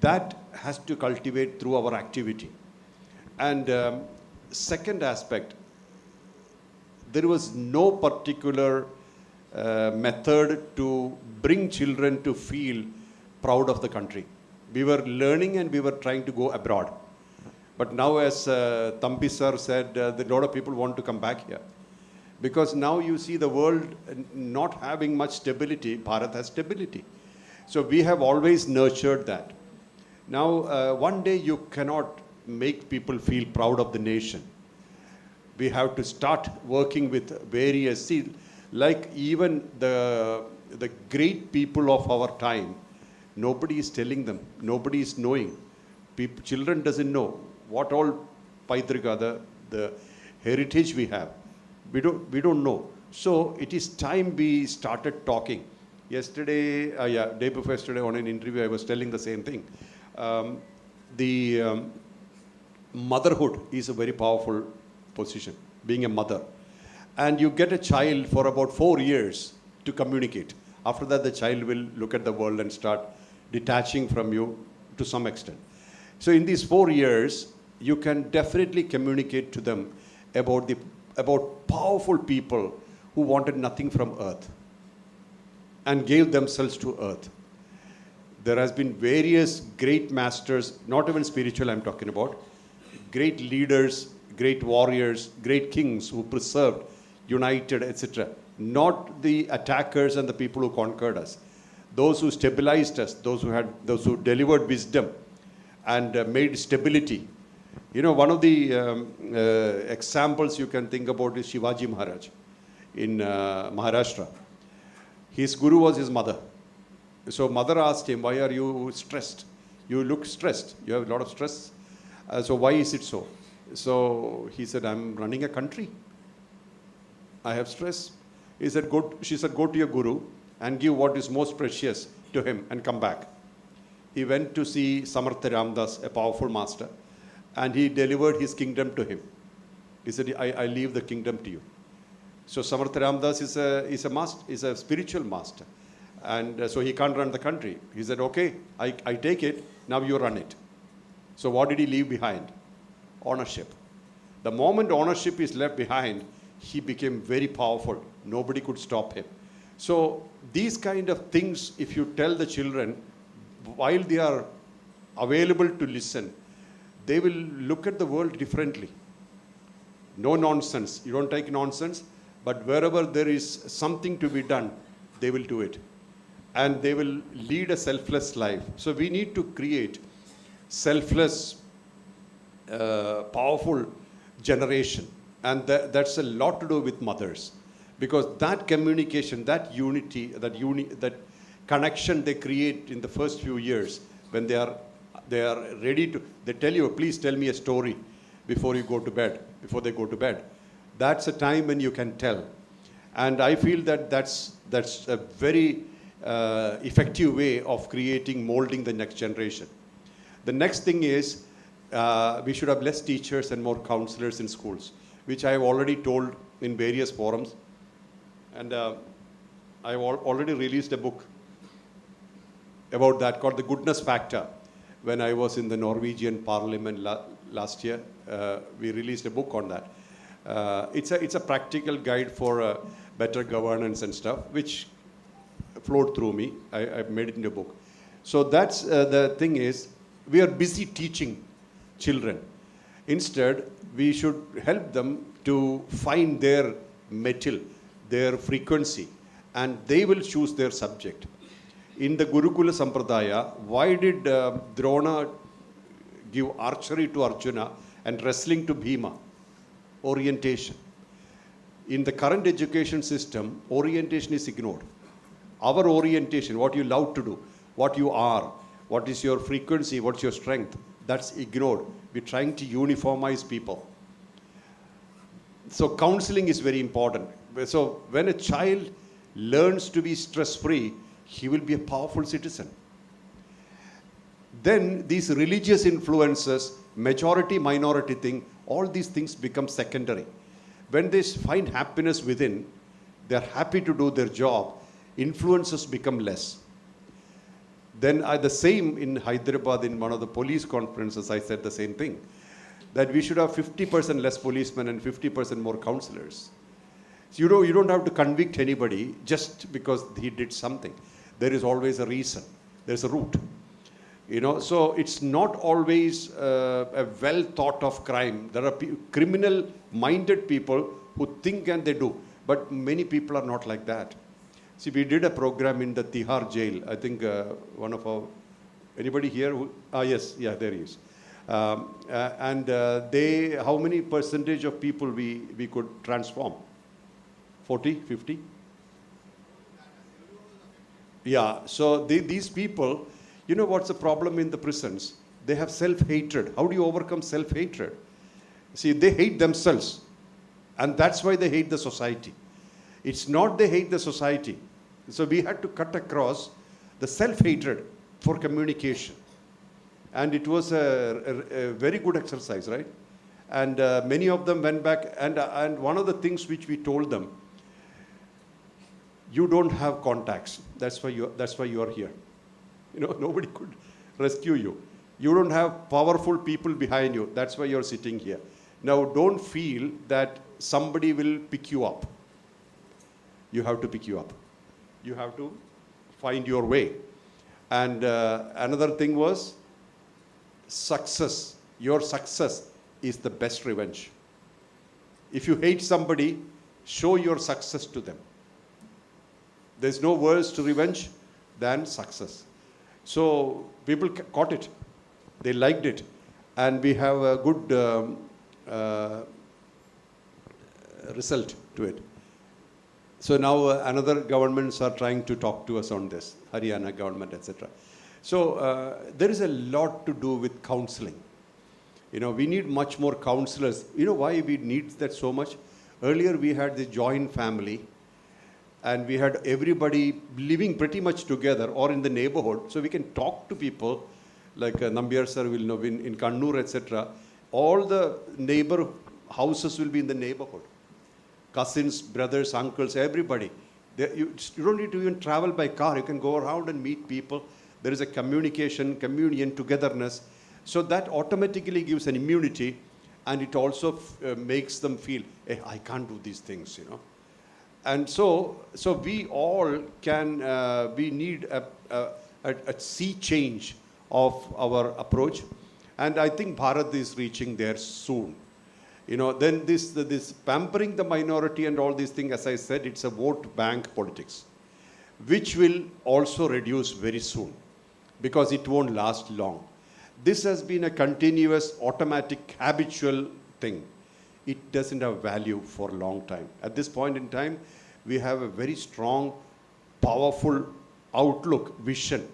That has to cultivate through our activity. And second aspect, there was no particular method to bring children to feel proud of the country. We were learning and we were trying to go abroad. But now, as Thampi sir said, a lot of people want to come back here. Because now you see the world not having much stability, Bharat has stability. So we have always nurtured that. Now, one day you cannot make people feel proud of the nation. We have to start working with various, see, like even the great people of our time, nobody is telling them, nobody is knowing. Children doesn't know what all Paitrika, the heritage we have. We don't know. So it is time we started talking. Yesterday, day before yesterday on an interview, I was telling the same thing. Motherhood is a very powerful position, being a mother. And you get a child for about 4 years to communicate. After that, the child will look at the world and start detaching from you to some extent. So in these 4 years, you can definitely communicate to them about powerful people who wanted nothing from earth and gave themselves to earth. There has been various great masters, not even spiritual I'm talking about, great leaders, great warriors, great kings who preserved, united, etc. Not the attackers and the people who conquered us. Those who stabilized us, those who delivered wisdom and made stability. You know, one of the examples you can think about is Shivaji Maharaj in Maharashtra. His guru was his mother. So mother asked him, why are you stressed? You look stressed. You have a lot of stress. So why is it so? So he said, I'm running a country. I have stress. She said, go to your guru and give what is most precious to him and come back. He went to see Samartha Ramdas, a powerful master, and he delivered his kingdom to him. He said, I leave the kingdom to you. So Samartha Ramdas is a spiritual master. And so he can't run the country. He said, okay, I take it, now you run it. So what did he leave behind? Ownership. The moment ownership is left behind, he became very powerful. Nobody could stop him. So these kind of things, if you tell the children, while they are available to listen, they will look at the world differently. No nonsense. You don't take nonsense, but wherever there is something to be done, they will do it. And they will lead a selfless life. So we need to create selfless, powerful generation. And that's a lot to do with mothers. Because that communication, that unity, that connection they create in the first few years, when they are ready to, they tell you, please tell me a story before you go to bed, before they go to bed. That's a time when you can tell. And I feel that that's a very effective way of creating, molding the next generation. The next thing is, we should have less teachers and more counselors in schools, which I have already told in various forums. And I have already released a book about that called The Goodness Factor. When I was in the Norwegian Parliament last year, we released a book on that. It's a practical guide for better governance and stuff, which flowed through me. I made it into a book. So that's the thing is, we are busy teaching children. Instead, we should help them to find their metal, their frequency, and they will choose their subject. In the Gurukula Sampradaya, why did Drona give archery to Arjuna and wrestling to Bhima? Orientation. In the current education system, orientation is ignored. Our orientation, what you love to do, what you are, what is your frequency, what's your strength, that's ignored. We're trying to uniformize people. So counseling is very important. So when a child learns to be stress-free, he will be a powerful citizen. Then these religious influences, majority, minority thing, all these things become secondary. When they find happiness within, they're happy to do their job, influences become less. Then the same in Hyderabad, in one of the police conferences, I said the same thing, that we should have 50% less policemen and 50% more counselors. So you don't have to convict anybody just because he did something. There is always a reason. There's a root. So it's not always a well thought of crime. There are criminal-minded people who think and they do, but many people are not like that. See, we did a program in the Tihar jail. I think one of our, anybody here? Yes, yeah, there he is. How many percentage of people we could transform? 40, 50? Yeah, so these people, what's the problem in the prisons? They have self-hatred. How do you overcome self-hatred? See, they hate themselves. And that's why they hate the society. It's not they hate the society. So we had to cut across the self-hatred for communication. And it was a very good exercise, right? And many of them went back. And one of the things which we told them, you don't have contacts. That's why you are here. Nobody could rescue you. You don't have powerful people behind you. That's why you're sitting here. Now, don't feel that somebody will pick you up. You have to pick you up. You have to find your way. And another thing was success. Your success is the best revenge. If you hate somebody, show your success to them. There's no worse to revenge than success. So people caught it. They liked it. And we have a good result to it. So now another governments are trying to talk to us on this, Haryana government, etc. So there is a lot to do with counseling. We need much more counselors. Why we need that so much? Earlier we had the joint family, and we had everybody living pretty much together or in the neighborhood, so we can talk to people like Nambiar sir will know in Kannur, etc. All the neighbor houses will be in the neighborhood. Cousins, brothers, uncles, everybody. You don't need to even travel by car. You can go around and meet people. There is a communication, communion, togetherness. So that automatically gives an immunity, and it also makes them feel, hey, I can't do these things, And so we all can, we need a sea change of our approach. And I think Bharat is reaching there soon. Then this pampering the minority and all these things, as I said, it's a vote bank politics, which will also reduce very soon because it won't last long. This has been a continuous, automatic, habitual thing. It doesn't have value for a long time. At this point in time, we have a very strong, powerful outlook, vision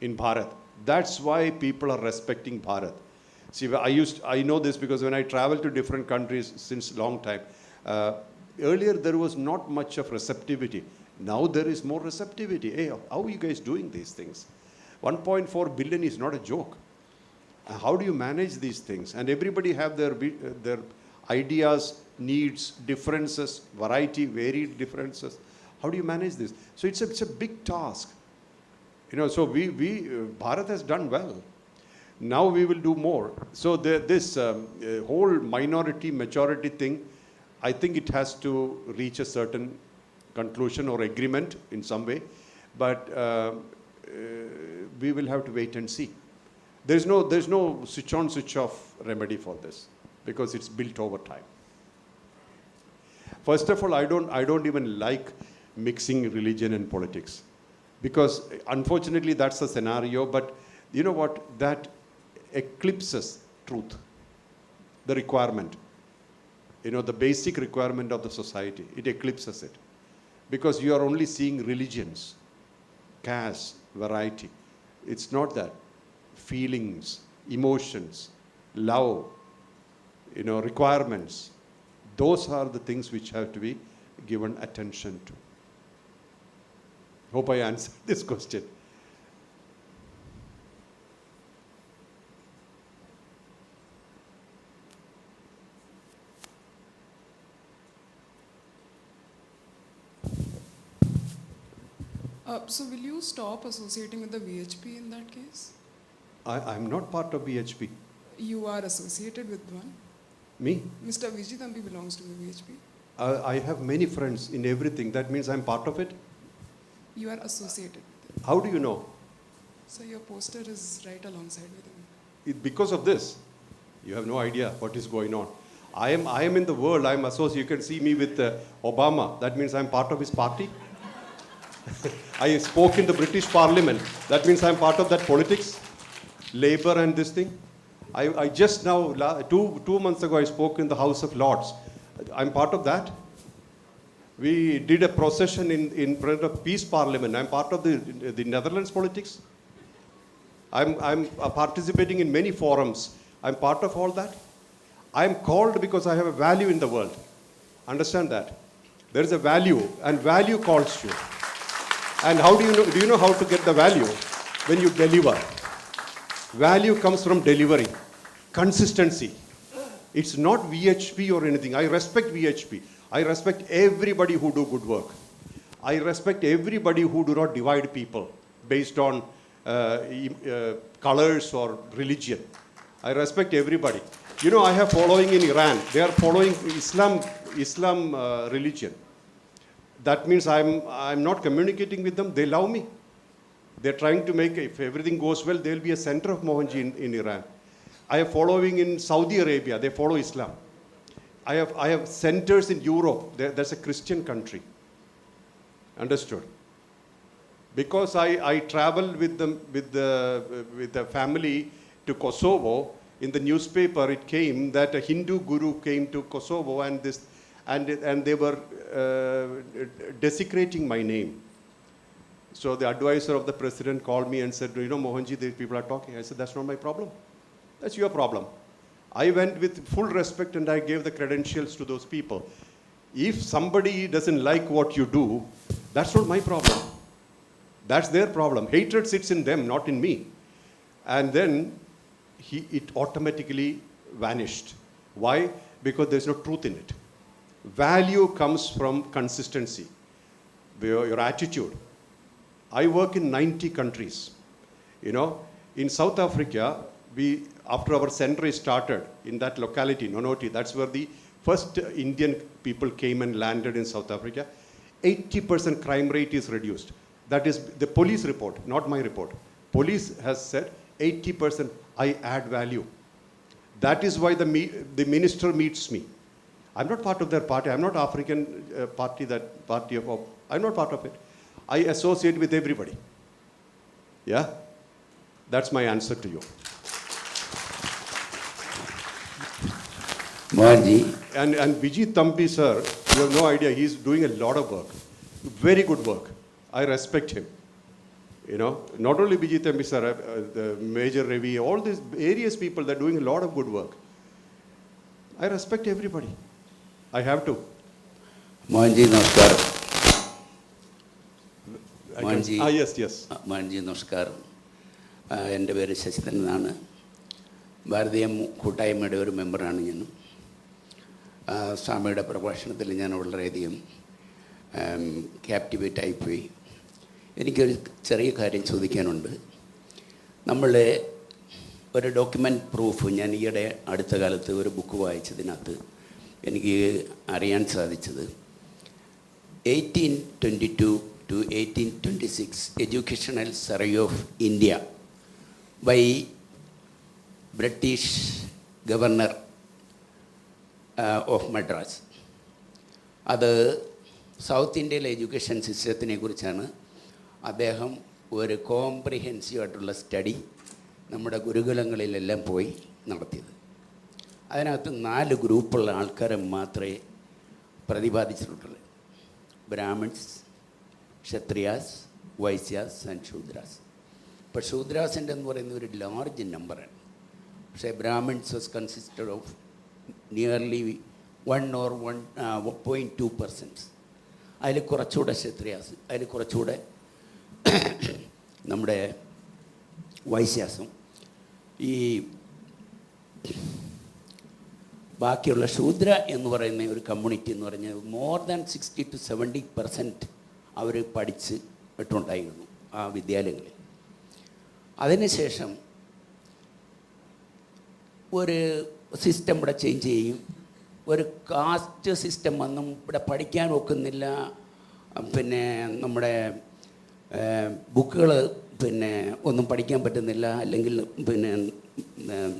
in Bharat. That's why people are respecting Bharat. See, I know this because when I travel to different countries since a long time, earlier there was not much of receptivity. Now there is more receptivity. Hey, how are you guys doing these things? 1.4 billion is not a joke. How do you manage these things? And everybody have their ideas, needs, differences, variety, varied differences. How do you manage this? So it's a big task. So Bharat has done well. Now we will do more. So this whole minority majority thing, I think it has to reach a certain conclusion or agreement in some way, but we will have to wait and see. There's no switch on, switch off remedy for this because it's built over time. First of all, I don't even like mixing religion and politics because unfortunately that's the scenario. But you know what? That eclipses truth, the requirement, the basic requirement of the society. It eclipses it because you are only seeing religions, caste, variety. It's not that. Feelings, emotions, love, requirements. Those are the things which have to be given attention to. Hope I answered this question. So will you stop associating with the VHP in that case? I'm not part of BHP. You are associated with one. Me? Mr. Vijay Thambi belongs to the VHP. I have many friends in everything. That means I'm part of it. You are associated with it. How do you know? So your poster is right alongside with him. Because of this, you have no idea what is going on. I am in the world. I'm associated. You can see me with Obama. That means I'm part of his party. I spoke in the British Parliament. That means I'm part of that politics, Labour and this thing. I just now, 2 months ago, I spoke in the House of Lords. I'm part of that. We did a procession in front of Peace Parliament. I'm part of the Netherlands politics. I'm participating in many forums. I'm part of all that. I'm called because I have a value in the world. Understand that. There is a value, and value calls you. And how do you know? Do you know how to get the value? When you deliver. Value comes from delivery. Consistency. It's not VHP or anything. I respect VHP. I respect everybody who do good work. I respect everybody who do not divide people based on colors or religion. I respect everybody. You know, I have following in Iran. They are following Islam religion. That means I'm not communicating with them. They love me. They're trying to make, if everything goes well, there will be a center of Mohanji in Iran. I have following in Saudi Arabia. They follow Islam. I have centers in Europe. That's a Christian country. Understood? Because I travel with the family to Kosovo. In the newspaper, it came that a Hindu guru came to Kosovo, and they were desecrating my name. So the advisor of the president called me and said, you know, Mohanji, these people are talking. I said, that's not my problem. That's your problem. I went with full respect and I gave the credentials to those people. If somebody doesn't like what you do, that's not my problem. That's their problem. Hatred sits in them, not in me. And then it automatically vanished. Why? Because there's no truth in it. Value comes from consistency, your attitude. I work in 90 countries. You know, in South Africa, after our center started in that locality, Nonoti, that's where the first Indian people came and landed in South Africa. 80% crime rate is reduced. That is the police report, not my report. Police has said 80% I add value. That is why the minister meets me. I'm not part of their party. I'm not African party, I'm not part of it. I associate with everybody. Yeah? That's my answer to you. Mohanji. And Vijay Thambi, sir, you have no idea, he's doing a lot of work. Very good work. I respect him. You know, not only Vijay Thambi, sir, the Major Ravi, all these various people, they're doing a lot of good work. I respect everybody. I have to. Mohanji, namaskar. Mohanji. Yes. Mohanji, namaskar. എൻ്റെ പേര് ശശിധരൻ എന്നാണ്. ഭാരതീയം കൂട്ടായ്മയുടെ ഒരു മെമ്പറാണ് ഞാൻ. സ്വാമിയുടെ പ്രഭാഷണത്തിൽ ഞാൻ വളരെയധികം ക്യാപ്റ്റിവേറ്റായിപ്പോയി. എനിക്കൊരു ചെറിയ കാര്യം ചോദിക്കാനുണ്ട്. നമ്മൾ ഒരു ഡോക്യുമെൻ്റ് പ്രൂഫ്, ഞാൻ ഈയിടെ അടുത്ത കാലത്ത് ഒരു ബുക്ക് വായിച്ചതിനകത്ത് എനിക്ക് അറിയാൻ സാധിച്ചത് 1822 to 1826 Educational Survey of India by British Governor of Madras. അത് സൗത്ത് ഇന്ത്യയിലെ എഡ്യൂക്കേഷൻ സിസ്റ്റത്തിനെ കുറിച്ചാണ്. അദ്ദേഹം ഒരു കോംപ്രിഹെൻസീവായിട്ടുള്ള സ്റ്റഡി നമ്മുടെ ഗുരുകുലങ്ങളിലെല്ലാം പോയി നടത്തിയത്. അതിനകത്ത് 4 ഗ്രൂപ്പുള്ള ആൾക്കാരെ മാത്രമേ പ്രതിപാദിച്ചിട്ടുള്ളൂ. ബ്രാഹ്മിൺസ്, ക്ഷത്രിയാസ്, വൈശ്യാസ് ആൻഡ് ശൂദ്രാസ്. ഇപ്പോൾ ശൂദ്രാസിൻ്റെ എന്ന് പറയുന്ന ഒരു ലാർജ് നമ്പറാണ്. പക്ഷേ Brahmins was consisted of nearly 1 or 1.2%. അതിൽ കുറച്ചുകൂടെ ക്ഷത്രിയാസ്, അതിൽ കുറച്ചുകൂടെ നമ്മുടെ വൈശ്യാസും, ഈ ബാക്കിയുള്ള ശൂദ്ര എന്ന് പറയുന്ന ഒരു കമ്മ്യൂണിറ്റി എന്ന് പറഞ്ഞാൽ മോർ ദാൻ 60 to 70% അവർ പഠിച്ച് ഇട്ടുണ്ടായിരുന്നു ആ വിദ്യാലയങ്ങളിൽ. അതിനുശേഷം ഒരു സിസ്റ്റം ഇവിടെ ചേഞ്ച് ചെയ്യും. ഒരു കാസ്റ്റ് സിസ്റ്റം വന്നും ഇവിടെ പഠിക്കാൻ ഒക്കുന്നില്ല. പിന്നെ നമ്മുടെ ബുക്കുകൾ പിന്നെ ഒന്നും പഠിക്കാൻ പറ്റുന്നില്ല, അല്ലെങ്കിൽ പിന്നെ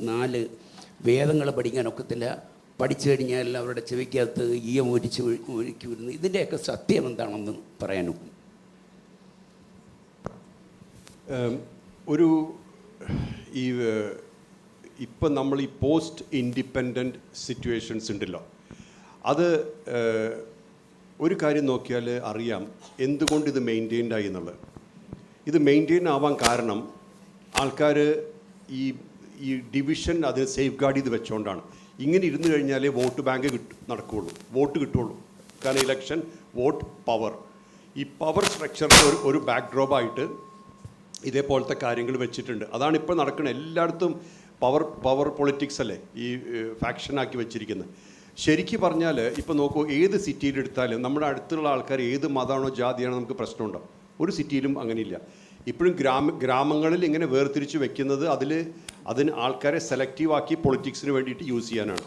4 വേദങ്ങൾ പഠിക്കാൻ ഒക്കത്തില്ല. പഠിച്ചു കഴിഞ്ഞാൽ അവരുടെ ചെവിക്കകത്ത് ഈയം ഒഴിച്ചു വരുന്നു. ഇതിൻ്റെയൊക്കെ സത്യം എന്താണെന്ന് പറയാനൊക്കും? ഒരു ഇപ്പം നമ്മൾ ഈ പോസ്റ്റ് ഇൻഡിപെൻഡൻറ്റ് സിറ്റുവേഷൻസ് ഉണ്ടല്ലോ, അത് ഒരു കാര്യം നോക്കിയാൽ അറിയാം എന്തുകൊണ്ട് ഇത് മെയിൻറ്റെയിൻഡ് ആയി എന്നുള്ളത്. ഇത് മെയിൻറ്റെയിൻ ആവാൻ കാരണം ആൾക്കാർ ഈ ഡിവിഷൻ അതിന് സേഫ് ഗാർഡ് ചെയ്ത് വെച്ചുകൊണ്ടാണ്. ഇങ്ങനെ ഇരുന്ന് കഴിഞ്ഞാലേ വോട്ട് ബാങ്ക് നടക്കുകയുള്ളൂ, വോട്ട് കിട്ടുകയുള്ളൂ. കാരണം ഇലക്ഷൻ, വോട്ട്, പവർ. ഈ പവർ സ്ട്രക്ചറിന് ഒരു ബാക്ക്ഡ്രോപ്പായിട്ട് ഇതേപോലത്തെ കാര്യങ്ങൾ വെച്ചിട്ടുണ്ട്. അതാണ് ഇപ്പോൾ നടക്കുന്നത്. എല്ലായിടത്തും പവർ പൊളിറ്റിക്സ് അല്ലേ ഈ ഫാക്ഷനാക്കി വെച്ചിരിക്കുന്നത്. ശരിക്കും പറഞ്ഞാൽ ഇപ്പോൾ നോക്കൂ, ഏത് സിറ്റിയിലെടുത്താലും നമ്മുടെ അടുത്തുള്ള ആൾക്കാർ ഏത് മതമാണോ ജാതിയാണോ നമുക്ക് പ്രശ്നമുണ്ടോ? ഒരു സിറ്റിയിലും അങ്ങനെയില്ല. ഇപ്പോഴും ഗ്രാമങ്ങളിൽ ഇങ്ങനെ വേർതിരിച്ച് വെക്കുന്നത് അതിന് ആൾക്കാരെ സെലക്റ്റീവാക്കി പൊളിറ്റിക്സിന് വേണ്ടിയിട്ട് യൂസ് ചെയ്യാനാണ്.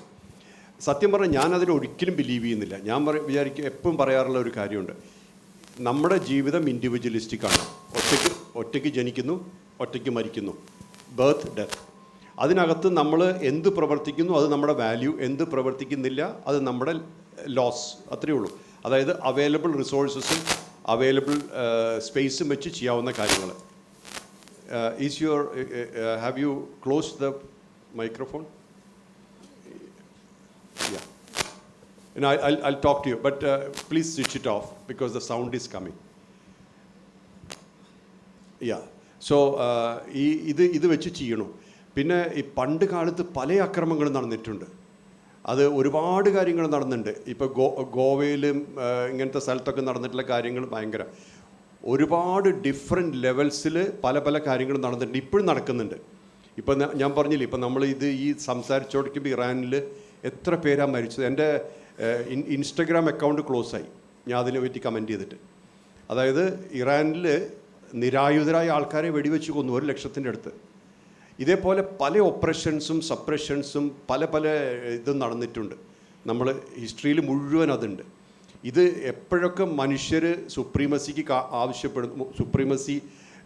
സത്യം പറഞ്ഞാൽ ഞാനതിൽ ഒരിക്കലും ബിലീവ് ചെയ്യുന്നില്ല. ഞാൻ വിചാരിക്കും, എപ്പോഴും പറയാറുള്ള ഒരു കാര്യമുണ്ട്, നമ്മുടെ ജീവിതം ഇൻഡിവിജ്വലിസ്റ്റിക്കാണ്. ഒറ്റയ്ക്ക് ജനിക്കുന്നു, ഒറ്റയ്ക്ക് മരിക്കുന്നു, ബർത്ത്, ഡെത്ത്. അതിനകത്ത് നമ്മൾ എന്ത് പ്രവർത്തിക്കുന്നു അത് നമ്മുടെ വാല്യൂ, എന്ത് പ്രവർത്തിക്കുന്നില്ല അത് നമ്മുടെ ലോസ്. അത്രയേ ഉള്ളൂ. അതായത് അവൈലബിൾ റിസോഴ്സസും അവൈലബിൾ സ്പേസും വെച്ച് ചെയ്യാവുന്ന കാര്യങ്ങൾ. Have you close the microphone? Yeah. I'll talk to you, but please switch it off because the sound is coming. Yeah. So ഇത് വെച്ച് ചെയ്യണം. പിന്നെ ഈ പണ്ട് കാലത്ത് പല അക്രമങ്ങളും നടന്നിട്ടുണ്ട്. അത് ഒരുപാട് കാര്യങ്ങൾ നടന്നിട്ടുണ്ട്. ഇപ്പോൾ ഗോവയിലും ഇങ്ങനത്തെ സ്ഥലത്തൊക്കെ നടന്നിട്ടുള്ള കാര്യങ്ങൾ ഭയങ്കര ഒരുപാട് ഡിഫറെൻറ്റ് ലെവൽസിൽ പല കാര്യങ്ങളും നടന്നിട്ടുണ്ട്, ഇപ്പോഴും നടക്കുന്നുണ്ട്. ഇപ്പം ഞാൻ പറഞ്ഞില്ലേ, ഇപ്പം നമ്മൾ ഈ സംസാരിച്ചോടിക്കുമ്പോൾ ഇറാനിൽ എത്ര പേരാണ് മരിച്ചത്. എൻ്റെ ഇൻസ്റ്റഗ്രാം അക്കൗണ്ട് ക്ലോസായി ഞാൻ അതിനെ പറ്റി കമൻറ്റ് ചെയ്തിട്ട്. അതായത് ഇറാനിൽ നിരായുധരായ ആൾക്കാരെ വെടിവെച്ച് കൊന്നു 1 ലക്ഷത്തിൻ്റെ അടുത്ത്. ഇതേപോലെ പല ഓപ്പറേഷൻസും സപ്രഷൻസും പല ഇതും നടന്നിട്ടുണ്ട്. നമ്മൾ ഹിസ്റ്ററിയിൽ മുഴുവൻ അതുണ്ട്. ഇത് എപ്പോഴൊക്കെ മനുഷ്യർ സുപ്രീമസിക്ക് ആവശ്യപ്പെടുന്നു, സുപ്രീമസി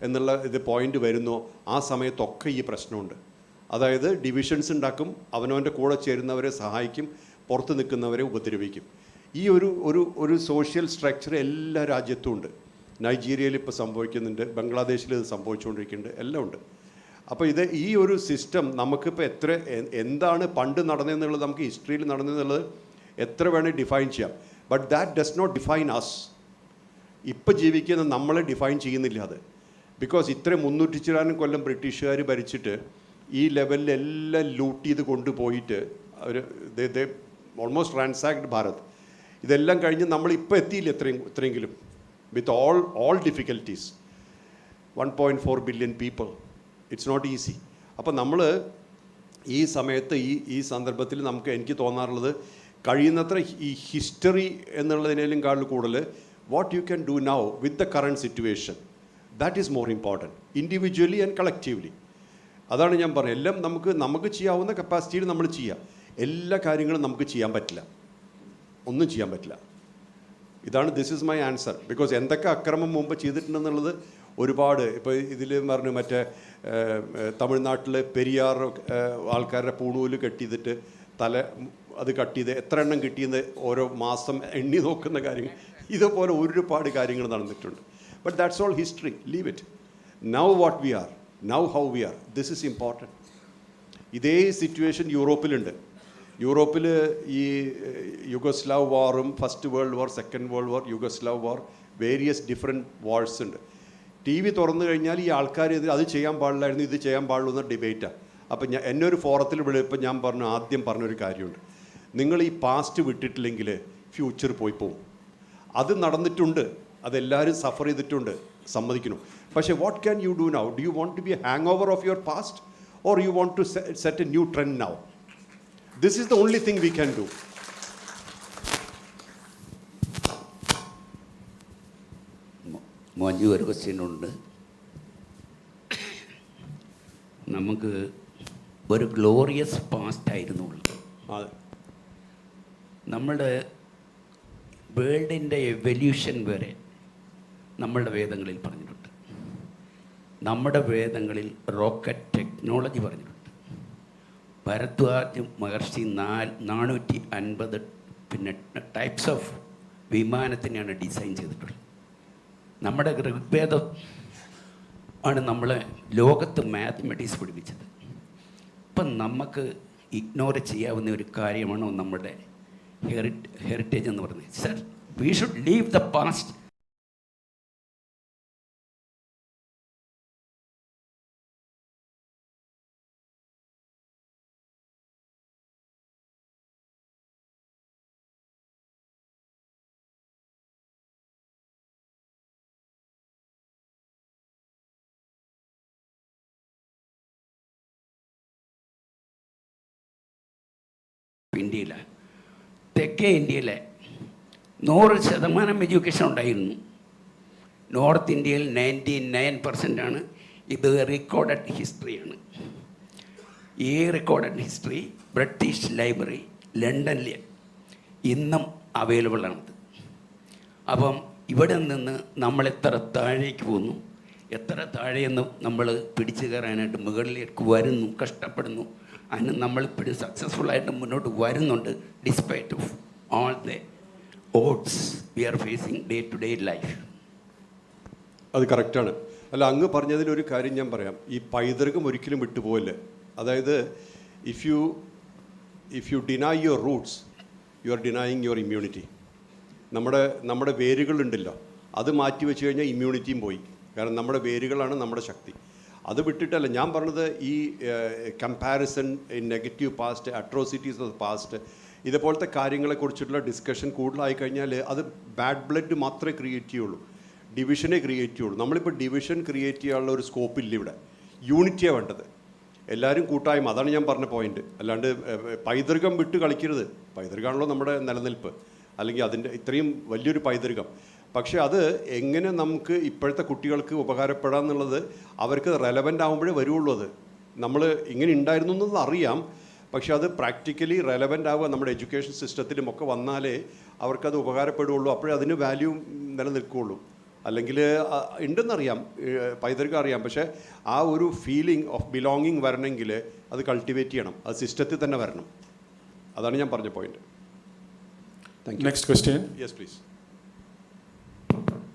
എന്നുള്ള ഇത് പോയിൻ്റ് വരുന്നോ ആ സമയത്തൊക്കെ ഈ പ്രശ്നമുണ്ട്. അതായത് ഡിവിഷൻസ് ഉണ്ടാക്കും, അവനവൻ്റെ കൂടെ ചേരുന്നവരെ സഹായിക്കും, പുറത്ത് നിൽക്കുന്നവരെ ഉപദ്രവിക്കും. ഈ ഒരു സോഷ്യൽ സ്ട്രക്ചർ എല്ലാ രാജ്യത്തും ഉണ്ട്. നൈജീരിയയിൽ ഇപ്പോൾ സംഭവിക്കുന്നുണ്ട്, ബംഗ്ലാദേശിൽ ഇത് സംഭവിച്ചുകൊണ്ടിരിക്കുന്നുണ്ട്, എല്ലാം ഉണ്ട്. അപ്പോൾ ഈ ഒരു സിസ്റ്റം നമുക്കിപ്പോൾ എന്താണ് പണ്ട് നടന്നതെന്നുള്ളത്, നമുക്ക് ഹിസ്റ്ററിയിൽ നടന്നതെന്നുള്ളത് എത്ര വേണേൽ ഡിഫൈൻ ചെയ്യാം. But that does not define us. ഇപ്പം ജീവിക്കുന്ന നമ്മളെ ഡിഫൈൻ ചെയ്യുന്നില്ല അത്. ബിക്കോസ് ഇത്രയും 300 ചില്ലാനും കൊല്ലം ബ്രിട്ടീഷുകാർ ഭരിച്ചിട്ട് ഈ ലെവലിലെല്ലാം ലൂട്ട് ചെയ്ത് കൊണ്ടുപോയിട്ട് അവർ ഓൾമോസ്റ്റ് റാൻസാക്ഡ് ഭാരത്. ഇതെല്ലാം കഴിഞ്ഞ് നമ്മളിപ്പോൾ എത്തിയില്ല ഇത്രയെങ്കിലും, with all difficulties. 1.4 billion people. It's not easy. അപ്പോൾ നമ്മൾ ഈ സമയത്ത് ഈ സന്ദർഭത്തിൽ എനിക്ക് തോന്നാറുള്ളത്, കഴിയുന്നത്ര ഈ ഹിസ്റ്ററി എന്നുള്ളതിനേലും കൂടുതൽ what you can do now with the current situation, that is more important, individually and collectively. അതാണ് ഞാൻ പറഞ്ഞത്. എല്ലാം നമുക്ക് ചെയ്യാവുന്ന കപ്പാസിറ്റിയിൽ നമ്മൾ ചെയ്യുക. എല്ലാ കാര്യങ്ങളും നമുക്ക് ചെയ്യാൻ പറ്റില്ല, ഒന്നും ചെയ്യാൻ പറ്റില്ല. ഇതാണ് this is my answer. Because എന്തൊക്കെ അക്രമം മുമ്പ് ചെയ്തിട്ടുണ്ടെന്നുള്ളത് ഒരുപാട്. ഇപ്പോൾ ഇതിൽ പറഞ്ഞു, മറ്റേ തമിഴ്നാട്ടിൽ പെരിയാർ ആൾക്കാരുടെ പൂണൂല് കെട്ടിയിട്ട് അത് കട്ട് ചെയ്ത് എത്ര എണ്ണം കിട്ടിയെന്ന് ഓരോ മാസം എണ്ണി നോക്കുന്ന കാര്യങ്ങൾ, ഇതുപോലെ ഒരുപാട് കാര്യങ്ങൾ നടന്നിട്ടുണ്ട്. But that's all history, leave it. Now what we are, now how we are, this is important. ഇതേ സിറ്റുവേഷൻ യൂറോപ്പിലുണ്ട്. യൂറോപ്പിൽ ഈ യുഗോസ്ലാവ് വാറും, first world war, second world war, Yugoslav war, various different wars ഉണ്ട്. TV തുറന്നു കഴിഞ്ഞാൽ ഈ ആൾക്കാർ അത് ചെയ്യാൻ പാടില്ലായിരുന്നു, ഇത് ചെയ്യാൻ പാടുള്ളൂ എന്ന ഡിബേറ്റാണ്. അപ്പം എന്നെ ഒരു ഫോറത്തിൽ വിളിയപ്പോൾ ഞാൻ ആദ്യം പറഞ്ഞൊരു കാര്യമുണ്ട്, നിങ്ങൾ ഈ പാസ്റ്റ് വിട്ടിട്ടില്ലെങ്കിൽ ഫ്യൂച്ചർ പോയി പോകും. അത് നടന്നിട്ടുണ്ട്, അതെല്ലാവരും സഫർ ചെയ്തിട്ടുണ്ട്, സമ്മതിക്കണം. പക്ഷേ what can you do now? Do you want to be a hang over of your past or you want to set a new trend now? This is the only thing we can do. Mohanji ഒരു question ഉണ്ട്. നമുക്ക് ഒരു glorious past ആയിരുന്നു ഉള്ളത്. നമ്മുടെ വേൾഡിൻ്റെ evolution വരെ നമ്മളുടെ വേദങ്ങളിൽ പറഞ്ഞിട്ടുണ്ട്. നമ്മുടെ വേദങ്ങളിൽ റോക്കറ്റ് ടെക്നോളജി പറഞ്ഞിട്ടുണ്ട്. ഭരദ്വാജ് മഹർഷി 450 പിന്നെ ടൈപ്സ് ഓഫ് വിമാനത്തിനെയാണ് ഡിസൈൻ ചെയ്തിട്ടുള്ളത്. നമ്മുടെ ഋഗ്വേദം ആണ് നമ്മളെ ലോകത്ത് മാത്തമെറ്റിക്സ് പഠിപ്പിച്ചത്. ഇപ്പം നമുക്ക് ഇഗ്നോർ ചെയ്യാവുന്ന ഒരു കാര്യമാണോ നമ്മുടെ ഹെറിറ്റേജ് എന്ന് പറഞ്ഞത്? Sir, we should leave the past. ഇന്ത്യയിലെ തെക്കേ ഇന്ത്യയിലെ 100% എഡ്യൂക്കേഷൻ ഉണ്ടായിരുന്നു. നോർത്ത് ഇന്ത്യയിൽ 99% ഇത് റെക്കോർഡഡ് ഹിസ്റ്ററിയാണ്. ഈ റെക്കോർഡഡ് ഹിസ്റ്ററി ബ്രിട്ടീഷ് ലൈബ്രറി ലണ്ടനിൽ ഇന്നും അവൈലബിൾ ആണത്. അപ്പം ഇവിടെ നിന്ന് നമ്മൾ എത്ര താഴേക്ക് പോകുന്നു, എത്ര താഴെയെന്ന് നമ്മൾ പിടിച്ചു കയറാനായിട്ട് മുകളിലേക്ക് വരുന്നു, കഷ്ടപ്പെടുന്നു. അതിന് നമ്മളിപ്പോഴും സക്സസ്ഫുള്ളായിട്ട് മുന്നോട്ട് വരുന്നുണ്ട്, despite of all the odds we are facing day to day life. അത് കറക്റ്റാണ്. അല്ല, അങ്ങ് പറഞ്ഞതിലൊരു കാര്യം ഞാൻ പറയാം. ഈ പൈതൃകം ഒരിക്കലും വിട്ടുപോകല്ലേ. അതായത് if you deny your roots, you are denying your immunity. നമ്മുടെ വേരുകളുണ്ടല്ലോ, അത് മാറ്റി വെച്ച് കഴിഞ്ഞാൽ ഇമ്മ്യൂണിറ്റിയും പോയി. കാരണം നമ്മുടെ വേരുകളാണ് നമ്മുടെ ശക്തി. അത് വിട്ടിട്ടല്ല ഞാൻ പറഞ്ഞത്. ഈ comparison, negative past, atrocities of past, ഇതുപോലത്തെ കാര്യങ്ങളെക്കുറിച്ചിട്ടുള്ള ഡിസ്കഷൻ കൂടുതലായി കഴിഞ്ഞാൽ അത് ബാഡ് ബ്ലഡ് മാത്രമേ ക്രിയേറ്റ് ചെയ്യുള്ളൂ, ഡിവിഷനെ ക്രിയേറ്റ് ചെയ്യുള്ളൂ. നമ്മളിപ്പോൾ ഡിവിഷൻ ക്രിയേറ്റ് ചെയ്യാനുള്ള ഒരു സ്കോപ്പില്ല ഇവിടെ. യൂണിറ്റിയാണ് വേണ്ടത്, എല്ലാവരും കൂട്ടായ്മ. അതാണ് ഞാൻ പറഞ്ഞ പോയിന്റ്. അല്ലാണ്ട് പൈതൃകം വിട്ട് കളിക്കരുത്. പൈതൃകമാണല്ലോ നമ്മുടെ നിലനിൽപ്പ്, അല്ലെങ്കിൽ അതിൻ്റെ ഇത്രയും വലിയൊരു പൈതൃകം. പക്ഷേ അത് എങ്ങനെ നമുക്ക് ഇപ്പോഴത്തെ കുട്ടികൾക്ക് ഉപകാരപ്പെടാമെന്നുള്ളത് അവർക്ക് റെലവൻ്റ് ആകുമ്പോഴേ വരുള്ളൂ. അത് നമ്മൾ ഇങ്ങനെ ഉണ്ടായിരുന്നു എന്നത് അറിയാം, പക്ഷെ അത് പ്രാക്ടിക്കലി റെലവൻ്റ് ആവുക നമ്മുടെ എഡ്യൂക്കേഷൻ സിസ്റ്റത്തിലുമൊക്കെ വന്നാലേ അവർക്കത് ഉപകാരപ്പെടുകയുള്ളൂ. അപ്പോഴേ അതിന് വാല്യൂ നിലനിൽക്കുകയുള്ളൂ. അല്ലെങ്കിൽ ഉണ്ടെന്നറിയാം, പൈതൃകം അറിയാം, പക്ഷേ ആ ഒരു ഫീലിംഗ് ഓഫ് ബിലോങ്ങിങ് വരണമെങ്കിൽ അത് കൾട്ടിവേറ്റ് ചെയ്യണം, അത് സിസ്റ്റത്തിൽ തന്നെ വരണം. അതാണ് ഞാൻ പറഞ്ഞ point. Thank you. Next question. Yes please.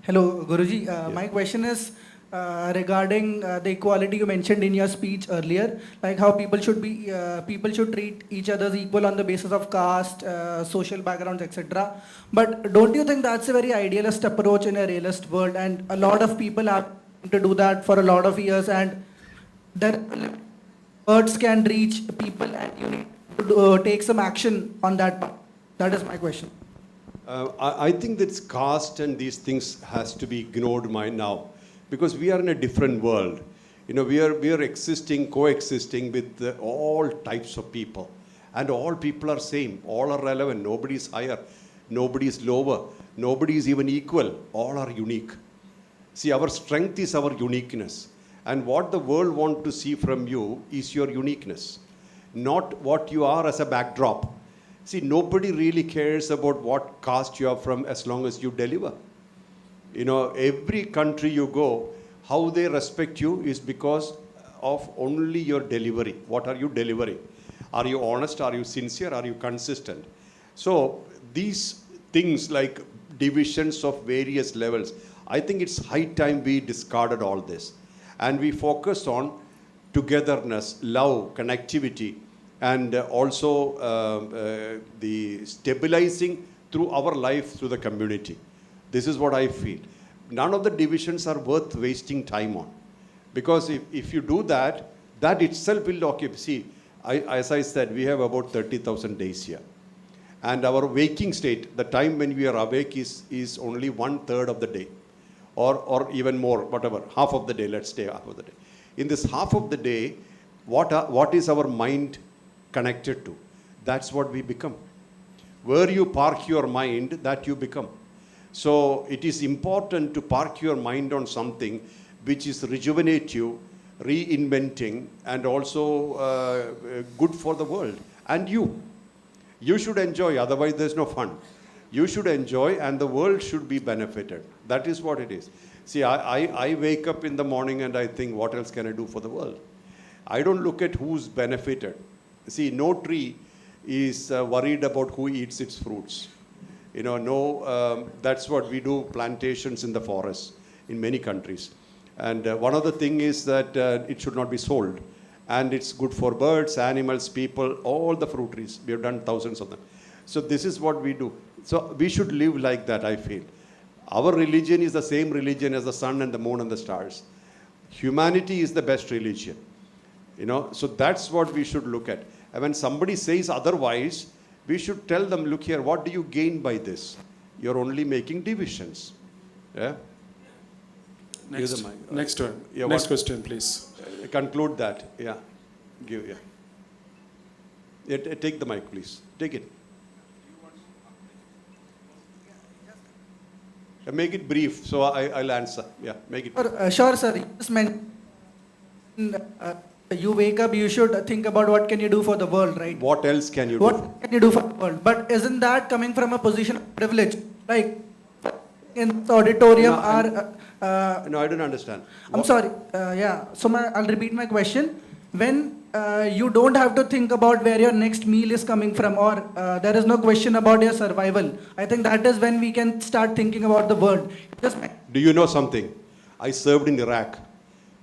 Hello, Guruji. My question is regarding the equality you mentioned in your speech earlier, like how people should treat each other equal on the basis of caste, social backgrounds, etc. But don't you think that's a very idealist approach in a realist world? And a lot of people have to do that for a lot of years, and their words can reach people, and you need to take some action on that part. That is my question. I think that caste and these things has to be ignored now, because we are in a different world. You know, we are coexisting with all types of people, and all people are same, all are relevant. Nobody is higher, nobody is lower, nobody is even equal. All are unique. See, our strength is our uniqueness, and what the world want to see from you is your uniqueness, not what you are as a backdrop. See, nobody really cares about what caste you are from as long as you deliver. You know, every country you go, how they respect you is because of only your delivery. What are you delivering? Are you honest? Are you sincere? Are you consistent? So these things like divisions of various levels, I think it's high time we discarded all this and we focus on togetherness, love, connectivity, and also the stabilizing through our life, through the community. This is what I feel. None of the divisions are worth wasting time on, because if you do that, that itself will occupy. See, as I said, we have about 30,000 days here, and our waking state, the time when we are awake, is only 1/3 of the day, or even more, whatever, half of the day. Let's say half of the day. In this half of the day, what is our mind connected to? That's what we become. Where you park your mind, that you become. So it is important to park your mind on something which is rejuvenative, reinventing, and also good for the world. And you should enjoy, otherwise there's no fun. You should enjoy and the world should be benefited. That is what it is. See, I wake up in the morning and I think, what else can I do for the world? I don't look at who's benefited. See, no tree is worried about who eats its fruits. That's what we do, plantations in the forest in many countries. And one other thing is that it should not be sold. And it's good for birds, animals, people, all the fruit trees. We have done thousands of them. So this is what we do. So we should live like that, I feel. Our religion is the same religion as the sun and the moon and the stars. Humanity is the best religion. So that's what we should look at. And when somebody says otherwise, we should tell them, look here, what do you gain by this? You're only making divisions. Yeah? Next one. Yeah, Next question, please. Conclude that. Yeah. Take the mic, please. Take it. Make it brief, so I'll answer. Yeah, make it. Sure, sir. You just mentioned you wake up, you should think about what can you do for the world, right? What else can you do? What can you do for the world? But isn't that coming from a position of privilege? Like in the auditorium no, I don't understand. I'm sorry. So I'll repeat my question. When you don't have to think about where your next meal is coming from, or there is no question about your survival, I think that is when we can start thinking about the world. Do you know something? I served in Iraq.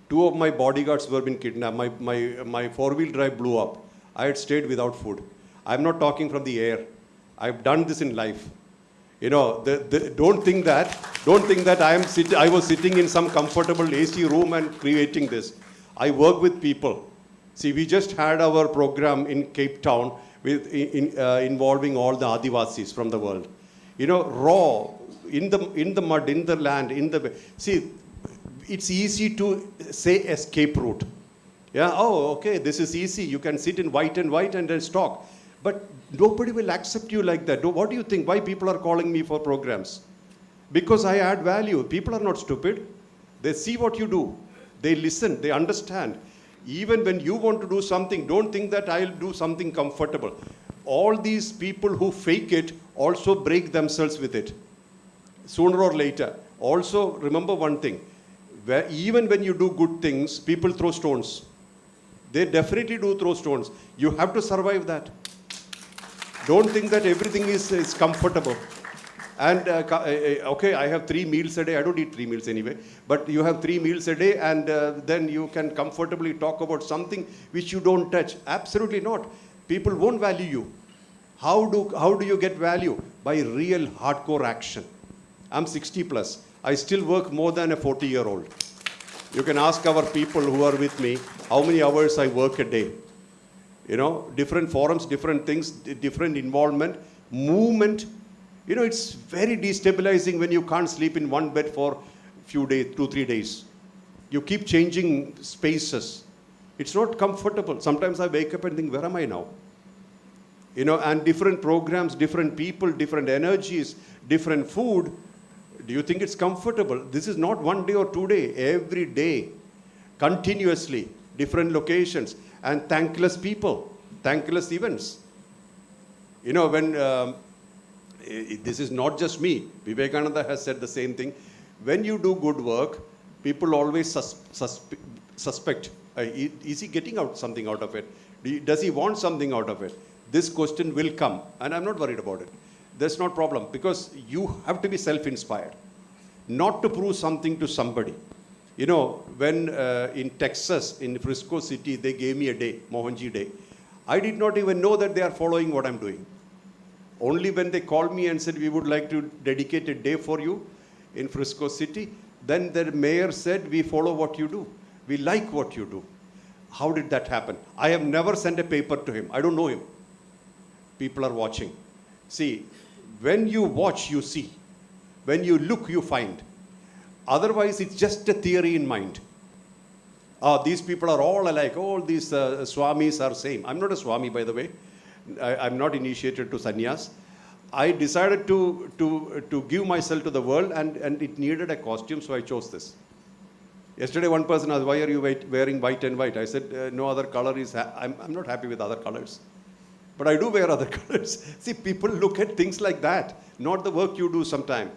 2 of my bodyguards were been kidnapped. My four-wheel drive blew up. I had stayed without food. I'm not talking from the air. I've done this in life. Don't think that I was sitting in some comfortable AC room and creating this. I work with people. See, we just had our program in Cape Town involving all the Adivasis from the world. Raw, in the mud, in the land, see, it's easy to say escape route. Yeah, okay, this is easy. You can sit in white and then talk. But nobody will accept you like that. What do you think? Why people are calling me for programs? Because I add value. People are not stupid. They see what you do. They listen. They understand. Even when you want to do something, don't think that I'll do something comfortable. All these people who fake it also break themselves with it, sooner or later. Also, remember one thing. Even when you do good things, people throw stones. They definitely do throw stones. You have to survive that. Don't think that everything is comfortable. And okay, I have 3 meals a day. I don't eat 3 meals anyway. But you have 3 meals a day, and then you can comfortably talk about something which you don't touch. Absolutely not. People won't value you. How do you get value? By real hardcore action. I'm 60 plus. I still work more than a 40-year-old. You can ask our people who are with me how many hours I work a day. Different forums, different things, different involvement, movement. It's very destabilizing when you can't sleep in one bed for a few days, 2-3 days. You keep changing spaces. It's not comfortable. Sometimes I wake up and think, where am I now? And different programs, different people, different energies, different food. Do you think it's comfortable? This is not 1 day or 2 days. Every day, continuously, different locations, and thankless people, thankless events. When this is not just me. Vivekananda has said the same thing. When you do good work, people always suspect. Is he getting something out of it? Does he want something out of it? This question will come, and I'm not worried about it. That's not a problem, because you have to be self-inspired, not to prove something to somebody. When in Texas, in Frisco City, they gave me a day, Mohanji Day. I did not even know that they are following what I'm doing. Only when they called me and said, we would like to dedicate a day for you in Frisco City, then the mayor said, we follow what you do. We like what you do. How did that happen? I have never sent a paper to him. I don't know him. People are watching. See, when you watch, you see. When you look, you find. Otherwise, it's just a theory in mind. These people are all alike. All these Swamis are same. I'm not a Swami, by the way. I'm not initiated to sannyas. I decided to give myself to the world, and it needed a costume, so I chose this. Yesterday, one person asked, why are you wearing white and white? I said, no other color is, I'm not happy with other colors. But I do wear other colors. See, people look at things like that. Not the work you do sometime,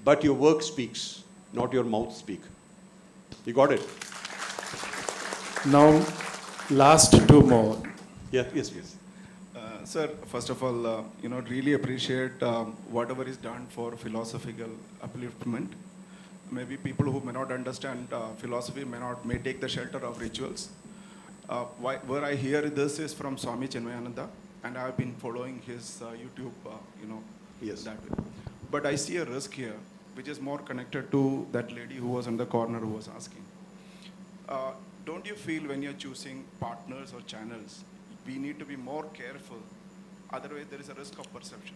but your work speaks, not your mouth speak. You got it? Now, last two more. Yeah, yes, yes. Sir, first of all, really appreciate whatever is done for philosophical upliftment. Maybe people who may not understand philosophy may take the shelter of rituals. Where I hear this is from Swami Chinmayananda, and I have been following his YouTube, yes. That way. But I see a risk here, which is more connected to that lady who was in the corner who was asking. Don't you feel when you're choosing partners or channels, we need to be more careful, otherwise there is a risk of perception?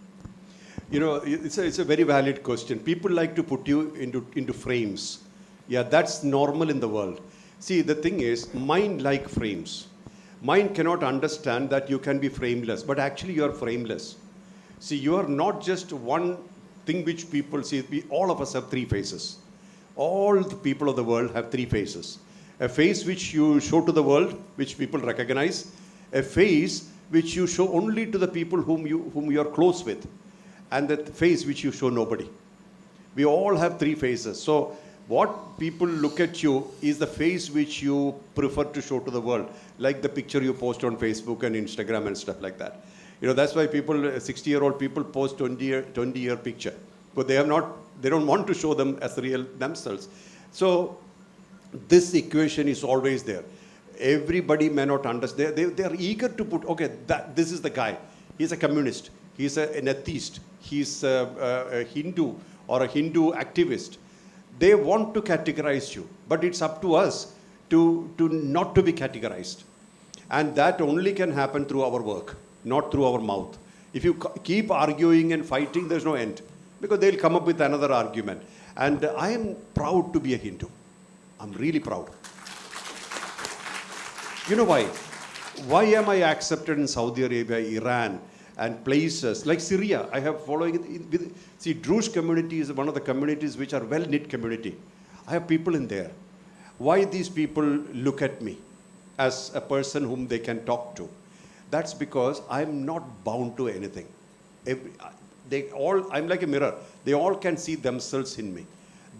It's a very valid question. People like to put you into frames. Yeah, that's normal in the world. See, the thing is, mind like frames. Mind cannot understand that you can be frameless, but actually you are frameless. See, you are not just one thing which people see. All of us have three faces. All the people of the world have three faces. A face which you show to the world, which people recognize. A face which you show only to the people whom you are close with. And that face which you show nobody. We all have three faces. So what people look at you is the face which you prefer to show to the world, like the picture you post on Facebook and Instagram and stuff like that. That's why 60-year-old people post 20-year picture, but they don't want to show them as real themselves. So this equation is always there. Everybody may not understand. They are eager to put, okay, this is the guy. He's a communist. He's an atheist. He's a Hindu or a Hindu activist. They want to categorize you, but it's up to us to not to be categorized. And that only can happen through our work, not through our mouth. If you keep arguing and fighting, there's no end, because they'll come up with another argument. And I am proud to be a Hindu. I'm really proud. You know why? Why am I accepted in Saudi Arabia, Iran, and places like Syria? I have following it. See, Druze community is one of the communities which are well-knit community. I have people in there. Why these people look at me as a person whom they can talk to? That's because I'm not bound to anything. I'm like a mirror. They all can see themselves in me.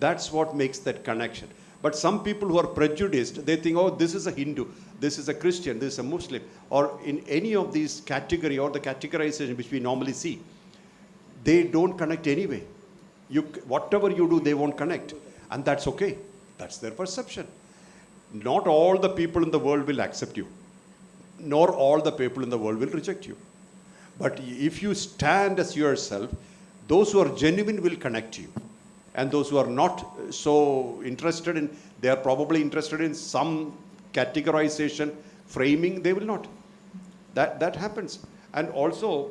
That's what makes that connection. But some people who are prejudiced, they think, oh, this is a Hindu, this is a Christian, this is a Muslim, or in any of these category or the categorization which we normally see, they don't connect anyway. Whatever you do, they won't connect. And that's okay. That's their perception. Not all the people in the world will accept you, nor all the people in the world will reject you. But if you stand as yourself, those who are genuine will connect you. And those who are not so interested in, they are probably interested in some categorization, framing, they will not. That happens. And also,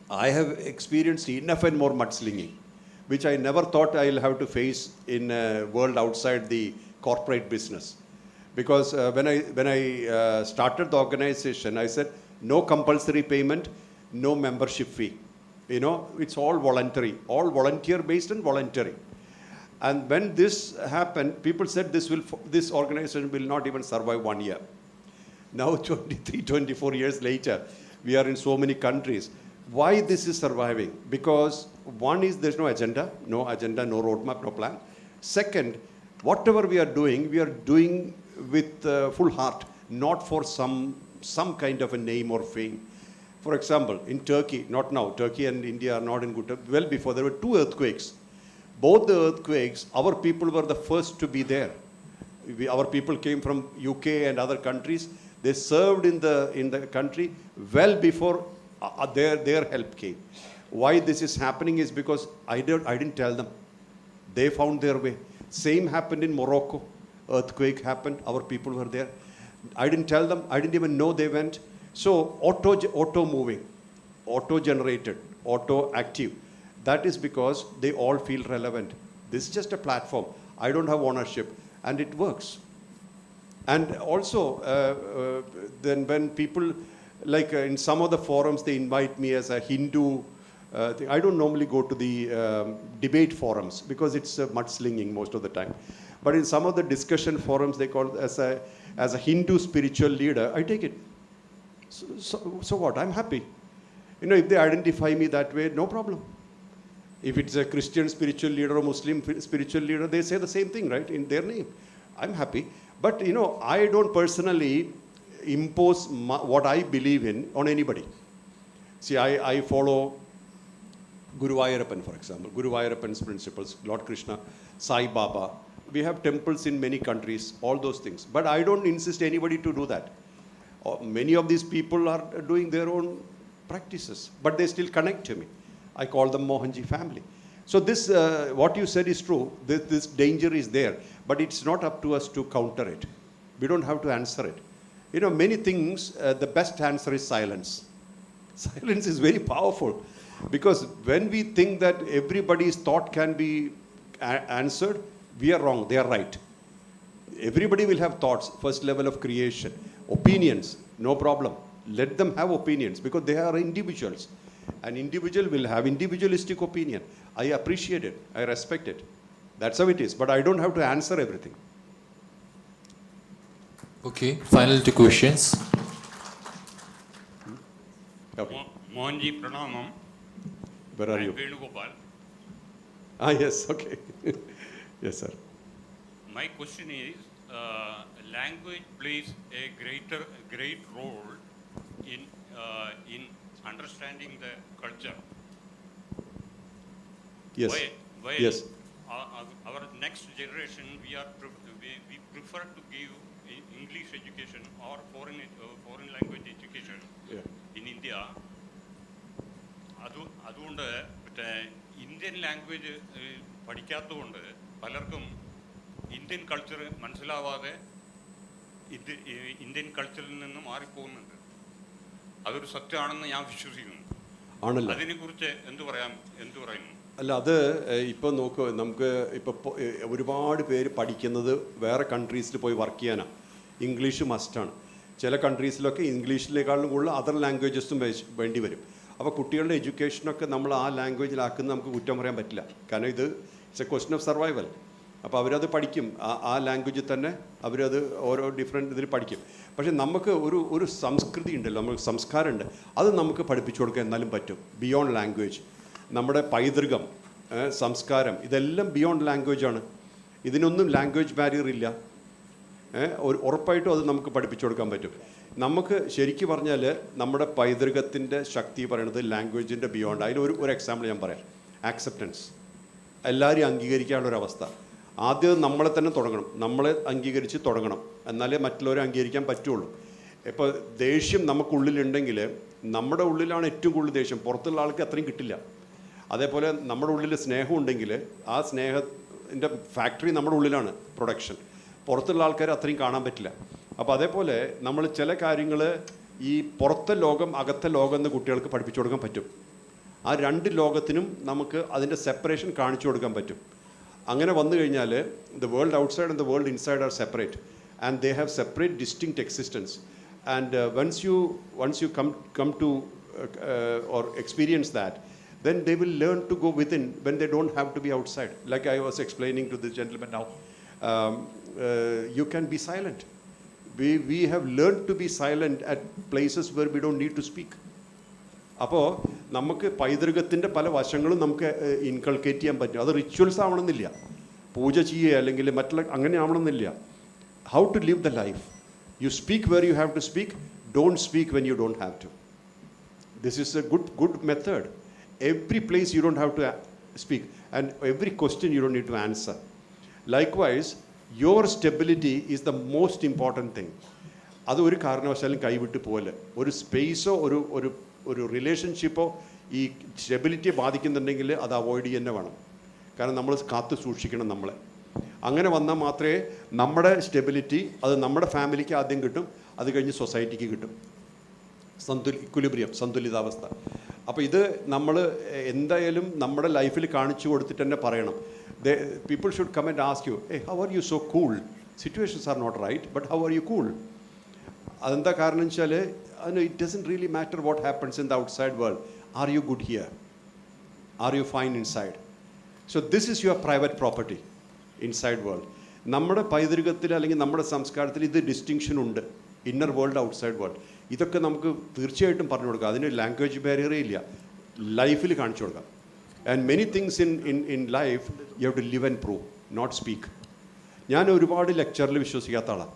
I have experienced enough and more mudslinging, which I never thought I'll have to face in a world outside the corporate business. Because when I started the organization, I said, no compulsory payment, no membership fee. It's all voluntary, all volunteer-based and voluntary. And when this happened, people said this organization will not even survive 1 year. Now, 23, 24 years later, we are in so many countries. Why this is surviving? Because one is there's no agenda, no roadmap, no plan. Second, whatever we are doing with full heart, not for some kind of a name or fame. For example, in Turkey, not now, Turkey and India are not in good terms. Well before, there were 2 earthquakes. Both the earthquakes, our people were the first to be there. Our people came from UK and other countries. They served in the country well before their help came. Why this is happening is because I didn't tell them. They found their way. Same happened in Morocco. Earthquake happened. Our people were there. I didn't tell them. I didn't even know they went. So auto moving, auto generated, auto active. That is because they all feel relevant. This is just a platform. I don't have ownership, and it works. And also, then when people, like in some of the forums, they invite me as a Hindu I don't normally go to the debate forums because it's mudslinging most of the time. But in some of the discussion forums, they call as a Hindu spiritual leader, I take it. So what? I'm happy. You know, if they identify me that way, no problem. If it's a Christian spiritual leader or Muslim spiritual leader, they say the same thing, right, in their name. I'm happy. But, you know, I don't personally impose what I believe in on anybody. See, I follow Guruvayoorapan, for example. Guruvayoorapan's principles, Lord Krishna, Sai Baba. We have temples in many countries, all those things. But I don't insist anybody to do that. Many of these people are doing their own practices, but they still connect to me. I call them Mohanji family. So this, what you said is true. This danger is there, but it's not up to us to counter it. We don't have to answer it. You know, many things, the best answer is silence. Silence is very powerful, because when we think that everybody's thought can be answered, we are wrong, they are right. Everybody will have thoughts, first level of creation. Opinions, no problem. Let them have opinions, because they are individuals. An individual will have individualistic opinion. I appreciate it, I respect it. That's how it is, but I don't have to answer everything. Okay, final two questions. Okay. Mohanji, pranamam. Where are you? Venugopal. Yes, okay. Yes, sir. My question is, language plays a great role in understanding the culture. Yes. While Yes. Our next generation, we prefer to give English education or foreign language education in India. അതുകൊണ്ട് Indian language പഠിക്കാത്തതുകൊണ്ട് പലർക്കും Indian culture മനസ്സിലാവാതെ Indian കൾച്ചറിൽ നിന്ന് മാറിപ്പോകുന്നുണ്ട്. അതൊരു സത്യമാണെന്ന് ഞാൻ വിശ്വസിക്കുന്നു. അതിനെക്കുറിച്ച് എന്തു പറയുന്നു? അല്ല, അത് ഇപ്പോൾ നോക്കുക, നമുക്ക് ഇപ്പോൾ ഒരുപാട് പേര് പഠിക്കുന്നത് വേറെ കൺട്രീസിൽ പോയി വർക്ക് ചെയ്യാനാണ്. ഇംഗ്ലീഷ് മസ്റ്റാണ്. ചില കൺട്രീസിലൊക്കെ ഇംഗ്ലീഷിനേക്കാളും കൂടുതൽ അതർ ലാംഗ്വേജസും വേണ്ടി വരും. അപ്പോൾ കുട്ടികളുടെ എഡ്യൂക്കേഷനൊക്കെ നമ്മൾ ആ ലാംഗ്വേജിലാക്കുന്ന നമുക്ക് കുറ്റം പറയാൻ പറ്റില്ല. കാരണം it's A question of survival. അപ്പോൾ അവരത് പഠിക്കും, ആ ലാംഗ്വേജിൽ തന്നെ അവരത് ഓരോ ഡിഫറെൻറ്റ് ഇതിൽ പഠിക്കും. പക്ഷേ നമുക്ക് ഒരു സംസ്കൃതി ഉണ്ടല്ലോ, നമുക്ക് സംസ്കാരമുണ്ട്, അത് നമുക്ക് പഠിപ്പിച്ചു കൊടുക്കാൻ എന്നാലും പറ്റും. ബിയോണ്ട് ലാംഗ്വേജ്, നമ്മുടെ പൈതൃകം, സംസ്കാരം, ഇതെല്ലാം ബിയോണ്ട് ലാംഗ്വേജാണ്. ഇതിനൊന്നും ലാംഗ്വേജ് ബാരിയർ ഇല്ല. ഉറപ്പായിട്ടും അത് നമുക്ക് പഠിപ്പിച്ചു കൊടുക്കാൻ പറ്റും. നമുക്ക് ശരിക്കും പറഞ്ഞാൽ നമ്മുടെ പൈതൃകത്തിൻ്റെ ശക്തി പറയുന്നത് ലാംഗ്വേജിൻ്റെ ബിയോണ്ട്. അതിലൊരു എക്സാമ്പിൾ ഞാൻ പറയാം. ആക്സെപ്റ്റൻസ്, എല്ലാവരും അംഗീകരിക്കാനുള്ളൊരവസ്ഥ. ആദ്യം നമ്മളെ തന്നെ തുടങ്ങണം, നമ്മളെ അംഗീകരിച്ച് തുടങ്ങണം, എന്നാലേ മറ്റുള്ളവരെ അംഗീകരിക്കാൻ പറ്റുള്ളൂ. ഇപ്പോൾ ദേഷ്യം നമുക്കുള്ളിലുണ്ടെങ്കിൽ, നമ്മുടെ ഉള്ളിലാണ് ഏറ്റവും കൂടുതൽ ദേഷ്യം, പുറത്തുള്ള ആൾക്ക് അത്രയും കിട്ടില്ല. അതേപോലെ നമ്മുടെ ഉള്ളിൽ സ്നേഹം ഉണ്ടെങ്കിൽ ആ സ്നേഹത്തിൻ്റെ ഫാക്ടറി നമ്മുടെ ഉള്ളിലാണ് പ്രൊഡക്ഷൻ, പുറത്തുള്ള ആൾക്കാർ അത്രയും കാണാൻ പറ്റില്ല. അപ്പോൾ അതേപോലെ നമ്മൾ ചില കാര്യങ്ങൾ ഈ പുറത്തെ ലോകം അകത്തെ ലോകം എന്ന് കുട്ടികൾക്ക് പഠിപ്പിച്ചു കൊടുക്കാൻ പറ്റും. ആ രണ്ട് ലോകത്തിനും നമുക്ക് അതിൻ്റെ സെപ്പറേഷൻ കാണിച്ചു കൊടുക്കാൻ പറ്റും. അങ്ങനെ വന്നു കഴിഞ്ഞാൽ the world outside and the world inside R separate and they have separate distinct existence. And once you come to or experience that, then they will learn to go within when they don't have to be outside. Like I was explaining to this gentleman now, you can be silent. We have learned to be silent at places where we don't need to speak. അപ്പോൾ നമുക്ക് പൈതൃകത്തിൻ്റെ പല വശങ്ങളും നമുക്ക് inculcate ചെയ്യാൻ പറ്റും. അത് rituals ആവണമെന്നില്ല, പൂജ ചെയ്യുക അല്ലെങ്കിൽ മറ്റുള്ള അങ്ങനെ ആവണമെന്നില്ല. How to live the life. You speak where you have to speak, don't speak when you don't have to. This is a good method. Every place you don't have to speak, and every question you don't need to answer. Likewise, your stability is the most important thing. അത് ഒരു കാരണവശാലും കൈവിട്ട് പോലെ ഒരു സ്പേസോ ഒരു റിലേഷൻഷിപ്പോ ഈ സ്റ്റെബിലിറ്റിയെ ബാധിക്കുന്നുണ്ടെങ്കിൽ അത് avoid ചെയ്യുക തന്നെ വേണം. കാരണം നമ്മൾ കാത്തു സൂക്ഷിക്കണം നമ്മളെ. അങ്ങനെ വന്നാൽ മാത്രമേ നമ്മുടെ സ്റ്റെബിലിറ്റി അത് നമ്മുടെ ഫാമിലിക്ക് ആദ്യം കിട്ടും, അത് കഴിഞ്ഞ് സൊസൈറ്റിക്ക് കിട്ടും. സന്തുലിതാവസ്ഥ. അപ്പോൾ ഇത് നമ്മൾ എന്തായാലും നമ്മുടെ ലൈഫിൽ കാണിച്ചു കൊടുത്തിട്ട് തന്നെ പറയണം. People should come and ask you, hey, how are you so cool? Situations are not right, but how are you cool? അതെന്താ കാരണം വെച്ചാൽ it doesn't really matter what happens in the outside world. Are you good here? Are you fine inside? So this is your private property, inside world. നമ്മുടെ പൈതൃകത്തിൽ അല്ലെങ്കിൽ നമ്മുടെ സംസ്കാരത്തിൽ ഇത് distinction ഉണ്ട്, inner world outside world. ഇതൊക്കെ നമുക്ക് തീർച്ചയായിട്ടും പറഞ്ഞു കൊടുക്കാം. അതിന് ലാംഗ്വേജ് ബാരിയറേ ഇല്ല, ലൈഫിൽ കാണിച്ചു കൊടുക്കാം. And many things in life you have to live and prove, not speak. ഞാൻ ഒരുപാട് ലെക്ചറിൽ വിശ്വസിക്കാത്ത ആളാണ്.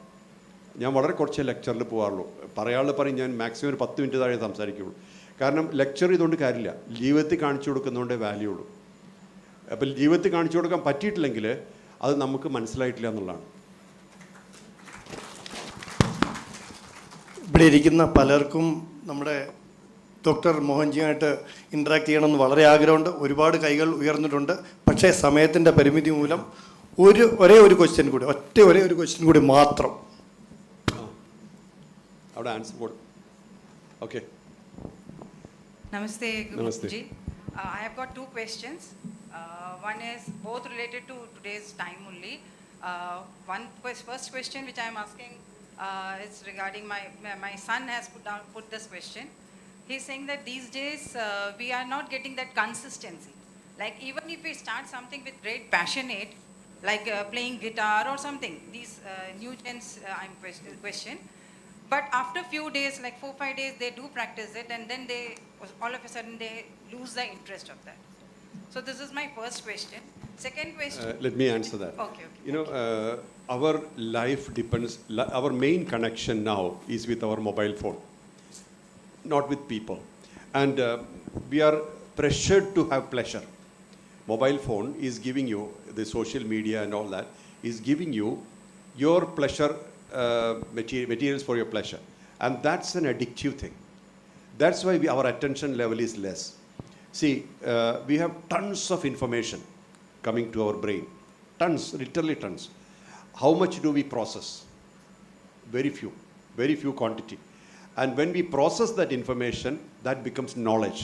ഞാൻ വളരെ കുറച്ച് ലെക്ചറിൽ പോകാറുള്ളൂ. പറയാൾ പറയും ഞാൻ മാക്സിമം ഒരു 10 മിനിറ്റ് താഴെ സംസാരിക്കുകയുള്ളൂ. കാരണം ലെക്ചർ ചെയ്തുകൊണ്ട് കാര്യമില്ല, ജീവിതത്തിൽ കാണിച്ചു കൊടുക്കുന്നതുകൊണ്ടേ വാല്യൂ ഉള്ളൂ. അപ്പോൾ ജീവിതത്തിൽ കാണിച്ചു കൊടുക്കാൻ പറ്റിയിട്ടില്ലെങ്കിൽ അത് നമുക്ക് മനസ്സിലായിട്ടില്ല എന്നുള്ളതാണ്. ഇവിടെ ഇരിക്കുന്ന പലർക്കും നമ്മുടെ ഡോക്ടർ മോഹൻജിയുമായിട്ട് ഇൻട്രാക്ട് ചെയ്യണമെന്ന് വളരെ ആഗ്രഹമുണ്ട്. ഒരുപാട് കൈകൾ ഉയർന്നിട്ടുണ്ട്. പക്ഷേ സമയത്തിൻ്റെ പരിമിതി മൂലം ഒരേ ഒരു ക്വസ്റ്റ്യൻ കൂടി, ഒരേ ഒരു ക്വസ്റ്റ്യൻ കൂടി മാത്രം. അവിടെ ആൻസർ കൊടുക്കും. Okay. Namaste, Guruji. I have got 2 questions. One is both related to today's time only. First question which I am asking is regarding my son has put this question. He's saying that these days we are not getting that consistency. Like even if we start something with great passionate, like playing guitar or something, these new gens I'm question. But after few days, like 4-5 days, they do practice it, and then they all of a sudden they lose the interest of that. So this is my first question. Second question. Let me answer that. Okay. You know, our life depends. Our main connection now is with our mobile phone, not with people, and we are pressured to have pleasure. Mobile phone is giving you, the social media and all that is giving you your pleasure. Materials for your pleasure, and that's an addictive thing. That's why our attention level is less. See, we have tons of information coming to our brain, tons, literally tons. How much do we process? Very few quantity. And when we process that information, that becomes knowledge.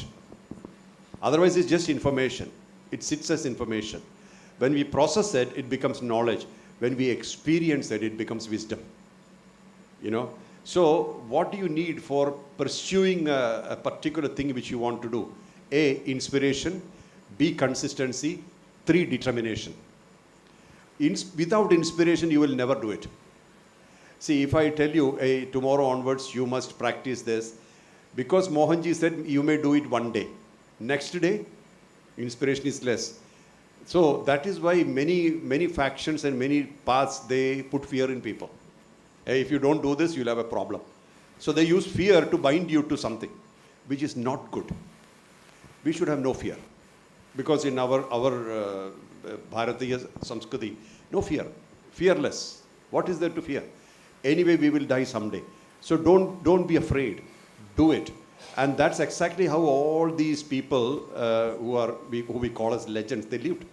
Otherwise it's just information, it sits as information. When we process it, it becomes knowledge. When we experience it, it becomes wisdom. You know, so what do you need for pursuing a particular thing which you want to do? A, inspiration. B, consistency. 3, determination. Without inspiration, you will never do it. See, if I tell you, hey, tomorrow onwards, you must practice this, because Mohanji said you may do it one day. Next day, inspiration is less. So that is why many factions and many paths, they put fear in people. Hey, if you don't do this, you'll have a problem. So they use fear to bind you to something, which is not good. We should have no fear, because in our Bharatiya Samskriti, no fear, fearless. What is there to fear? Anyway, we will die someday. So don't be afraid. Do it. And that's exactly how all these people who we call as legends, they lived.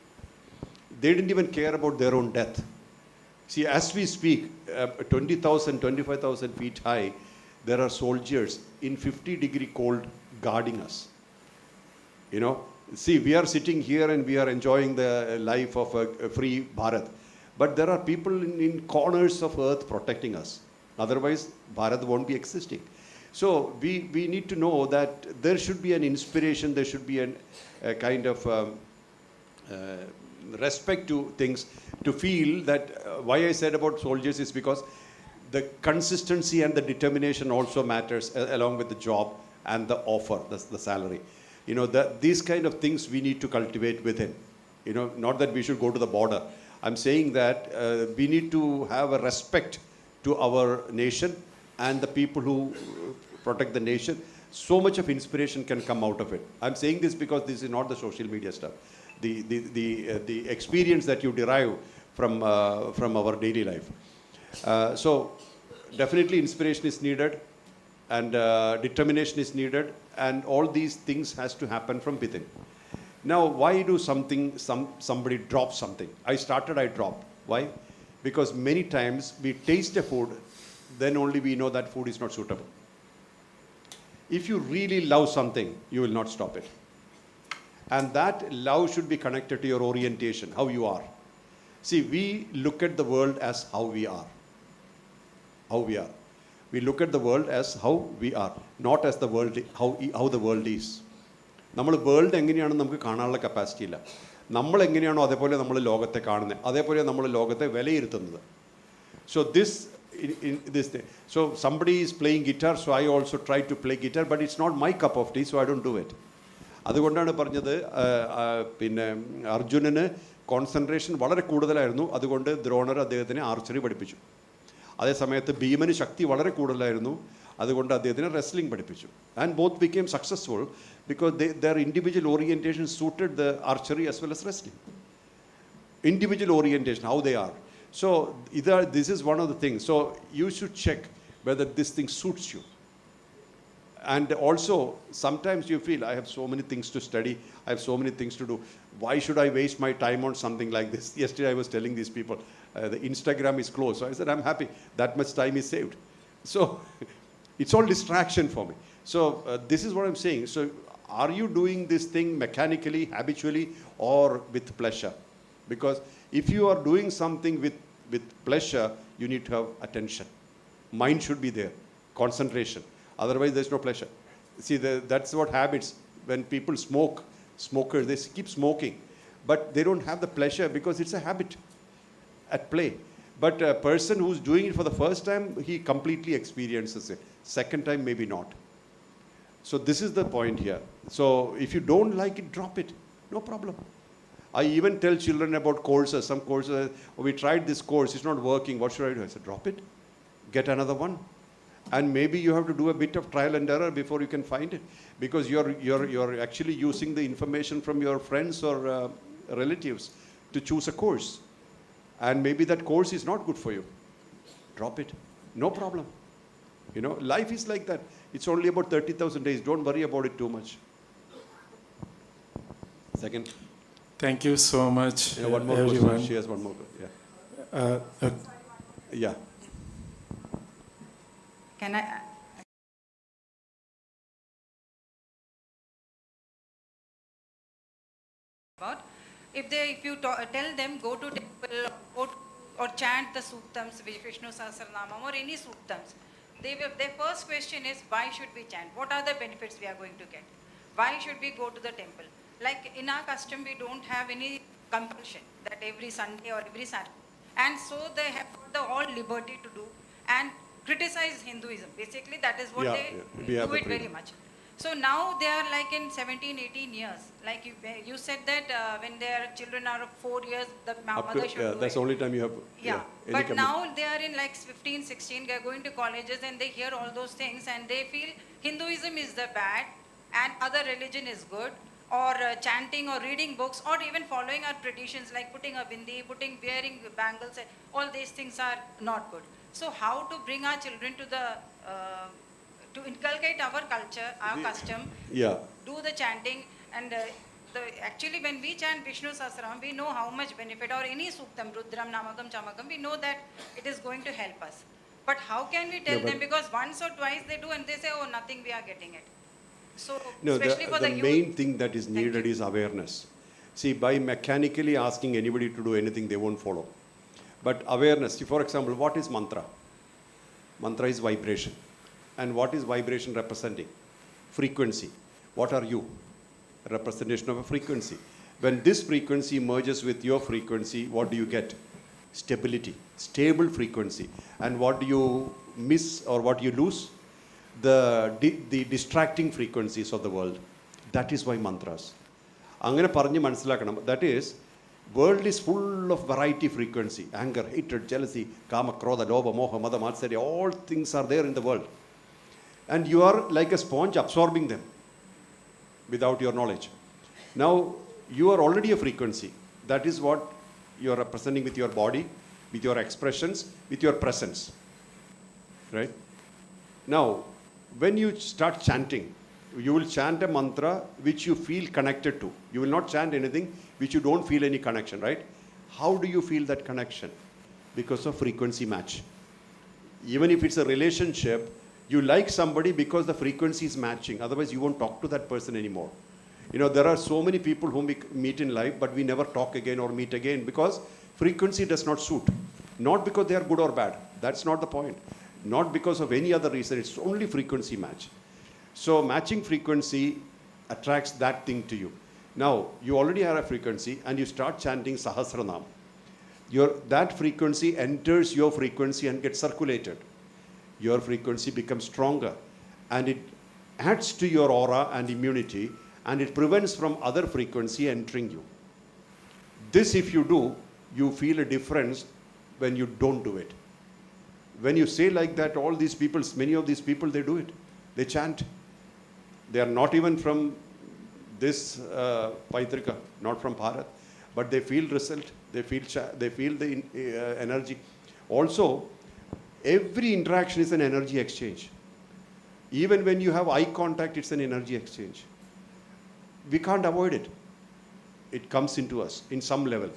They didn't even care about their own death. See, as we speak, 20,000, 25,000 feet high, there are soldiers in 50-degree cold guarding us. You know, see, we are sitting here and we are enjoying the life of a free Bharat. But there are people in corners of earth protecting us. Otherwise, Bharat won't be existing. So we need to know that there should be an inspiration, there should be a kind of respect to things, to feel that why I said about soldiers is because the consistency and the determination also matters along with the job and the offer, the salary. You know, these kind of things we need to cultivate within. You know, not that we should go to the border. I'm saying that we need to have a respect to our nation and the people who protect the nation. So much of inspiration can come out of it. I'm saying this because this is not the social media stuff. The experience that you derive from our daily life. So definitely inspiration is needed, and determination is needed, and all these things has to happen from within. Now, why do somebody drop something? I dropped. Why? Because many times we taste a food, then only we know that food is not suitable. If you really love something, you will not stop it. And that love should be connected to your orientation, how you are. See, we look at the world as how we are. How we are. We look at the world as how we are, not as the world, how the world is. നമ്മൾ world എങ്ങനെയാണെന്ന് നമുക്ക് കാണാനുള്ള capacity ഇല്ല. നമ്മൾ എങ്ങനെയാണോ അതേപോലെ നമ്മൾ ലോകത്തെ കാണുന്നത്, അതേപോലെ നമ്മൾ ലോകത്തെ വിലയിരുത്തുന്നത്. So this thing. So somebody is playing guitar, so I also try to play guitar, but it's not my cup of tea, so I don't do it. അതുകൊണ്ടാണ് പറഞ്ഞത് പിന്നെ അർജുനന് കോൺസെൻട്രേഷൻ വളരെ കൂടുതലായിരുന്നു, അതുകൊണ്ട് ദ്രോണർ അദ്ദേഹത്തിന് ആർച്ചറി പഠിപ്പിച്ചു. അതേസമയത്ത് ഭീമന് ശക്തി വളരെ കൂടുതലായിരുന്നു, അതുകൊണ്ട് അദ്ദേഹത്തിന് റെസ്ലിംഗ് പഠിപ്പിച്ചു. And both became successful because their individual orientation suited the archery as well as wrestling. Individual orientation, how they are. So this is one of the things. So you should check whether this thing suits you. And also, sometimes you feel, I have so many things to study, I have so many things to do. Why should I waste my time on something like this? Yesterday I was telling these people, the Instagram is closed. So I said, I'm happy, that much time is saved. So it's all distraction for me. So this is what I'm saying. So are you doing this thing mechanically, habitually, or with pleasure? Because if you are doing something with pleasure, you need to have attention. Mind should be there, concentration. Otherwise, there's no pleasure. See, that's what habits. When people smokers, they keep smoking, but they don't have the pleasure because it's a habit at play. But a person who's doing it for the first time, he completely experiences it. Second time, maybe not. So this is the point here. So if you don't like it, drop it. No problem. I even tell children about courses. Some courses, oh, we tried this course, it's not working, what should I do? I said, drop it, get another one. And maybe you have to do a bit of trial and error before you can find it. Because you're actually using the information from your friends or relatives to choose a course. And maybe that course is not good for you. Drop it, no problem. You know, life is like that. It's only about 30,000 days. Don't worry about it too much. Second. Thank you so much, One more everyone. question. She has one more. Yeah. Yeah. Can I? About if you tell them go to temple or chant the suktams, Vishnu Sahasranamam or any suktams, their first question is, why should we chant? What are the benefits we are going to get? Why should we go to the temple? Like in our custom, we don't have any compulsion that every Sunday or every Saturday. And so they have the all liberty to do and criticize Hinduism. Basically, that is what they do it very much. So now they are like in 17, 18 years. Like you said that when their children are 4 years, the mother should do that's it. the only time you have. Yeah, but now they are in like 15, 16, they are going to colleges and they hear all those things and they feel Hinduism is the bad and other religion is good. Or chanting or reading books or even following our traditions like putting a bindi, wearing bangles, all these things are not good. So how to bring our children to the, to inculcate our culture, our custom, do the chanting and actually when we chant Vishnu Sahasranam, we know how much benefit or any suktam, Rudram, Namakam, Chamakam, we know that it is going to help us. But how can we tell them, because once or twice they do and they say, oh, nothing, we are getting it. So, No, especially for the the main youth. thing that is needed is awareness. See, by mechanically asking anybody to do anything, they won't follow. But awareness, see, for example, what is mantra? Mantra is vibration. And what is vibration representing? Frequency. What are you? A representation of a frequency. When this frequency merges with your frequency, what do you get? Stability, stable frequency. And what do you miss or what you lose? The distracting frequencies of the world. That is why mantras. That is, world is full of variety frequency. Anger, hatred, jealousy, kama, krodha, lobha, moha, mada, matsarya, all things are there in the world. And you are like a sponge absorbing them without your knowledge. Now, you are already a frequency. That is what you are representing with your body, with your expressions, with your presence. Right? Now, when you start chanting, you will chant a mantra which you feel connected to. You will not chant anything which you don't feel any connection, right? How do you feel that connection? Because of frequency match. Even if it's a relationship, you like somebody because the frequency is matching. Otherwise, you won't talk to that person anymore. You know, there are so many people whom we meet in life, but we never talk again or meet again because frequency does not suit. Not because they are good or bad. That's not the point. Not because of any other reason. It's only frequency match. So matching frequency attracts that thing to you. Now, you already have a frequency and you start chanting Sahasranam. That frequency enters your frequency and gets circulated. Your frequency becomes stronger and it adds to your aura and immunity, and it prevents from other frequency entering you. This, if you do, you feel a difference when you don't do it. When you say like that, all these people, many of these people, they do it. They chant. They are not even from this Paitrika, not from Bharat, but they feel result. They feel the energy. Also, every interaction is an energy exchange. Even when you have eye contact, it's an energy exchange. We can't avoid it. It comes into us in some level.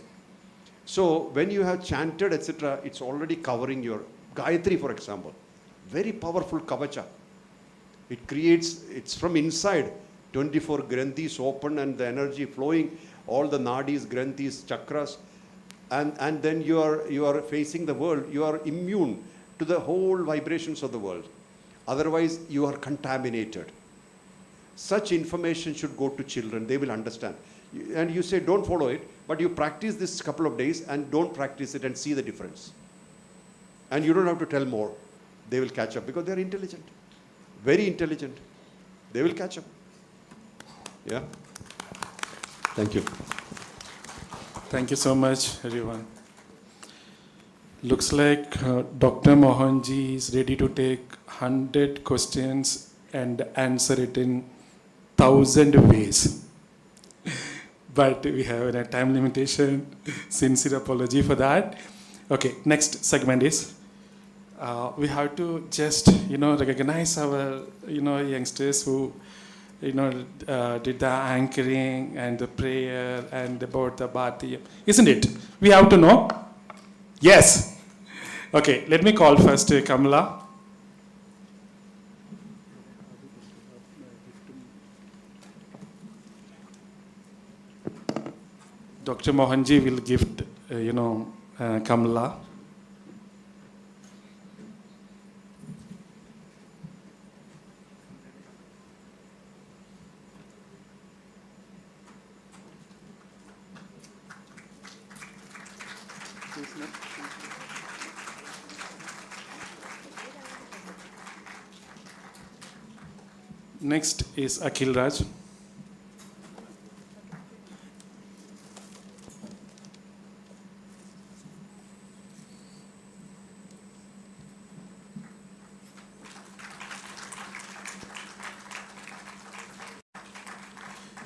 So when you have chanted, etc., it's already covering your Gayatri, for example. Very powerful kavacha. It creates, it's from inside. 24 granthis open and the energy flowing, all the nadis, granthis, chakras, and then you are facing the world. You are immune to the whole vibrations of the world. Otherwise, you are contaminated. Such information should go to children. They will understand. And you say, don't follow it, but you practice this couple of days and don't practice it and see the difference. And you don't have to tell more. They will catch up because they are intelligent. Very intelligent. They will catch up. Yeah. Thank you. Thank you so much, everyone. Looks like Dr. Mohanji is ready to take 100 questions and answer it in 1,000 ways. But we have a time limitation. Sincere apology for that. Okay, next segment is we have to just recognize our youngsters who did the anchoring and the prayer and about the Bharatyam. Isn't it? We have to know. Yes. Okay, let me call first Kamala. Dr. Mohanji will gift, Kamala. Next is Akhil Raj.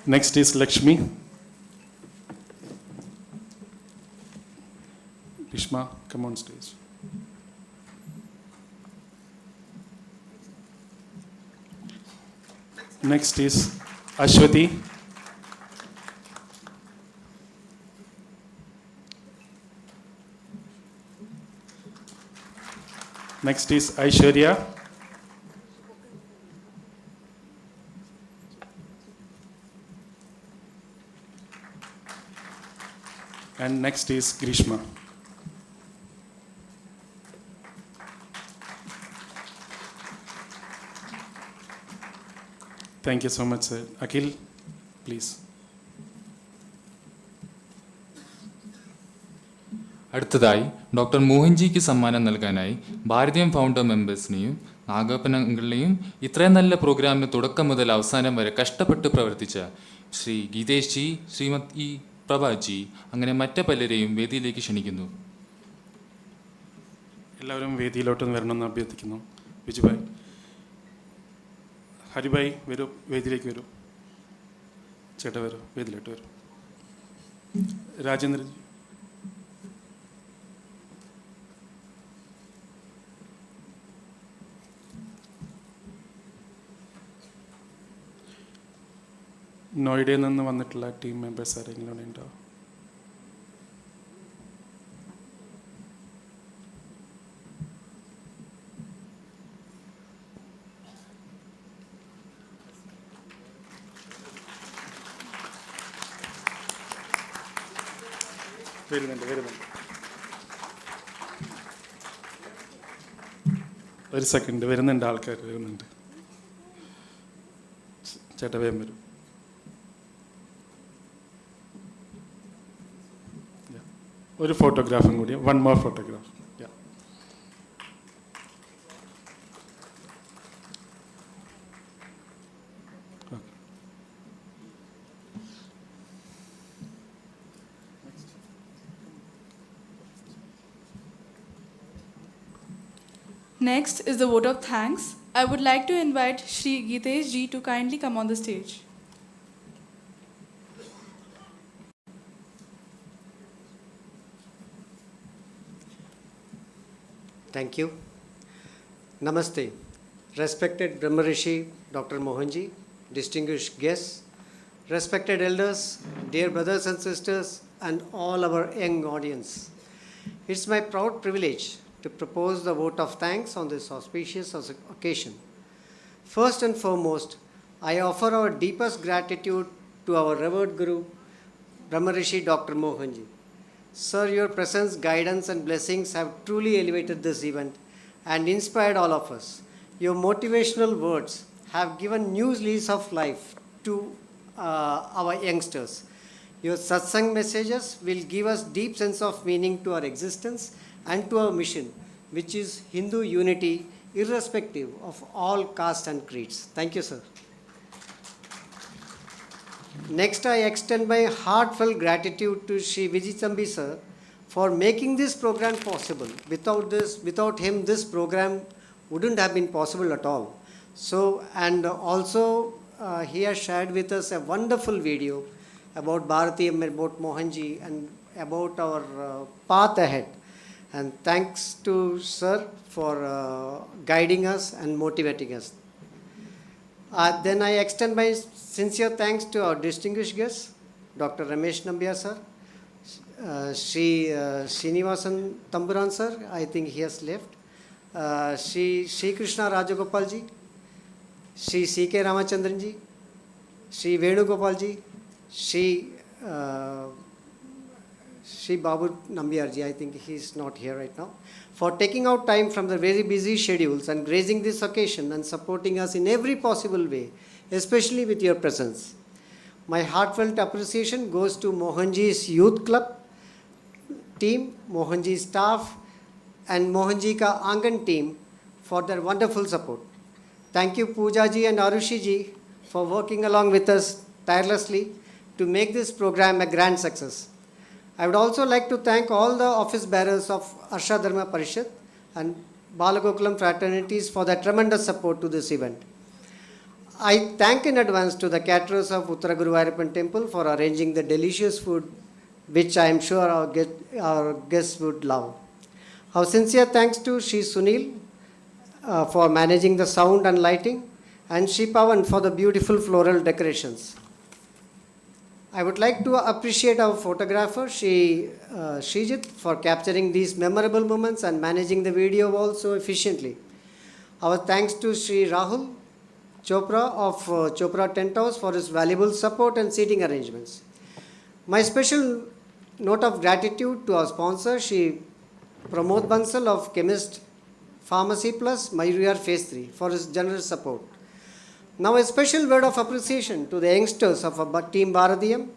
Next is Lakshmi. Bhishma, come on stage. Next is Ashwati. Next is Aishwarya. And next is Grishma. Thank you so much, sir. Akhil, please. അടുത്തതായി doctor മോഹൻജിക്ക് സമ്മാനം നൽകാനായി ഭാരതീയം founder മെമ്പേഴ്സിനെയും നാഗപ്പനങ്ങളെയും ഇത്രയും നല്ല പ്രോഗ്രാമിന് തുടക്കം മുതൽ അവസാനം വരെ കഷ്ടപ്പെട്ട് പ്രവർത്തിച്ച ശ്രീ ഗീതേഷ് ജി, ശ്രീമതി പ്രഭാജി, അങ്ങനെ മറ്റു പലരെയും വേദിയിലേക്ക് ക്ഷണിക്കുന്നു. എല്ലാവരും വേദിയിലോട്ട് വരണമെന്ന് അഭ്യർത്ഥിക്കുന്നു. ബിജുഭായ്, ഹരിഭായ് വരൂ, വേദിയിലേക്ക് വരൂ. ചേട്ടാ വരൂ, വേദിയിലോട്ട് വരൂ. രാജേന്ദ്രൻ, നോയിഡയിൽ നിന്ന് വന്നിട്ടുള്ള ടീം മെമ്പേഴ്സ് ആരെങ്കിലും ഉണ്ടോ? വരുന്നുണ്ട്. ഒരു സെക്കൻഡ്, വരുന്നുണ്ട്, ആൾക്കാർ വരുന്നുണ്ട്. ചേട്ടാ വേഗം വരും. ഒരു ഫോട്ടോഗ്രാഫും കൂടി, one more photograph. Next is the vote of thanks. I would like to invite Shri Geetesh ji to kindly come on the stage. Thank you. Namaste. Respected Brahmarishi Dr. Mohanji, distinguished guests, respected elders, dear brothers and sisters, and all our young audience. It's my proud privilege to propose the vote of thanks on this auspicious occasion. First and foremost, I offer our deepest gratitude to our revered Guru, Brahmarishi Dr. Mohanji. Sir, your presence, guidance, and blessings have truly elevated this event and inspired all of us. Your motivational words have given new lease of life to our youngsters. Your satsang messages will give us deep sense of meaning to our existence and to our mission, which is Hindu unity irrespective of all caste and creeds. Thank you, sir. Next, I extend my heartfelt gratitude to Sri Vijithambi sir for making this program possible. Without him, this program wouldn't have been possible at all. So, and also he has shared with us a wonderful video about Bharatyam, about Mohanji, and about our path ahead. And thanks to sir for guiding us and motivating us. Then I extend my sincere thanks to our distinguished guests, Dr. Ramesh Nambiar sir, Sri Srinivasan Tamburan sir, I think he has left, Sri Krishna Rajagopal ji, Sri C.K. Ramachandran ji, Sri Venugopal ji, Sri Babu Nambiar ji, I think he is not here right now, for taking out time from the very busy schedules and gracing this occasion and supporting us in every possible way, especially with your presence. My heartfelt appreciation goes to Mohanji's Youth Club team, Mohanji's staff, and Mohanji Ka Angan team for their wonderful support. Thank you Pooja ji and Arushi ji for working along with us tirelessly to make this program a grand success. I would also like to thank all the office bearers of Arsha Dharma Parishad and Balagokulam fraternities for their tremendous support to this event. I thank in advance to the caterers of Uttara Guruvayoorapan temple for arranging the delicious food which I am sure our guests would love. Our sincere thanks to Sri Sunil for managing the sound and lighting, and Sri Pavan for the beautiful floral decorations. I would like to appreciate our photographer, Srijit, for capturing these memorable moments and managing the video wall so efficiently. Our thanks to Sri Rahul Chopra of Chopra Tent House for his valuable support and seating arrangements. My special note of gratitude to our sponsor, Sri Pramod Bansal of Chemist Pharmacy Plus, Mayur Phase 3, for his generous support. Now a special word of appreciation to the youngsters of our team Bharatyam,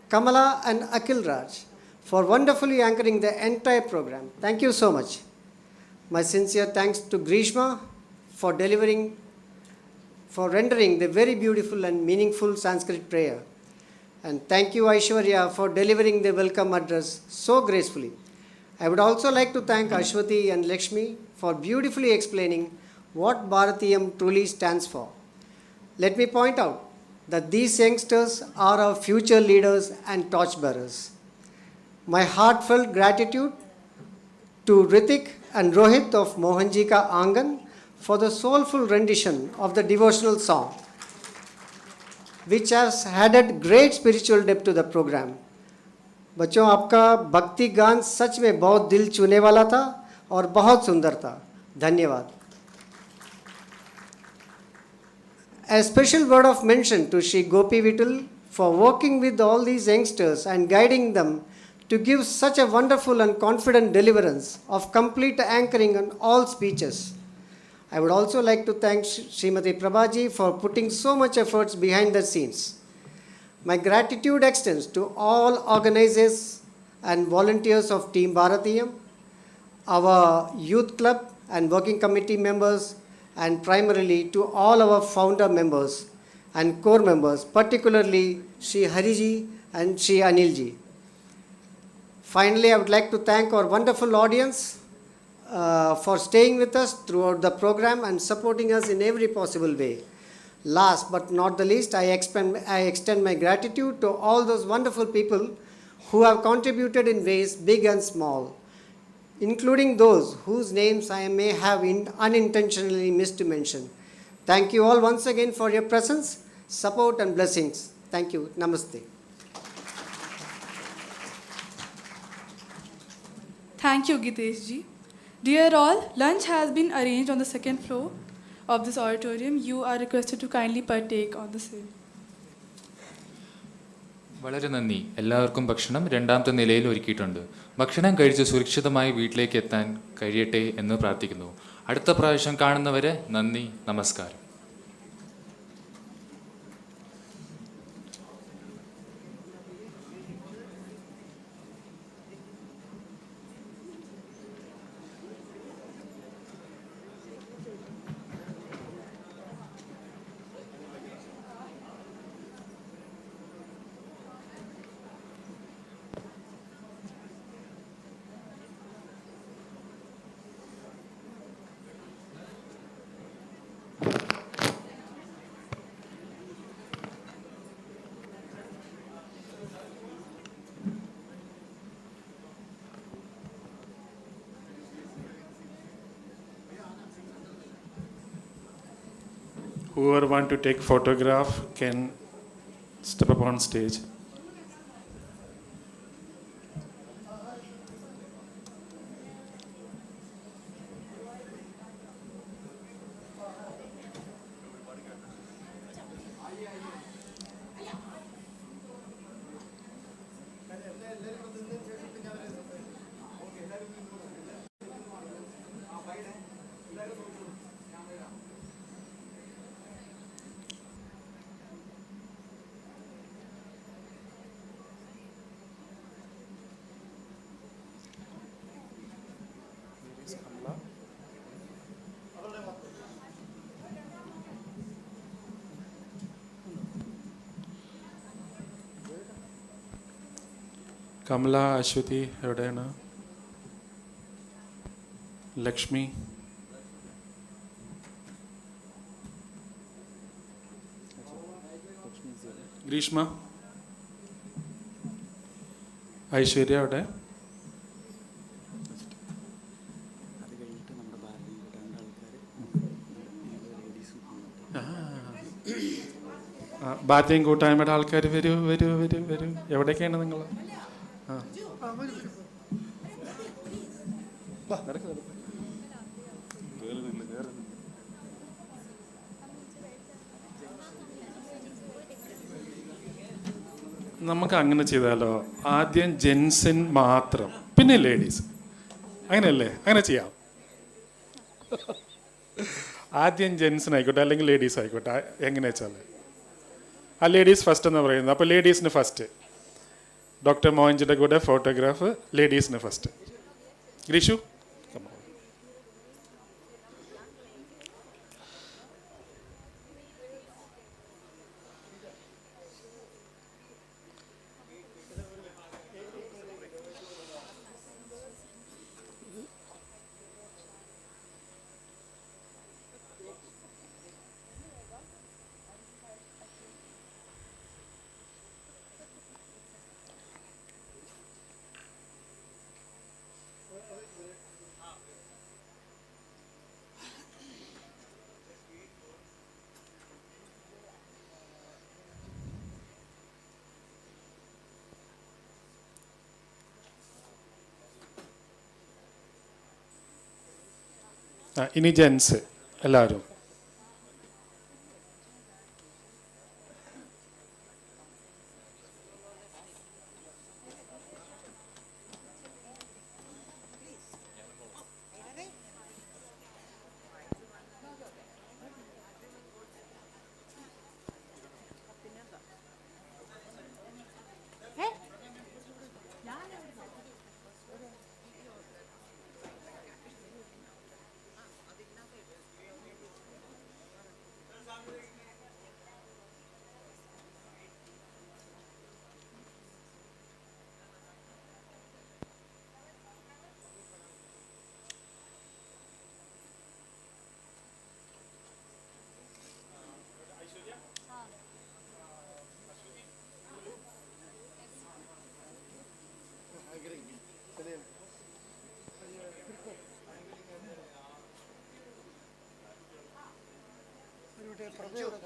Kamala and Akhil Raj, for wonderfully anchoring the entire program. Thank you so much. My sincere thanks to Grishma for rendering the very beautiful and meaningful Sanskrit prayer. And thank you Aishwarya for delivering the welcome address so gracefully. I would also like to thank Ashwati and Lakshmi for beautifully explaining what Bharatyam truly stands for. Let me point out that these youngsters are our future leaders and torchbearers. My heartfelt gratitude to Ritik and Rohit of Mohanji Ka Angan for the soulful rendition of the devotional song, which has added great spiritual depth to the program. बच्चों आपका भक्ति गान सच में बहुत दिल छूने वाला था और बहुत सुंदर था. धन्यवाद. A special word of mention to Sri Gopi Vittal for working with all these youngsters and guiding them to give such a wonderful and confident deliverance of complete anchoring on all speeches. I would also like to thank Srimati Prabhaji for putting so much efforts behind the scenes. My gratitude extends to all organizers and volunteers of Team Bharatyam, our youth club and working committee members, and primarily to all our founder members and core members, particularly Shri Hariji and Shri Anilji. Finally, I would like to thank our wonderful audience for staying with us throughout the program and supporting us in every possible way. Last but not the least, I extend my gratitude to all those wonderful people who have contributed in ways big and small, including those whose names I may have unintentionally missed to mention. Thank you all once again for your presence, support and blessings. Thank you. Namaste. Thank you, Gitesh ji. Dear all, lunch has been arranged on the second floor of this auditorium. You are requested to kindly partake on the same. വളരെ നന്ദി. എല്ലാവർക്കും ഭക്ഷണം രണ്ടാമത്തെ നിലയിൽ ഒരുക്കിയിട്ടുണ്ട്. ഭക്ഷണം കഴിച്ച് സുരക്ഷിതമായി വീട്ടിലേക്ക് എത്താൻ കഴിയട്ടെ എന്ന് പ്രാർത്ഥിക്കുന്നു. അടുത്ത പ്രാവശ്യം കാണുന്നവരെ നന്ദി, നമസ്കാരം. Whoever want to take photograph can step up on stage. Kamala, Aswathy എവിടെയാണ്? ലക്ഷ്മി, ഗ്രീഷ്മ, ഐശ്വര്യ എവിടെ? ബാറ്റിംഗ് കൂട്ടായ്മയുടെ ആൾക്കാർ വരൂ വരൂ വരൂ വരൂ. എവിടേക്കാണ് നിങ്ങൾ? നമുക്ക് അങ്ങനെ ചെയ്താലോ? ആദ്യം ജെൻസിൻ മാത്രം, പിന്നെ ലേഡീസ്. അങ്ങനെയല്ലേ? അങ്ങനെ ചെയ്യാം. ആദ്യം ജെൻസിനായിക്കോട്ടെ, അല്ലെങ്കിൽ ലേഡീസ് ആയിക്കോട്ടെ, എങ്ങനെ വെച്ചാൽ. ആ ലേഡീസ് ഫസ്റ്റ് എന്ന് പറയുന്നത്. അപ്പോൾ ലേഡീസിന് ഫസ്റ്റ്. ഡോക്ടർ മോഹൻജിയുടെ കൂടെ ഫോട്ടോഗ്രാഫ് ലേഡീസിന് ഫസ്റ്റ്. ഗ്രീഷു, ഇനി ജെൻസ് എല്ലാവരും. No.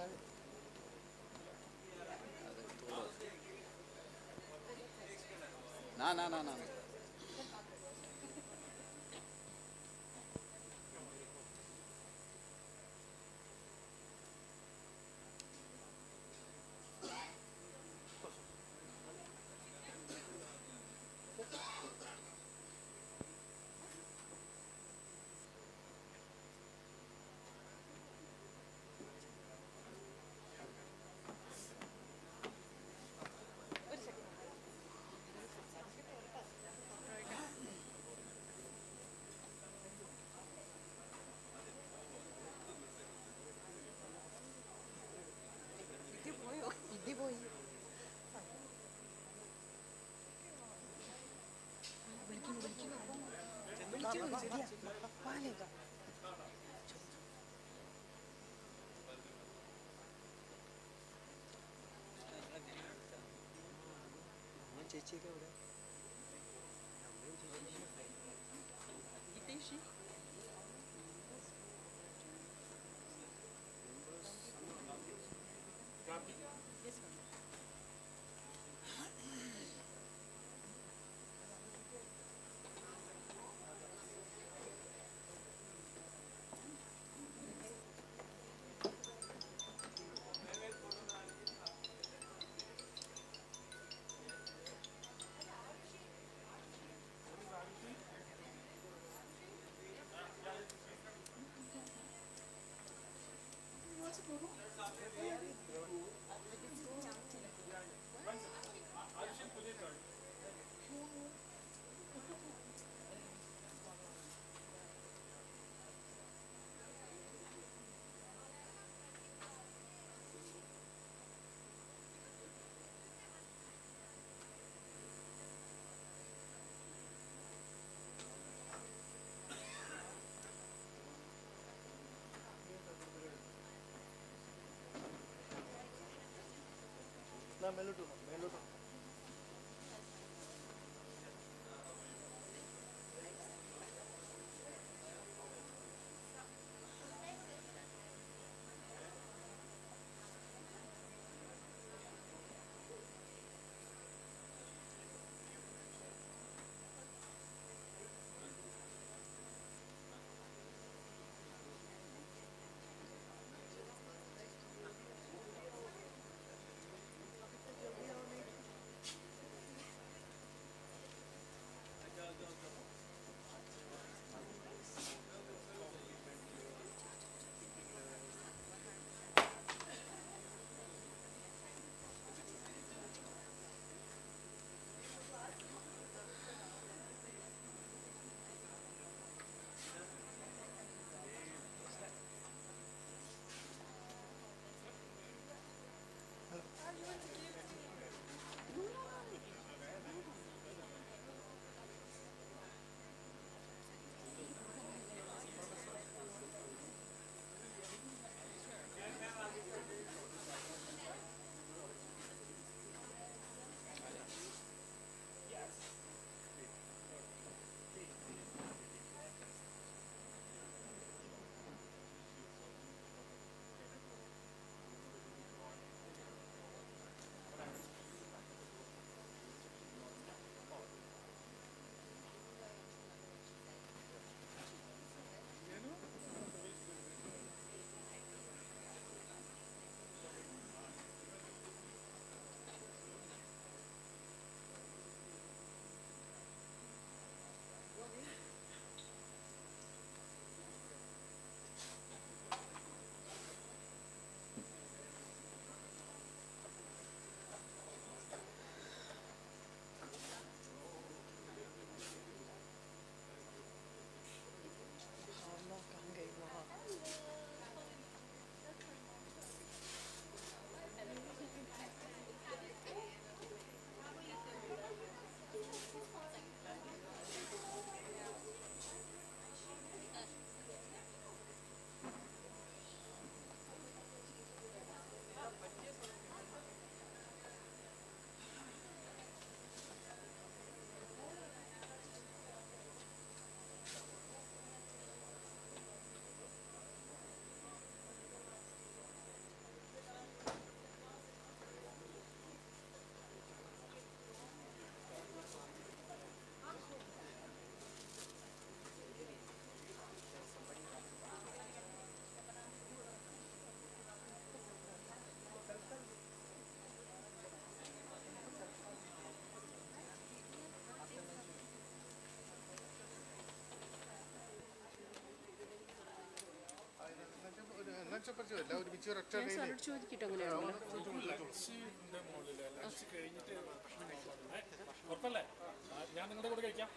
ഞാൻ നിങ്ങളുടെ കൂടെ കഴിക്കാം.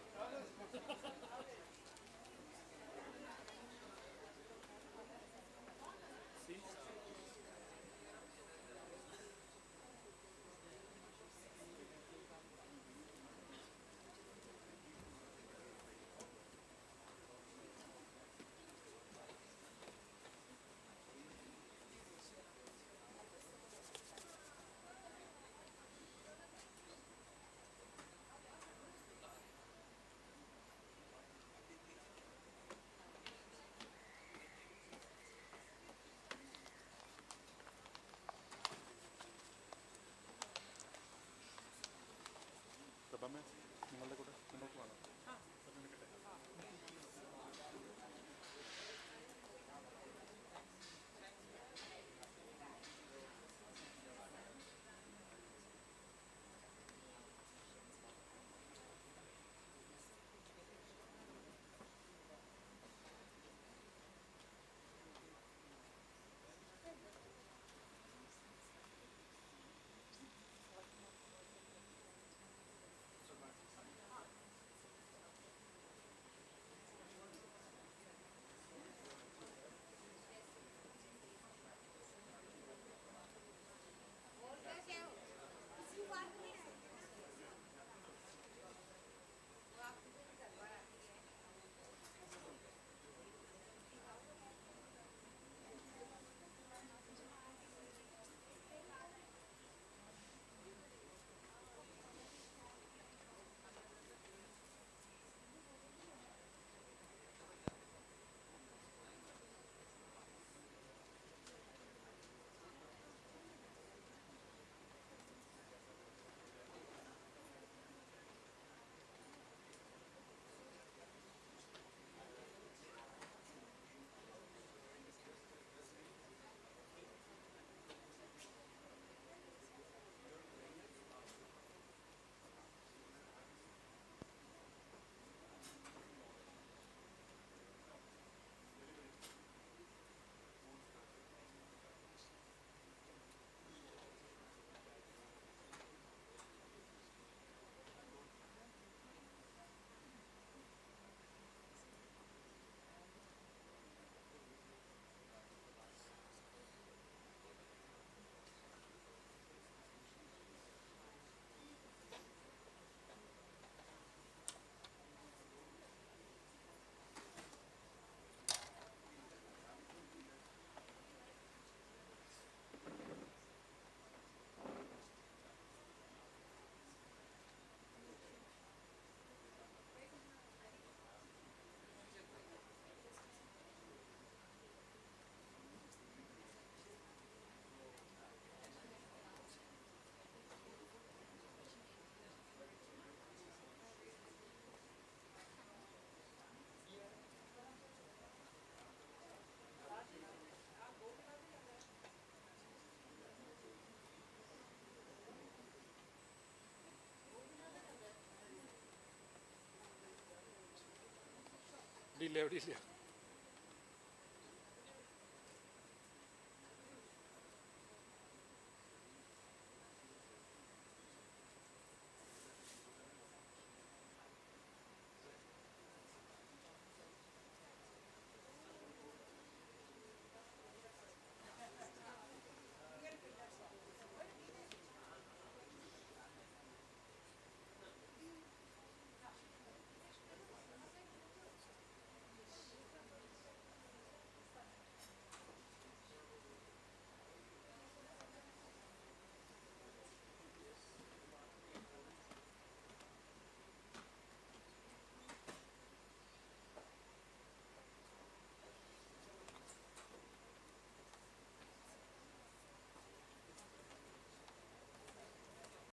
നിങ്ങളുടെ കൂടെ മുന്നോട്ട് വേണം. എവിടെ ഇല്ല